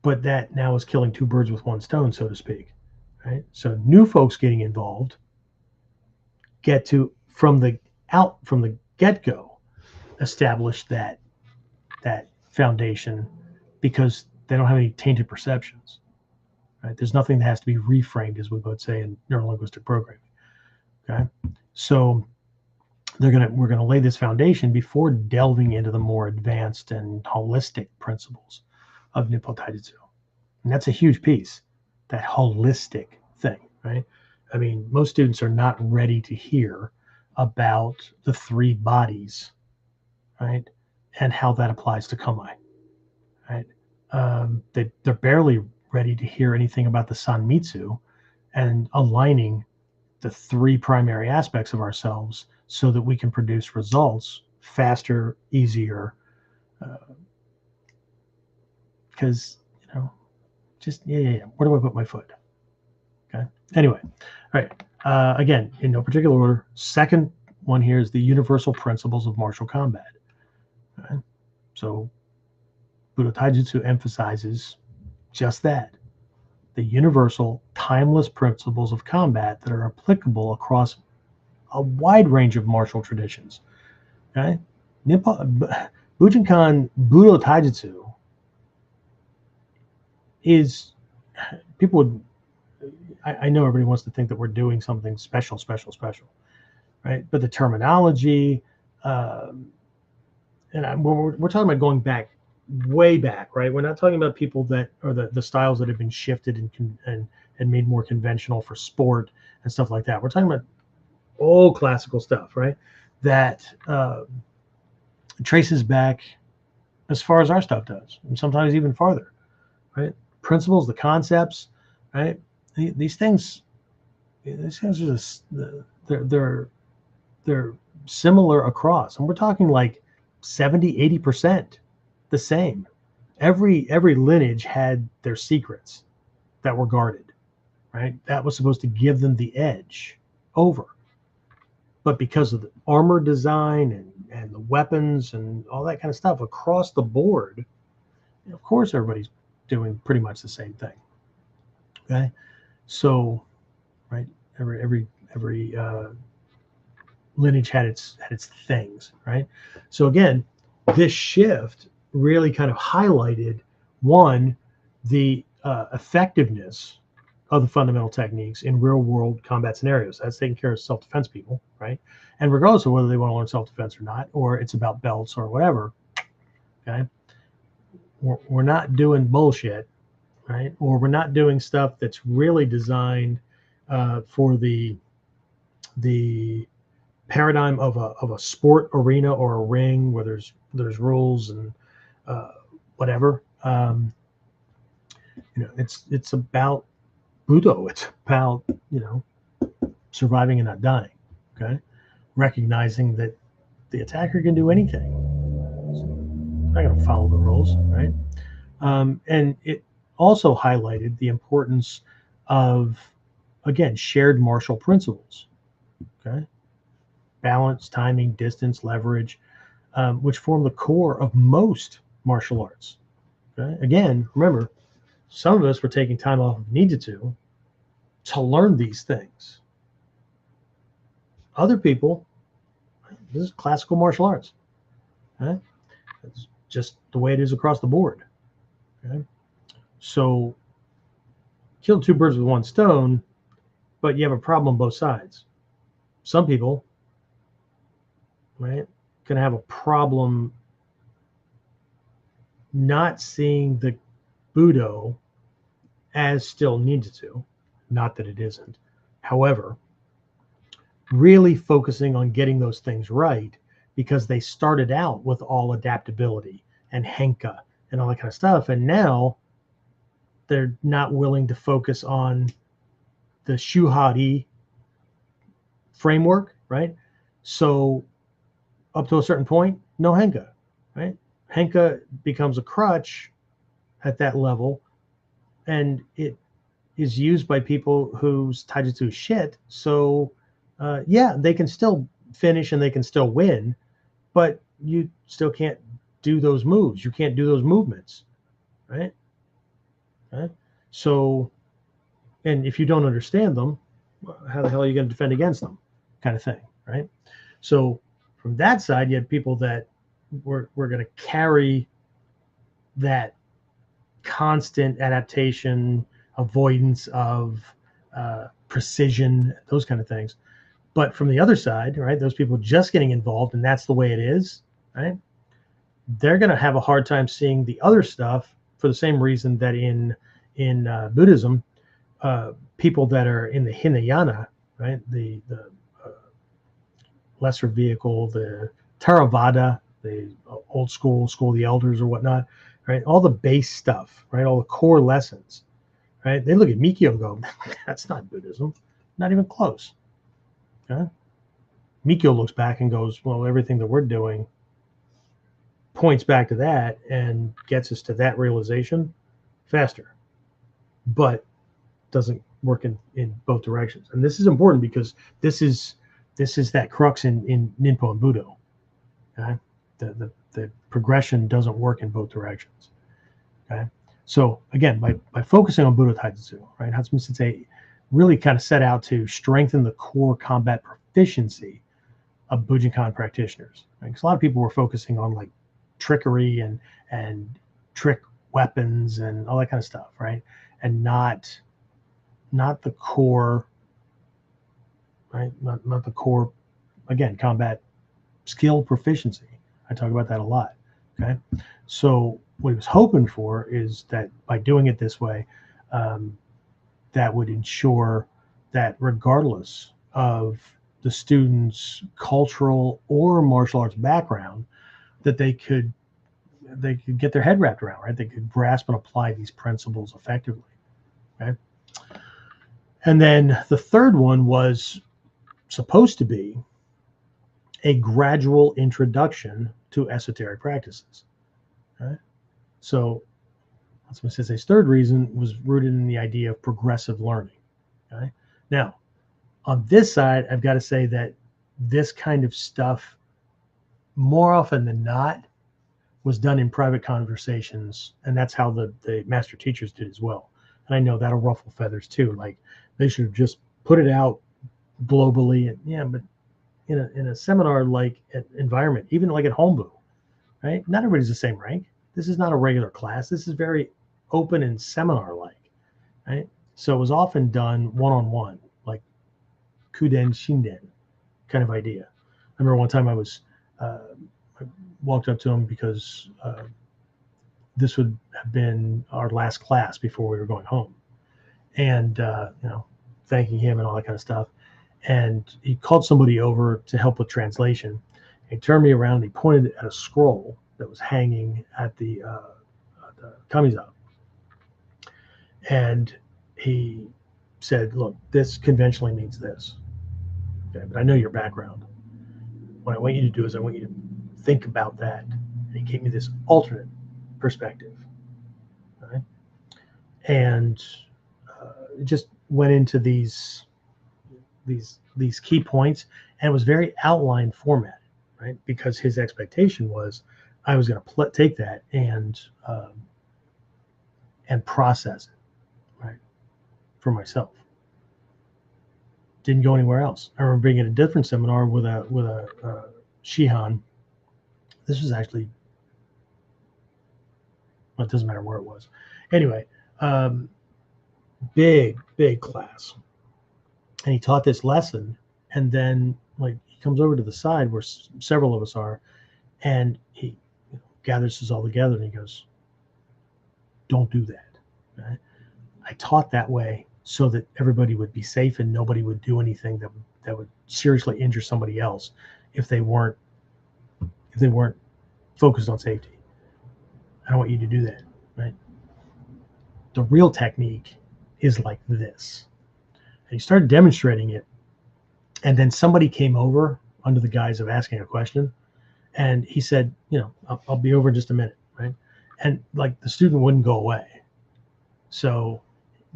But that now is killing two birds with one stone, so to speak, right? So new folks getting involved get to, from the get-go, establish that foundation because they don't have any tainted perceptions, right? There's nothing that has to be reframed, as we would say in neurolinguistic programming. Okay, so we're gonna lay this foundation before delving into the more advanced and holistic principles of Ninpo-Taijutsu, and that's a huge piece, that holistic thing, right? I mean, most students are not ready to hear about the three bodies, right, and how that applies to Kamae, right? They're barely ready to hear anything about the Sanmitsu and aligning the three primary aspects of ourselves so that we can produce results faster, easier, because just where do I put my foot? Okay, anyway, all right, Again, in no particular order. Second one here is the universal principles of martial combat. Okay? So Budo Taijutsu emphasizes just that. The universal, timeless principles of combat that are applicable across a wide range of martial traditions. Okay? Bujinkan Budo Taijutsu is, people would, I know everybody wants to think that we're doing something special, right? But the terminology, and we're talking about going back, way back, right? We're not talking about people that are the styles that have been shifted and made more conventional for sport and stuff like that. We're talking about old classical stuff, right? That traces back as far as our stuff does, and sometimes even farther, right? Principles, the concepts, right? These things are just, they're similar across, and we're talking like 70-80% the same. Every lineage had their secrets that were guarded, right? That was supposed to give them the edge over. But because of the armor design and the weapons and all that kind of stuff across the board, of course everybody's doing pretty much the same thing. Okay, so right, every lineage had its things, right? So again, this shift really kind of highlighted, one, the effectiveness of the fundamental techniques in real world combat scenarios. That's taking care of self-defense people, right? And regardless of whether they want to learn self-defense or not, or it's about belts or whatever, okay, we're not doing bullshit, right? Or we're not doing stuff that's really designed for the paradigm of a sport arena or a ring where there's rules and whatever. It's about Budo. It's about surviving and not dying. Okay, recognizing that the attacker can do anything. I'm not going to follow the rules, right? And it also highlighted the importance of, again, shared martial principles. Okay, balance, timing, distance, leverage, which form the core of most martial arts. Okay, again, remember, some of us were taking time off of Ninjutsu to learn these things. Other people, this is classical martial arts. Okay? It's just the way it is across the board. Okay? So, kill two birds with one stone, but you have a problem on both sides. Some people, right, can have a problem not seeing the Budo as still Ninjutsu, not that it isn't. However, really focusing on getting those things right, because they started out with all adaptability and henka and all that kind of stuff, and now they're not willing to focus on the shuhari framework, right? So up to a certain point, no henka, right? Henka becomes a crutch at that level, and it is used by people whose taijutsu is shit. So yeah, they can still finish and they can still win, but you still can't do those moves. You can't do those movements, right? So, and if you don't understand them, how the hell are you going to defend against them, kind of thing, right? So from that side, you had people that were going to carry that constant adaptation, avoidance of precision, those kind of things. But from the other side, right, those people just getting involved, and that's the way it is, right? They're going to have a hard time seeing the other stuff for the same reason that in Buddhism, people that are in the Hinayana, right, the lesser vehicle, the Theravada, the old school of the elders or whatnot, right, all the base stuff, right, all the core lessons, right, they look at Mikyo and go, that's not Buddhism, not even close. Okay? Mikyo looks back and goes, well, everything that we're doing points back to that and gets us to that realization faster, but doesn't work in both directions. And this is important because this is that crux in Ninpo and Budo. Okay? The progression doesn't work in both directions. Okay, so again, by focusing on Budo Taijutsu, right, Hatsumi Sensei really kind of set out to strengthen the core combat proficiency of Bujinkan practitioners. Right? Because a lot of people were focusing on like trickery and trick weapons and all that kind of stuff, right, and not the core, right, not the core, again, combat skill proficiency. I talk about that a lot. Okay, so what he was hoping for is that by doing it this way, that would ensure that regardless of the student's cultural or martial arts background, that they could get their head wrapped around, right? They could grasp and apply these principles effectively. Okay, and then the third one was supposed to be a gradual introduction to esoteric practices. Right? So that's what Sensei's third reason was rooted in the idea of progressive learning. Okay? Now, on this side, I've got to say that this kind of stuff, more often than not, was done in private conversations, and that's how the master teachers did as well. And I know that'll ruffle feathers too. Like they should have just put it out globally, and yeah, but in a seminar like environment, even like at Hombu, right? Not everybody's the same rank. This is not a regular class. This is very open and seminar-like, right? So it was often done one-on-one, like KUDEN, Shinden kind of idea. I remember one time I walked up to him because this would have been our last class before we were going home, and thanking him and all that kind of stuff. And he called somebody over to help with translation. He turned me around and he pointed at a scroll that was hanging at the kamiza. And he said, look, this conventionally means this. Okay, but I know your background. What I want you to do is I want you to think about that. And he gave me this alternate perspective. Right? And it just went into these key points, and it was very outline formatted, right? Because his expectation was I was going to take that and process it, right, for myself. Didn't go anywhere else. I remember being at a different seminar with a Shihan. This was actually, well, it doesn't matter where it was. Anyway, big class. And he taught this lesson, and then like he comes over to the side where several of us are, and he gathers us all together and he goes, don't do that. Right? I taught that way so that everybody would be safe and nobody would do anything that would seriously injure somebody else if they weren't focused on safety. I don't want you to do that. Right? The real technique is like this. And he started demonstrating it, and then somebody came over under the guise of asking a question, and he said, I'll be over in just a minute, right? And like the student wouldn't go away. So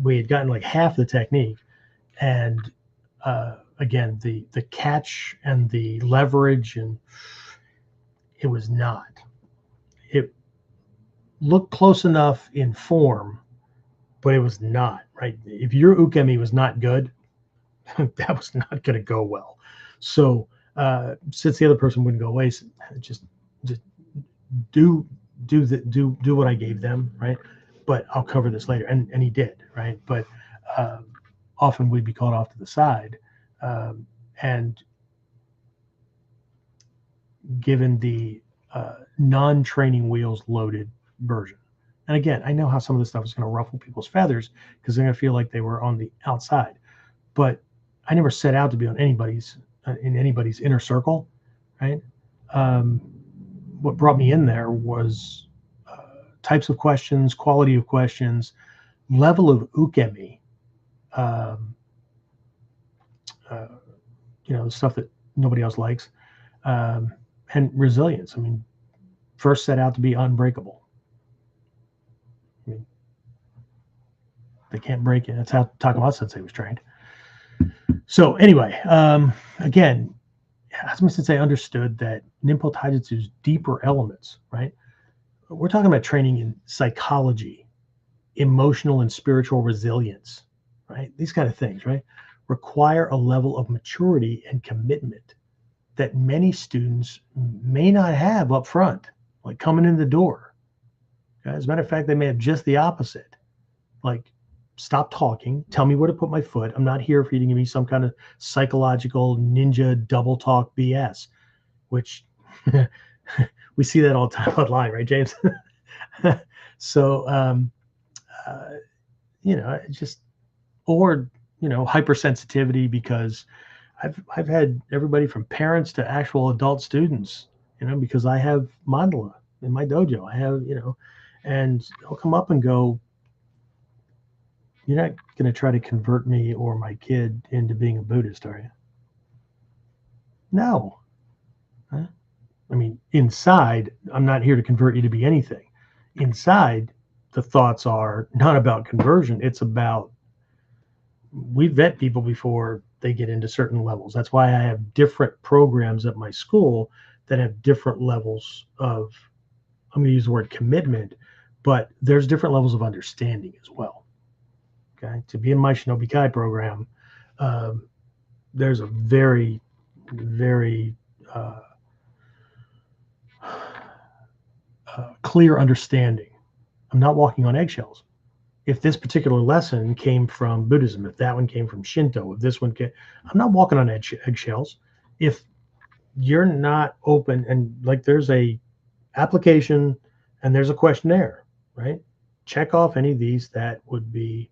we had gotten like half the technique, and again, the catch and the leverage, and it was not. It looked close enough in form, but it was not, right? If your ukemi was not good, that was not going to go well. So since the other person wouldn't go away, just do what I gave them, right? But I'll cover this later, and he did, right? But often we'd be called off to the side and given the non-training wheels loaded version. And again, I know how some of this stuff is going to ruffle people's feathers because they're going to feel like they were on the outside. But I never set out to be on anybody's inner circle, right? What brought me in there was types of questions, quality of questions, level of ukemi, stuff that nobody else likes, and resilience. I mean, first set out to be unbreakable. I mean, They can't break it. That's how Takuma Sensei was trained. So anyway, again, Hasumi Sensei understood that Ninpo-Taijutsu's deeper elements, right? We're talking about training in psychology, emotional and spiritual resilience, right? These kind of things, right? Require a level of maturity and commitment that many students may not have up front, like coming in the door. Okay? As a matter of fact, they may have just the opposite. Like, stop talking, tell me where to put my foot. I'm not here for you to give me some kind of psychological ninja double talk BS, which we see that all the time online, right, James? So, just, or, hypersensitivity, because I've had everybody from parents to actual adult students, because I have mandala in my dojo. I have, and they'll come up and go, "You're not going to try to convert me or my kid into being a Buddhist, are you?" No. Huh? I mean, inside, I'm not here to convert you to be anything. Inside, the thoughts are not about conversion. It's about, we vet people before they get into certain levels. That's why I have different programs at my school that have different levels of, I'm going to use the word commitment, but there's different levels of understanding as well. Okay. To be in my Shinobi Kai program, there's a very, very clear understanding. I'm not walking on eggshells. If this particular lesson came from Buddhism, if that one came from Shinto, if this one came, I'm not walking on eggshells. If you're not open, and like there's a application and there's a questionnaire, right? Check off any of these that would be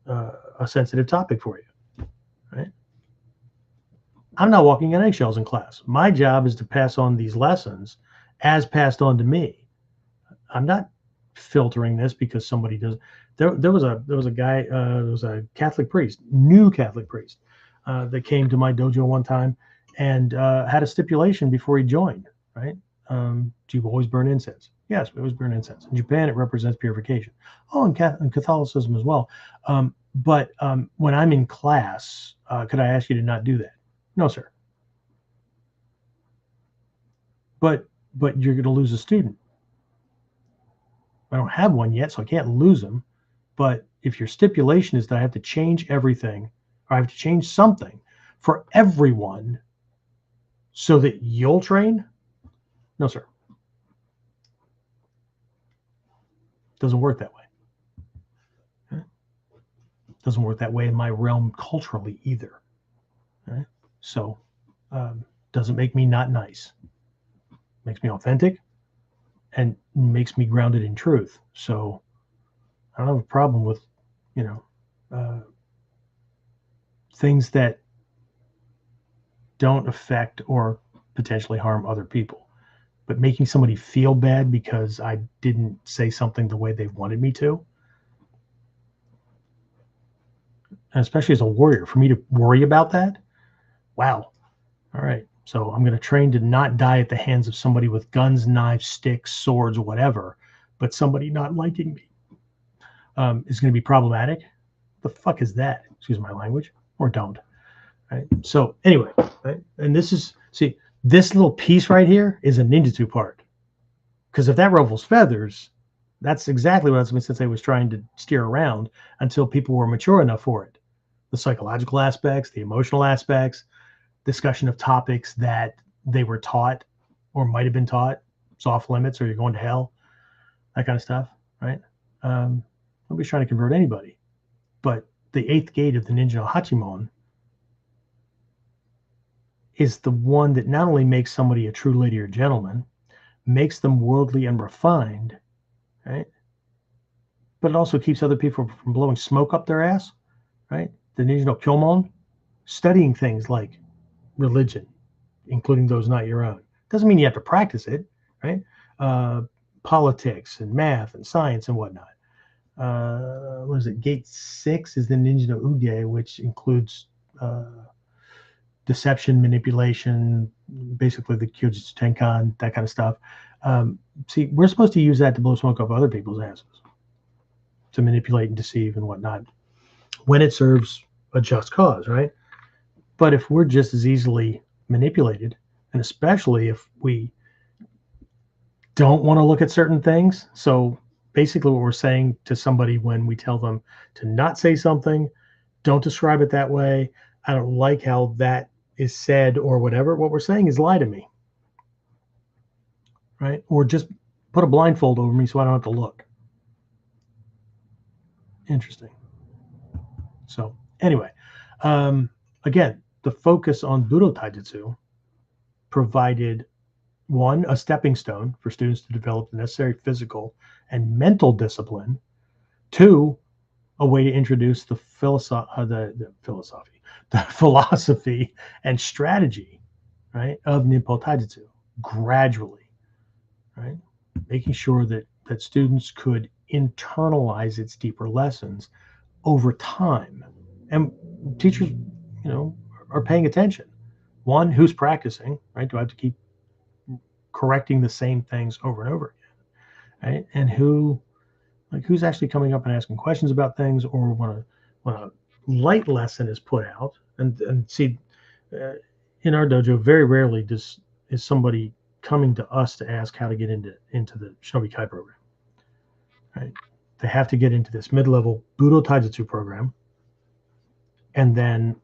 a sensitive topic for you, right? I'm not walking on eggshells in class. My job is to pass on these lessons as passed on to me. I'm not filtering this because somebody does. There was a guy, there was a Catholic priest, new Catholic priest, that came to my dojo one time and had a stipulation before he joined, right? Do you always burn incense? Yes, we always burn incense. In Japan, it represents purification. Oh, and Catholicism as well. But when I'm in class, could I ask you to not do that? No, sir. But you're going to lose a student. I don't have one yet, so I can't lose them. But if your stipulation is that I have to change everything, or I have to change something for everyone so that you'll train, no, sir. Doesn't work that way. Okay? Doesn't work that way in my realm culturally either. Okay? So, doesn't make me not nice. Makes me authentic and makes me grounded in truth. So I don't have a problem with, things that don't affect or potentially harm other people. But making somebody feel bad because I didn't say something the way they wanted me to, and especially as a warrior, for me to worry about that, wow. All right. So I'm going to train to not die at the hands of somebody with guns, knives, sticks, swords, or whatever, but somebody not liking me is going to be problematic. The fuck is that? Excuse my language, or don't. Right. So anyway, right? And this is, see, this little piece right here is a ninjutsu part. Because if that ruffles feathers, that's exactly what Hasumi Sensei was trying to steer around until people were mature enough for it. The psychological aspects, the emotional aspects, discussion of topics that they were taught or might have been taught, off limits or you're going to hell, that kind of stuff, right? Nobody's trying to convert anybody. But the 8th gate of the Ninja no Hachimon is the one that not only makes somebody a true lady or gentleman, makes them worldly and refined, right? But it also keeps other people from blowing smoke up their ass, right? The Ninja no Kyomon, studying things like religion, including those not your own. Doesn't mean you have to practice it, right? Politics and math and science and whatnot. What is it? Gate 6 is the Ninja no Uge, which includes deception, manipulation, basically the Kyujutsu Tenkan, that kind of stuff. See, we're supposed to use that to blow smoke up other people's asses, to manipulate and deceive and whatnot. when it serves a just cause, right? But if we're just as easily manipulated, and especially if we don't want to look at certain things, so basically what we're saying to somebody when we tell them to not say something, don't describe it that way, I don't like how that is said or whatever, what we're saying is lie to me, right? Or just put a blindfold over me so I don't have to look. Interesting. So anyway, again, the focus on Budo Taijutsu provided, one, a stepping stone for students to develop the necessary physical and mental discipline. Two, a way to introduce the philosophy and strategy, right, of Ninpo-Taijutsu gradually, right, making sure that students could internalize its deeper lessons over time. And teachers, are paying attention. One, who's practicing, right? Do I have to keep correcting the same things over and over again, right? And who's actually coming up and asking questions about things, or when a light lesson is put out, and see, in our dojo, very rarely is somebody coming to us to ask how to get into the Shinobi Kai program, right? They have to get into this mid-level Budo Taijutsu program, and then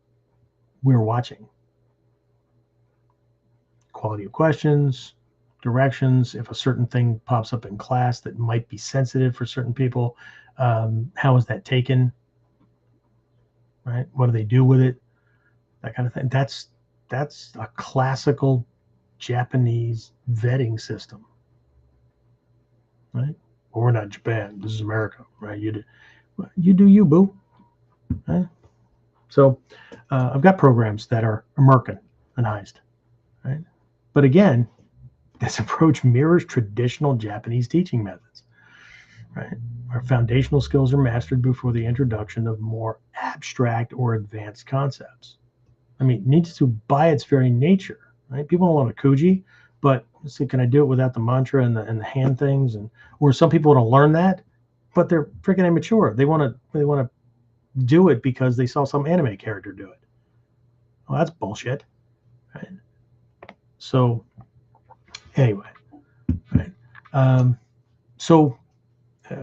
we're watching. Quality of questions, directions, if a certain thing pops up in class that might be sensitive for certain people, how is that taken, right? What do they do with it? That kind of thing. That's a classical Japanese vetting system, right? Well, we're not Japan. This is America, right? You do you, boo. Right? So I've got programs that are Americanized, right? But again, this approach mirrors traditional Japanese teaching methods, right? Our foundational skills are mastered before the introduction of more abstract or advanced concepts. I mean, ninjutsu by its very nature, right? People don't want to kuji, but let's see, can I do it without the mantra and the hand things? Or some people want to learn that, but they're freaking immature. They want to do it because they saw some anime character do it. Well, that's bullshit, right? So anyway, right?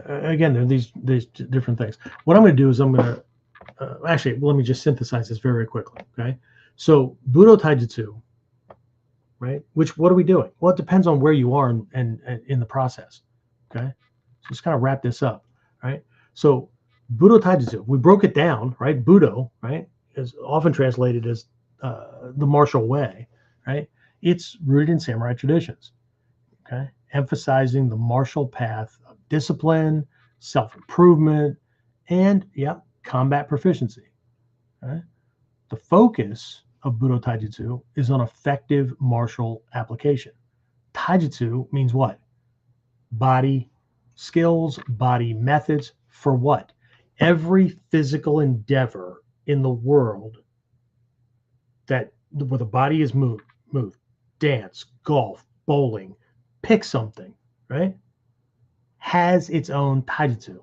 Again, there are these different things. What I'm going to do is I'm going to actually, let me just synthesize this very quickly. Okay, so Budo Taijutsu, right? What are we doing? Well, it depends on where you are and in the process. Okay, so let's kind of wrap this up, right? So Budo Taijutsu, we broke it down, right? Budo, right, is often translated as the martial way, right? It's rooted in samurai traditions, okay, emphasizing the martial path of discipline, self-improvement, and combat proficiency. Right? The focus of Budo Taijutsu is on effective martial application. Taijutsu means what? Body skills, body methods for what? Every physical endeavor in the world where the body is moved, dance, golf, bowling, pick something, right, has its own taijutsu.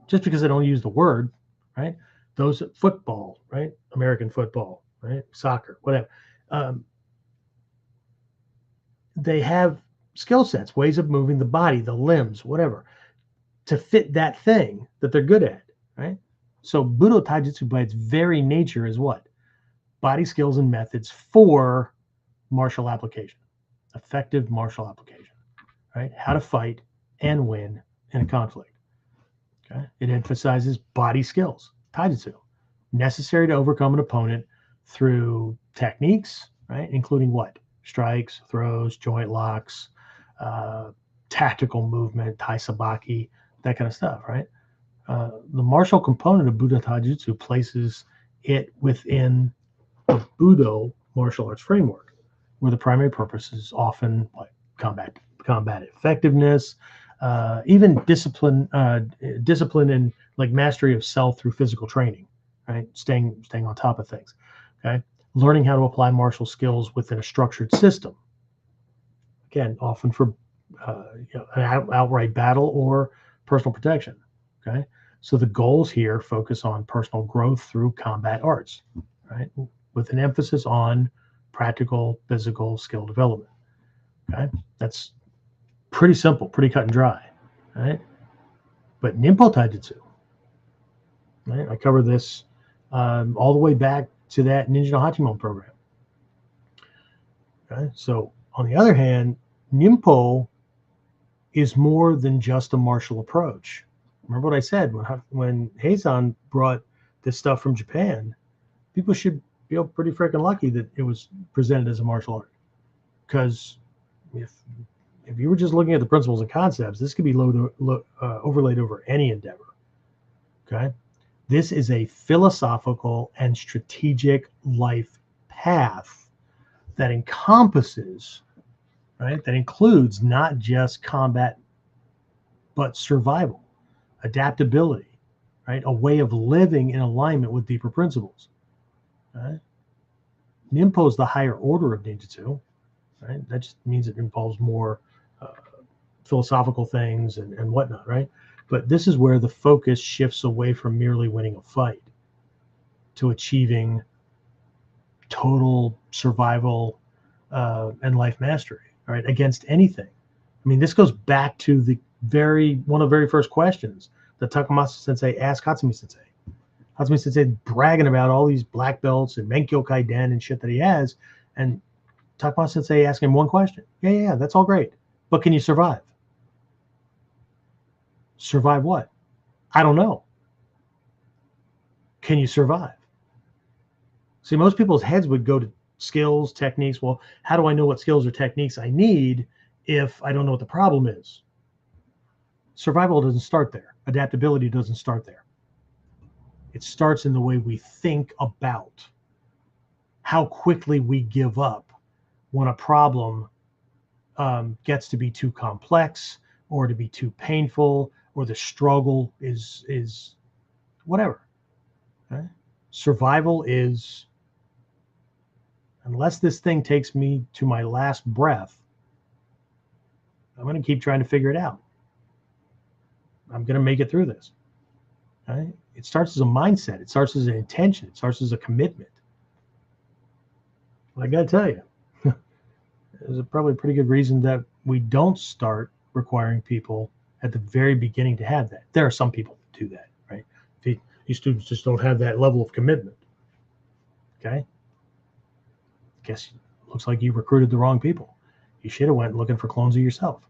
Just because I don't use the word, right? Those football, right? American football, right? Soccer, whatever. They have skill sets, ways of moving the body, the limbs, whatever, to fit that thing that they're good at, right? So Budo Taijutsu by its very nature is what? Body skills and methods for martial application, effective martial application, right? How to fight and win in a conflict. Okay. It emphasizes body skills, taijutsu, necessary to overcome an opponent through techniques, right? Including what? Strikes, throws, joint locks, tactical movement, tai sabaki, that kind of stuff, right? The martial component of Budo Taijutsu places it within the Budo martial arts framework, where the primary purpose is often like combat effectiveness, even discipline and like mastery of self through physical training, right? Staying on top of things, okay? Learning how to apply martial skills within a structured system. Again, often for an outright battle or personal protection, okay? So the goals here focus on personal growth through combat arts, right? With an emphasis on practical physical skill development. Okay, that's pretty simple, pretty cut and dry, right? But Ninpo-Taijutsu, right? I cover this all the way back to that Ninja no Hachimon program. Okay, so on the other hand, Ninpo is more than just a martial approach. Remember what I said when Heizan brought this stuff from Japan, people should feel pretty freaking lucky that it was presented as a martial art. Because if you were just looking at the principles and concepts, this could be overlaid over any endeavor. Okay, this is a philosophical and strategic life path that encompasses, right? That includes not just combat, but survival, adaptability, right? A way of living in alignment with deeper principles. Right? Ninpo is the higher order of ninjutsu, right? That just means it involves more philosophical things and whatnot, right? But this is where the focus shifts away from merely winning a fight to achieving total survival and life mastery, right? Against anything. I mean, this goes back to one of the very first questions that Takamasa Sensei asked Hatsumi Sensei. Hatsumi Sensei bragging about all these black belts and Menkyo Kaiden and shit that he has, and Takamasa Sensei asked him one question. Yeah, that's all great, but can you survive? Survive what? I don't know. Can you survive? See, most people's heads would go to skills, techniques. Well, how do I know what skills or techniques I need if I don't know what the problem is? Survival doesn't start there. Adaptability doesn't start there. It starts in the way we think about how quickly we give up when a problem gets to be too complex or to be too painful, or the struggle is whatever. Okay? Survival is, unless this thing takes me to my last breath, I'm going to keep trying to figure it out. I'm going to make it through this. Okay? It starts as a mindset. It starts as an intention. It starts as a commitment. But I got to tell you, there's probably a pretty good reason that we don't start requiring people at the very beginning to have that. There are some people that do that, right? These students just don't have that level of commitment. Okay? Guess it looks like you recruited the wrong people. You should have went looking for clones of yourself.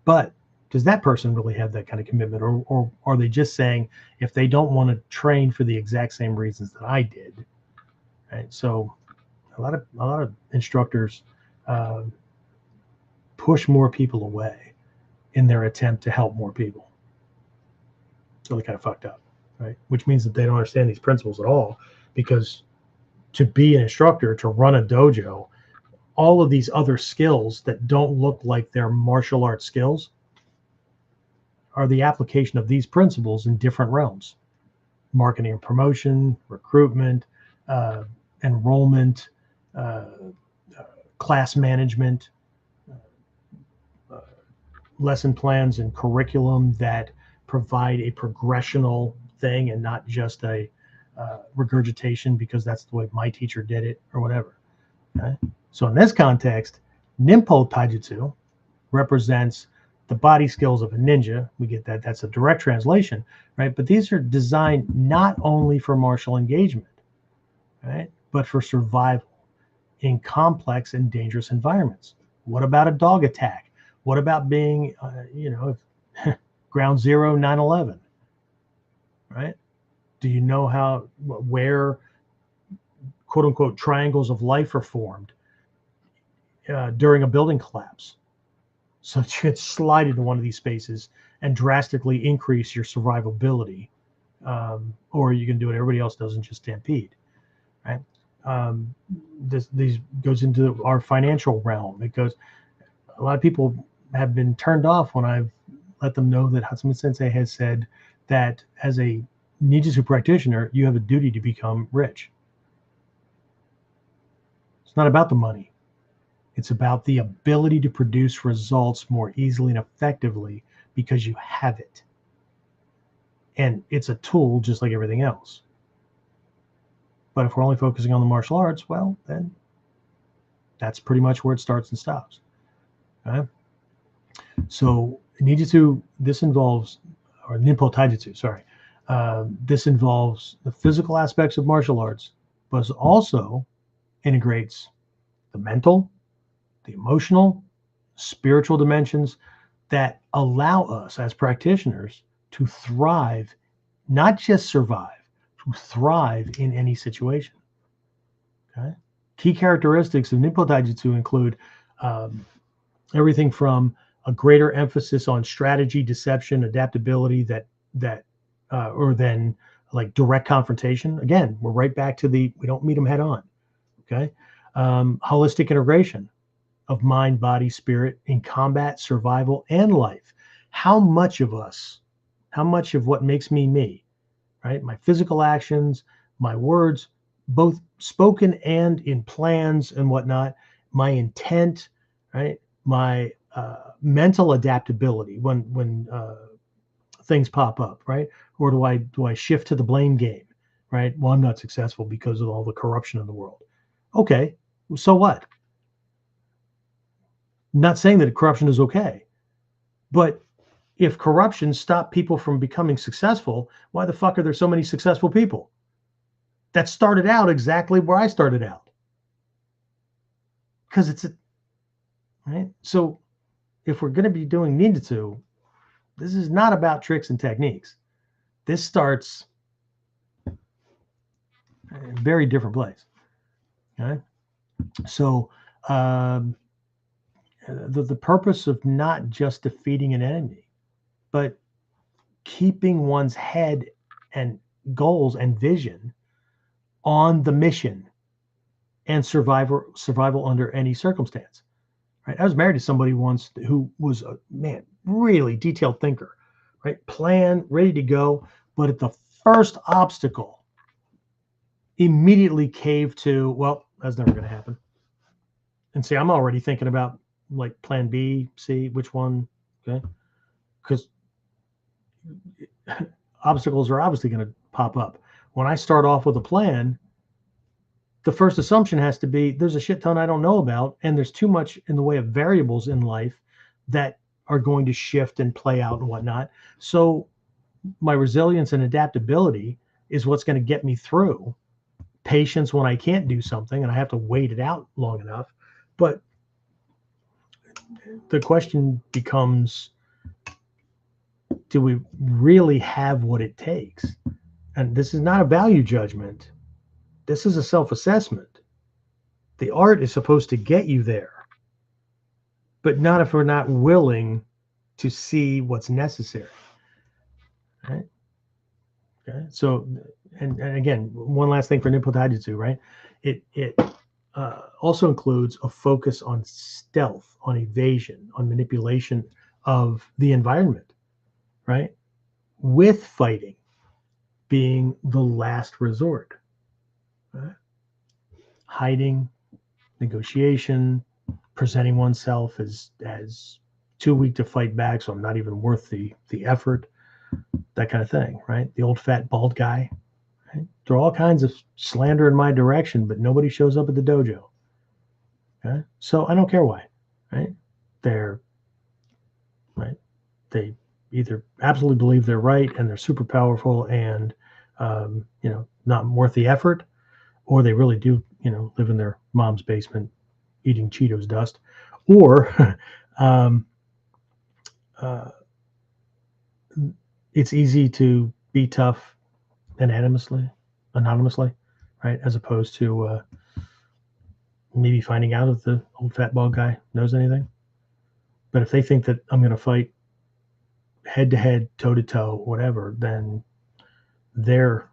But does that person really have that kind of commitment, or are they just saying, if they don't want to train for the exact same reasons that I did, right? So a lot of instructors push more people away in their attempt to help more people. It's really kind of fucked up, right? Which means that they don't understand these principles at all, because to be an instructor, to run a dojo, all of these other skills that don't look like they're martial arts skills are the application of these principles in different realms: marketing and promotion, recruitment, enrollment, class management, lesson plans and curriculum that provide a progressional thing and not just a regurgitation because that's the way my teacher did it or whatever. Okay? So in this context, Ninpo-Taijutsu represents the body skills of a ninja. We get that. That's a direct translation, right? But these are designed not only for martial engagement, right, but for survival in complex and dangerous environments. What about a dog attack? What about being, ground zero 9/11, right? Do you know where quote unquote triangles of life are formed during a building collapse? So you could slide into one of these spaces and drastically increase your survivability, or you can do what everybody else does and just stampede, right? These goes into our financial realm, because a lot of people have been turned off when I've let them know that Hatsumi Sensei has said that as a Ninjutsu practitioner, you have a duty to become rich. It's not about the money. It's about the ability to produce results more easily and effectively because you have it. And it's a tool just like everything else. But if we're only focusing on the martial arts, well, then that's pretty much where it starts and stops. Okay? So Ninjutsu, this involves, or Ninpo-Taijutsu, sorry. This involves the physical aspects of martial arts, but it also integrates the mental, the emotional, spiritual dimensions that allow us as practitioners to thrive, not just survive, to thrive in any situation. Okay. Key characteristics of Ninpo-Taijutsu include everything from a greater emphasis on strategy, deception, adaptability, or then like direct confrontation. Again, we're right back to we don't meet them head on. Okay. Holistic integration of mind, body, spirit in combat, survival, and life. How much of what makes me, right? My physical actions, my words, both spoken and in plans and whatnot, my intent, right? My mental adaptability when things pop up, right? Or do I shift to the blame game, right? Well, I'm not successful because of all the corruption in the world. Okay, so what? I'm not saying that corruption is okay, but if corruption stopped people from becoming successful, why the fuck are there so many successful people that started out exactly where I started out? Because right. So if we're going to be doing ninjutsu, this is not about tricks and techniques. This starts in a very different place. Okay. So the purpose of not just defeating an enemy, but keeping one's head and goals and vision on the mission and survival under any circumstance. Right? I was married to somebody once who was a really detailed thinker, right? Plan, ready to go, but at the first obstacle, immediately caved to, well, that's never going to happen. And see, I'm already thinking about like plan B, C, which one, okay? Because obstacles are obviously going to pop up. When I start off with a plan, the first assumption has to be there's a shit ton I don't know about, and there's too much in the way of variables in life that are going to shift and play out and whatnot. So my resilience and adaptability is what's going to get me through. Patience when I can't do something and I have to wait it out long enough. But the question becomes, do we really have what it takes? And this is not a value judgment. This is a self-assessment. The art is supposed to get you there, but not if we're not willing to see what's necessary. Right? Okay. So, and again, one last thing for Ninpo-Taijutsu, right? It also includes a focus on stealth, on evasion, on manipulation of the environment, right? With fighting being the last resort. Right? Hiding, negotiation, presenting oneself as too weak to fight back, so I'm not even worth the effort, that kind of thing, right? The old fat bald guy. Right? There are all kinds of slander in my direction, but nobody shows up at the dojo. Okay? So I don't care why, right? They're right. They either absolutely believe they're right and they're super powerful and not worth the effort, or they really do, live in their mom's basement eating Cheetos dust, or it's easy to be tough anonymously, right? As opposed to maybe finding out if the old fat bald guy knows anything. But if they think that I'm going to fight head to head, toe to toe, whatever, then their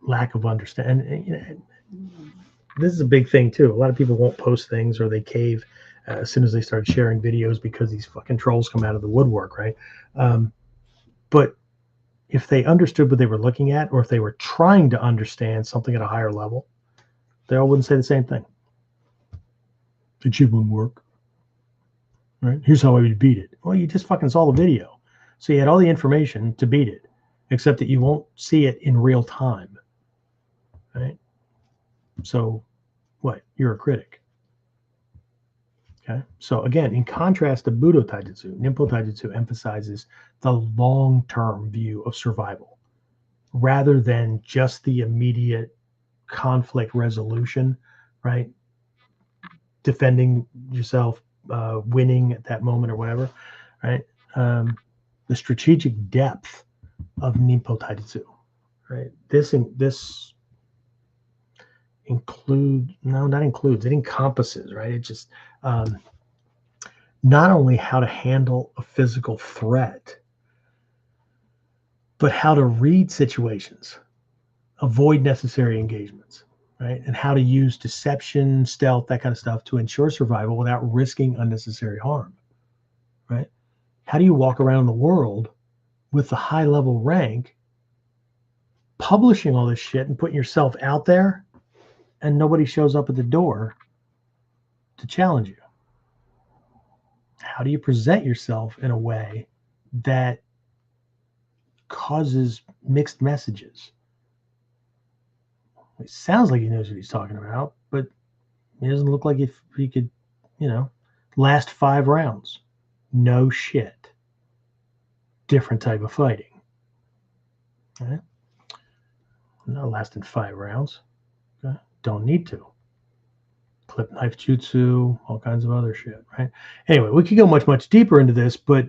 lack of understanding. This is a big thing too. A lot of people won't post things, or they cave as soon as they start sharing videos because these fucking trolls come out of the woodwork, right? But if they understood what they were looking at, or if they were trying to understand something at a higher level, they all wouldn't say the same thing. It shit wouldn't work. Right? Here's how I would beat it. Well, you just fucking saw the video. So you had all the information to beat it. except that you won't see it in real time, right? So what? You're a critic. Okay. So again, in contrast to Budo Taijutsu, Ninpo-Taijutsu emphasizes the long-term view of survival rather than just the immediate conflict resolution, right? Defending yourself, winning at that moment or whatever, right? The strategic depth of Ninpo-Taijutsu, right? This it encompasses, right? It just not only how to handle a physical threat, but how to read situations, avoid necessary engagements, right? And how to use deception, stealth, that kind of stuff to ensure survival without risking unnecessary harm, right? How do you walk around the world with a high level rank, publishing all this shit and putting yourself out there, and nobody shows up at the door to challenge you? How do you present yourself in a way that causes mixed messages? It sounds like he knows what he's talking about, but he doesn't look like if he could, last 5 rounds. No shit. Different type of fighting. Okay? Not lasting 5 rounds. Okay? Don't need to. Clip knife jutsu, all kinds of other shit, right? Anyway, we could go much, much deeper into this, but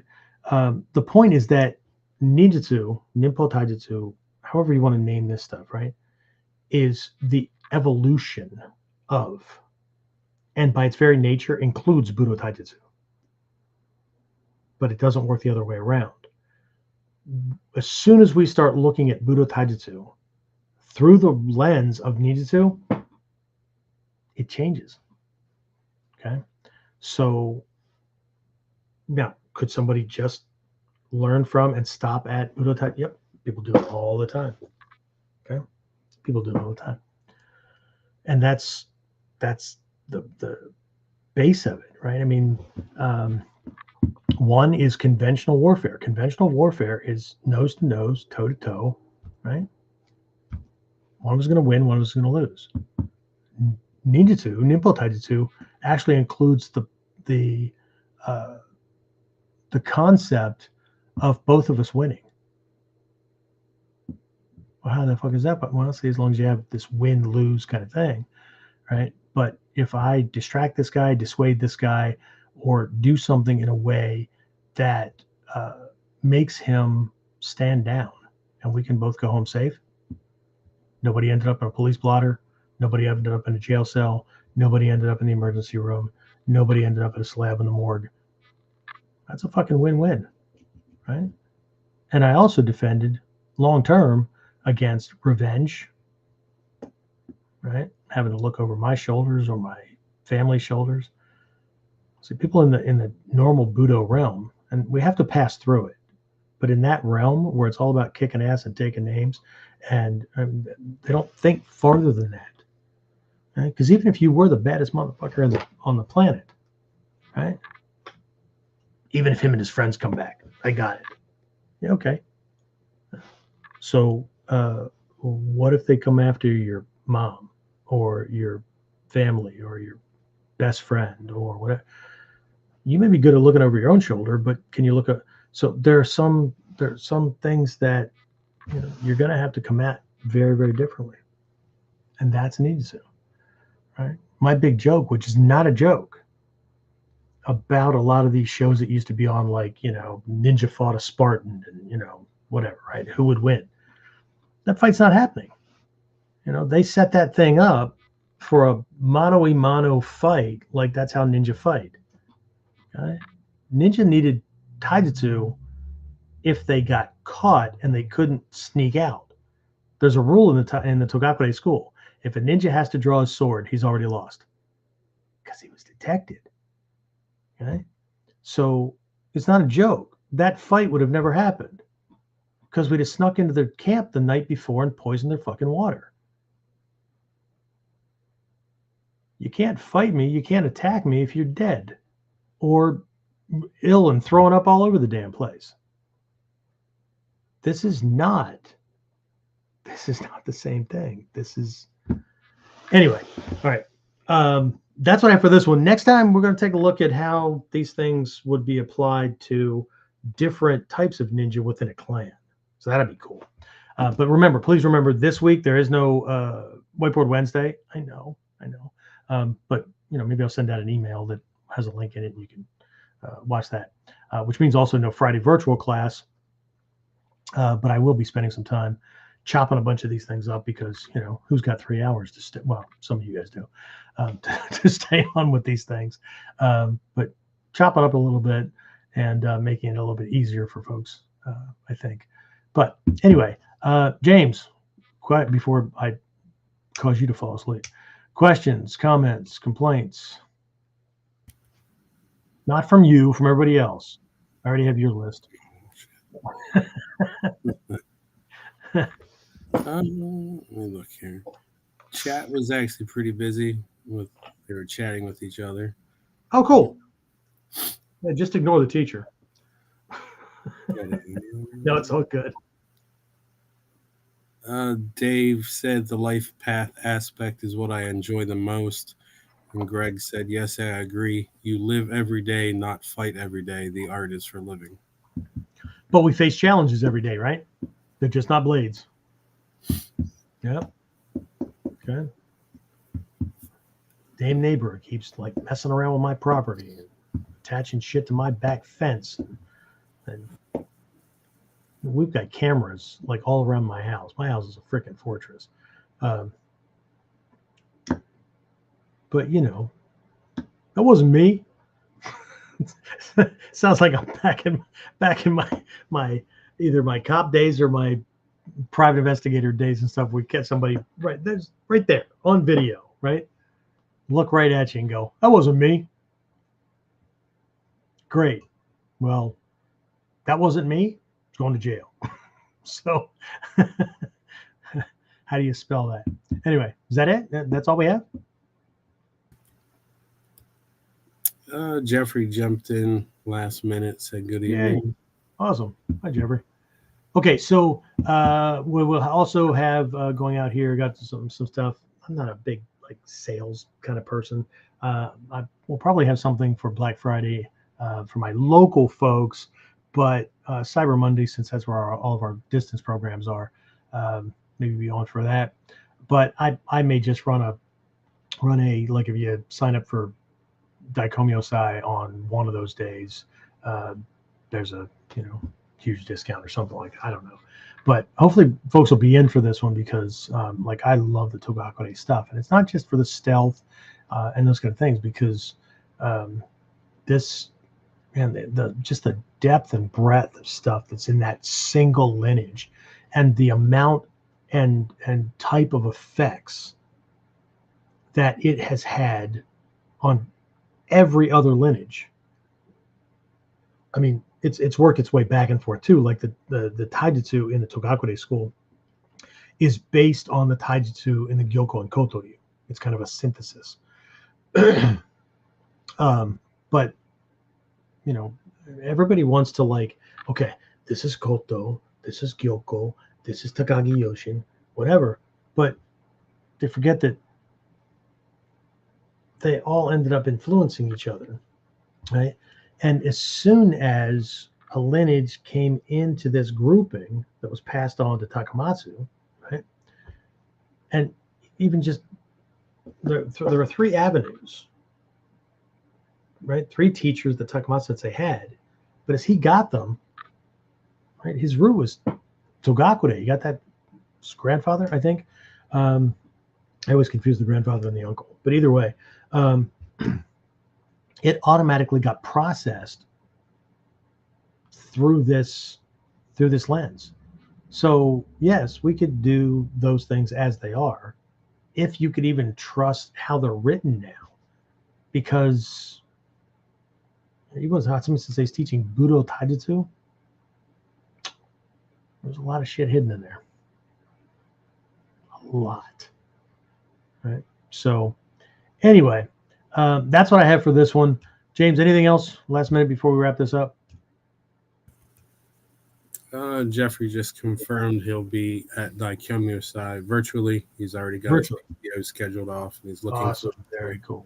the point is that ninjutsu, Ninpo-Taijutsu, however you want to name this stuff, right, is the evolution of, and by its very nature includes Budo Taijutsu. But it doesn't work the other way around. As soon as we start looking at Budo Taijutsu through the lens of ninjutsu, it changes. Okay. So now, could somebody just learn from and stop at Budo Taijutsu? Yep. People do it all the time. Okay. People do it all the time. And that's the base of it, right? I mean, one is conventional warfare. Conventional warfare is nose to nose, toe to toe, right? One was going to win, one was going to lose. Ninjutsu, Ninpo-Taijutsu, actually includes the concept of both of us winning. Well, how the fuck is that? But honestly, as long as you have this win-lose kind of thing, right? But if I distract this guy, dissuade this guy, or do something in a way that makes him stand down, and we can both go home safe. Nobody ended up in a police blotter. Nobody ended up in a jail cell. Nobody ended up in the emergency room. Nobody ended up at a slab in the morgue. That's a fucking win-win, right? And I also defended long-term against revenge, right? Having to look over my shoulders or my family's shoulders. See, people in the normal Budo realm, and we have to pass through it, but in that realm where it's all about kicking ass and taking names, and they don't think farther than that, right? Because even if you were the baddest motherfucker on the planet, right? Even if him and his friends come back, I got it. Yeah, okay. So what if they come after your mom or your family or your best friend or whatever? You may be good at looking over your own shoulder, but can you look at? So there are some things that you're going to have to come at very, very differently, and that's ninjutsu, right? My big joke, which is not a joke, about a lot of these shows that used to be on, like Ninja fought a Spartan and whatever, right? Who would win? That fight's not happening. They set that thing up for a mano-a-mano fight, like that's how ninja fight. Okay? Ninja needed taijutsu if they got caught and they couldn't sneak out. There's a rule in the Togakure school. If a ninja has to draw his sword, he's already lost because he was detected. Okay? So it's not a joke. That fight would have never happened because we'd have snuck into their camp the night before and poisoned their fucking water. You can't fight me. You can't attack me if you're dead or ill and throwing up all over the damn place. this is not the same thing. This is, anyway. All right. That's what I have for this one. Next time, we're going to take a look at how these things would be applied to different types of ninja within a clan. So that'd be cool. But remember, please remember, this week there is no Whiteboard Wednesday. I know. But maybe I'll send out an email that has a link in it, and you can watch that. Which means also no Friday virtual class. But I will be spending some time chopping a bunch of these things up because who's got 3 hours to stay? Well, some of you guys do, to stay on with these things. But chop it up a little bit and making it a little bit easier for folks, I think. But anyway, James, quiet before I cause you to fall asleep. Questions, comments, complaints? Not from you, from everybody else. I already have your list. Let me look here. Chat was actually pretty busy. They were chatting with each other. Oh, cool. Yeah, just ignore the teacher. No, it's all good. Dave said the life path aspect is what I enjoy the most. And Greg said, yes, I agree. You live every day, not fight every day. The art is for living. But we face challenges every day, right? They're just not blades. Yep. Okay. Damn neighbor keeps like messing around with my property and attaching shit to my back fence. And we've got cameras like all around my house. My house is a freaking fortress. But that wasn't me. Sounds like I'm back in my either my cop days or my private investigator days and stuff. We catch somebody right there on video, right? Look right at you and go, that wasn't me. Great. Well, that wasn't me. It's going to jail. So how do you spell that? Anyway, is that it? That's all we have? Jeffrey jumped in last minute, said good evening. Yeah. Awesome. Hi, Jeffrey. Okay, so we'll also have going out here, got some stuff. I'm not a big sales kind of person. We'll probably have something for Black Friday for my local folks, but Cyber Monday, since that's where all of our distance programs are, maybe be on for that. But I may just run a like if you sign up for Daikomyo-sai on one of those days, there's a huge discount or something like that. I don't know, but hopefully folks will be in for this one because I love the Togakure stuff, and it's not just for the stealth and those kind of things, because this and the depth and breadth of stuff that's in that single lineage, and the amount and type of effects that it has had on every other lineage. I mean, it's worked its way back and forth too. Like the Taijutsu in the Togakure school is based on the Taijutsu in the Gyoko and Kotoryu. It's kind of a synthesis. But everybody wants to okay, this is Koto, this is Gyoko, this is Takagi Yoshin, whatever. But they forget that they all ended up influencing each other, right? And as soon as a lineage came into this grouping that was passed on to Takamatsu, right? And even just there were 3 avenues, right? 3 teachers that Takamatsu Sensei had, but as he got them, right, his root was Togakure. You got that? His grandfather, I think. I always confuse the grandfather and the uncle, but either way, it automatically got processed through this lens. So yes, we could do those things as they are, if you could even trust how they're written now, because even as Hatsumi Sensei's teaching Budo Taijutsu, there's a lot of shit hidden in there. A lot. Right? So anyway, that's what I have for this one. James, anything else last minute before we wrap this up? Jeffrey just confirmed he'll be at Daikyomusai virtually. He's already got Virtually. his video scheduled off, and he's looking Awesome. for Very cool.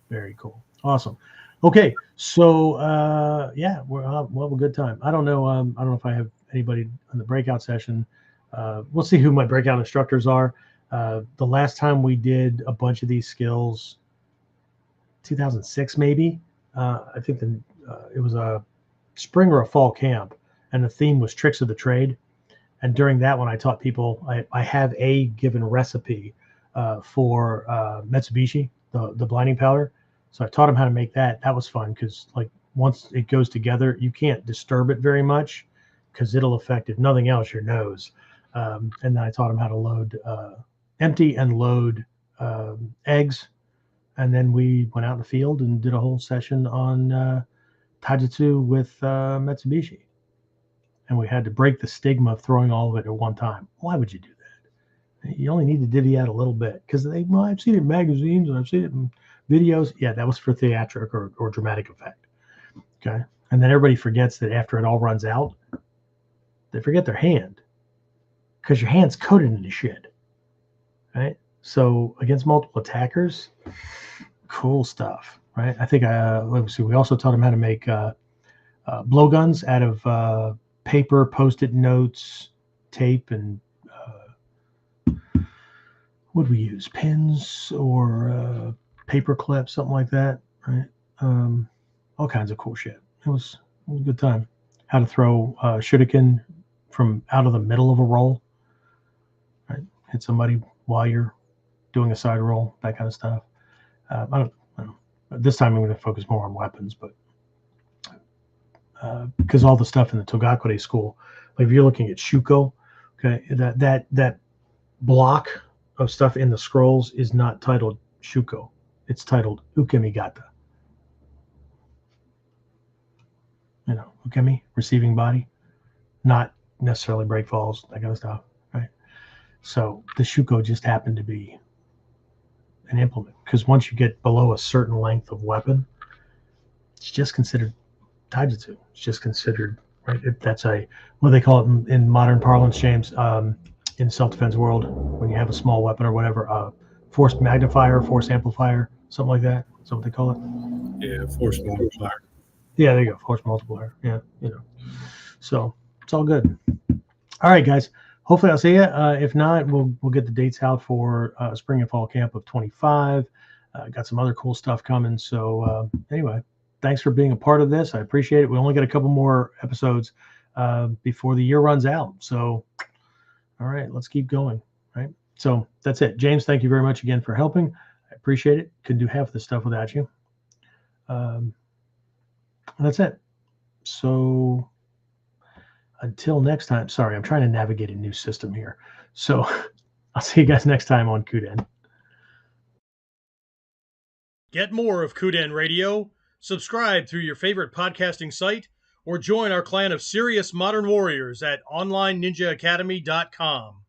Very cool. Awesome. Okay. So, yeah, we'll have a good time. I don't know if I have anybody in the breakout session. We'll see who my breakout instructors are. The last time we did a bunch of these skills, 2006 maybe. I think it was a spring or a fall camp, and the theme was tricks of the trade. And during that one, I taught people. I have a given recipe for Mitsubishi, the blinding powder. So I taught them how to make that. That was fun because like once it goes together, you can't disturb it very much because it'll affect, if nothing else, your nose. And then I taught them how to load, empty and load eggs. And then we went out in the field and did a whole session on Taijutsu with Mitsubishi. And we had to break the stigma of throwing all of it at one time. Why would you do that? You only need to divvy out a little bit because I've seen it in magazines and I've seen it in videos. Yeah, that was for theatric or dramatic effect. Okay. And then everybody forgets that after it all runs out, they forget their hand because your hand's coated in the shit. Right. So against multiple attackers, cool stuff. Right. I think we also taught them how to make blowguns out of paper, Post-it notes, tape, and what we use? Pins or paper clips, something like that, right? All kinds of cool shit. It was a good time. How to throw shuriken from out of the middle of a roll, right? Hit somebody while you're doing a side roll, that kind of stuff. I don't know. This time I'm going to focus more on weapons, but because all the stuff in the Togakure school, like if you're looking at Shuko, okay, that block of stuff in the scrolls is not titled Shuko. It's titled Ukemigata. Ukemi, receiving body, not necessarily break falls, that kind of stuff, right? So the Shuko just happened to be an implement because once you get below a certain length of weapon, it's just considered Taijutsu. It's just considered, right? That's what they call it in modern parlance, James, in self-defense world, when you have a small weapon or whatever, force magnifier, force amplifier, something like that. Is that what they call it? Yeah, force multiplier. Yeah, there you go, force multiplier. Yeah, So it's all good. All right, guys. Hopefully I'll see you. If not, we'll get the dates out for spring and fall camp of 25. Got some other cool stuff coming. So anyway, thanks for being a part of this. I appreciate it. We only got a couple more episodes before the year runs out. So, all right, let's keep going. Right. So that's it. James, thank you very much again for helping. I appreciate it. Couldn't do half of this stuff without you. That's it. So until next time, sorry, I'm trying to navigate a new system here. So I'll see you guys next time on KUDEN. Get more of KUDEN Radio, subscribe through your favorite podcasting site, or join our clan of serious modern warriors at onlineninjaacademy.com.